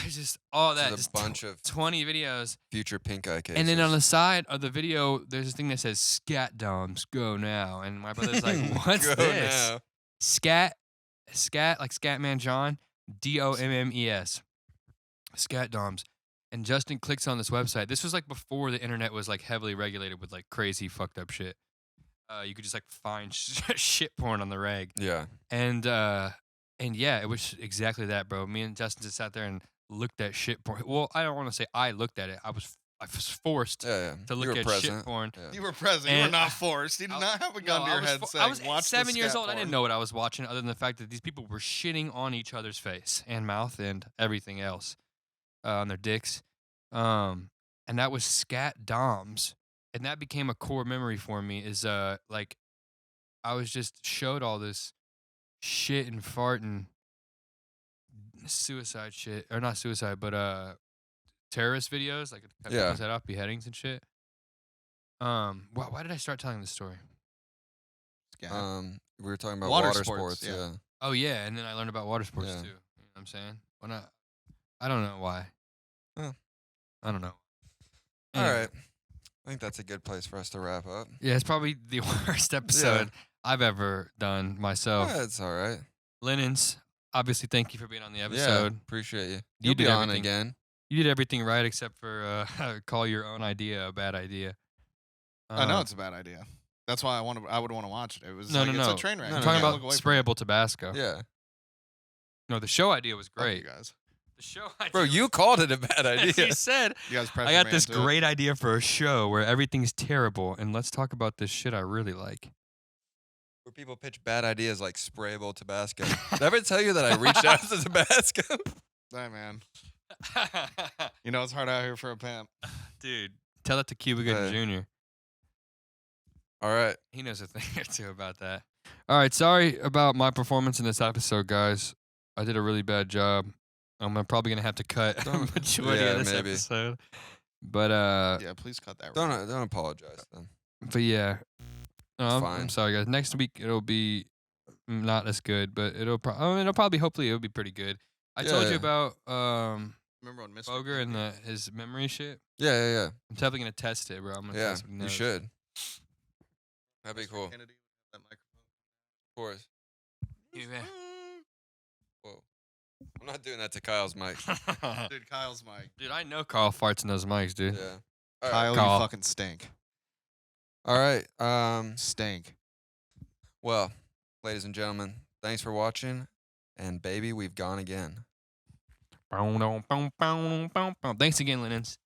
Speaker 5: It's just all that.
Speaker 2: Just a bunch of
Speaker 5: 20 videos.
Speaker 2: future pink eye cases.
Speaker 5: And then on the side of the video, there's this thing that says "Scat Doms, go now." And my brother's like, "What's
Speaker 2: Go
Speaker 5: this?"
Speaker 2: now.
Speaker 5: Scat, like Scatman John, DOMMES. Scat Doms. And Justin clicks on this website. This was like before the internet was like heavily regulated with like crazy fucked up shit. You could just like find shit porn on the reg.
Speaker 2: Yeah.
Speaker 5: And yeah, it was exactly that, bro. Me and Justin just sat there and looked at shit porn. Well, I don't want to say I looked at it. I was forced
Speaker 2: Yeah.
Speaker 5: to
Speaker 2: You
Speaker 5: look
Speaker 2: were
Speaker 5: at
Speaker 2: present.
Speaker 5: shit porn.
Speaker 2: Yeah.
Speaker 3: You were present. You were
Speaker 5: And
Speaker 3: not forced. You did not have a gun to your head saying,
Speaker 5: I was
Speaker 3: "Watch
Speaker 5: 7 years
Speaker 3: scat
Speaker 5: old. I didn't
Speaker 3: porn."
Speaker 5: know what I was watching, other than the fact that these people were shitting on each other's face and mouth and everything else, on their dicks. And that was Scat Doms, and that became a core memory for me. Is like I was just showed all this shit and farting, suicide shit, or not suicide, but terrorist videos, like cut
Speaker 2: Yeah.
Speaker 5: people's head off, beheadings and shit. Why did I start telling this story?
Speaker 3: Scat.
Speaker 2: We were talking about
Speaker 3: Water
Speaker 2: water
Speaker 3: sports,
Speaker 2: sports.
Speaker 3: yeah.
Speaker 2: Yeah.
Speaker 5: Oh yeah, and then I learned about water sports
Speaker 2: Yeah.
Speaker 5: too. You know what I'm saying? I don't know why.
Speaker 2: Oh.
Speaker 5: I don't know.
Speaker 2: All
Speaker 5: Anyway.
Speaker 2: right. I think that's a good place for us to wrap up.
Speaker 5: Yeah, it's probably the worst episode I've ever done myself.
Speaker 2: Yeah, it's all right.
Speaker 5: Linens, obviously, thank you for being on the
Speaker 2: Yeah.
Speaker 5: episode.
Speaker 2: Appreciate you.
Speaker 5: You
Speaker 2: You'll be
Speaker 5: did
Speaker 2: on
Speaker 5: everything.
Speaker 2: again.
Speaker 5: You did everything right except for call your own idea a bad idea.
Speaker 3: I know it's a bad idea. That's why I would want to watch it. It was
Speaker 5: No,
Speaker 3: like,
Speaker 5: no,
Speaker 3: it's
Speaker 5: no.
Speaker 3: a train wreck.
Speaker 2: No,
Speaker 5: I'm
Speaker 2: no,
Speaker 5: talking
Speaker 2: no.
Speaker 5: about sprayable Tabasco.
Speaker 2: Yeah.
Speaker 5: No, the show idea was
Speaker 3: Fuck
Speaker 5: great.
Speaker 3: you guys.
Speaker 5: The show idea
Speaker 2: Bro, you called it a bad idea.
Speaker 5: you said,
Speaker 3: You guys
Speaker 5: I got this great idea for a show where everything's terrible, and let's talk about this shit I really like.
Speaker 2: Where people pitch bad ideas like sprayable Tabasco. Did I ever tell you that I reached out to Tabasco?
Speaker 3: Hey, man. You know it's hard out here for a pimp.
Speaker 5: Dude, tell that to Cuba Gooding Jr.
Speaker 2: All right.
Speaker 5: He knows a thing or two about that. All right, sorry about my performance in this episode, guys. I did a really bad job. I'm probably gonna have to cut a majority of this
Speaker 2: maybe.
Speaker 5: episode. But
Speaker 3: Yeah, please cut that.
Speaker 2: Don't apologize then.
Speaker 5: but yeah. No, I'm
Speaker 2: fine.
Speaker 5: sorry, guys. Next week it'll be not as good, but it'll probably hopefully it'll be pretty good. I told you
Speaker 2: Yeah.
Speaker 5: about
Speaker 3: Remember when Mr.
Speaker 5: Boger and his memory shit.
Speaker 2: Yeah.
Speaker 5: I'm definitely gonna test it, bro. I'm gonna
Speaker 2: Yeah,
Speaker 5: test my
Speaker 2: you
Speaker 5: nose.
Speaker 2: should. That'd be
Speaker 3: Mr.
Speaker 2: cool.
Speaker 3: Kennedy, that microphone.
Speaker 2: Of course.
Speaker 5: Yeah.
Speaker 2: Whoa. I'm not doing that to Kyle's mic.
Speaker 3: Dude, Kyle's mic.
Speaker 5: Dude, I know Carl farts in those mics, dude.
Speaker 2: Yeah. All right.
Speaker 3: Kyle,
Speaker 5: Kyle.
Speaker 3: you fucking stink.
Speaker 2: All right.
Speaker 3: Stink.
Speaker 2: Well, ladies and gentlemen, thanks for watching. And baby, we've gone again.
Speaker 5: Thanks again, Linens.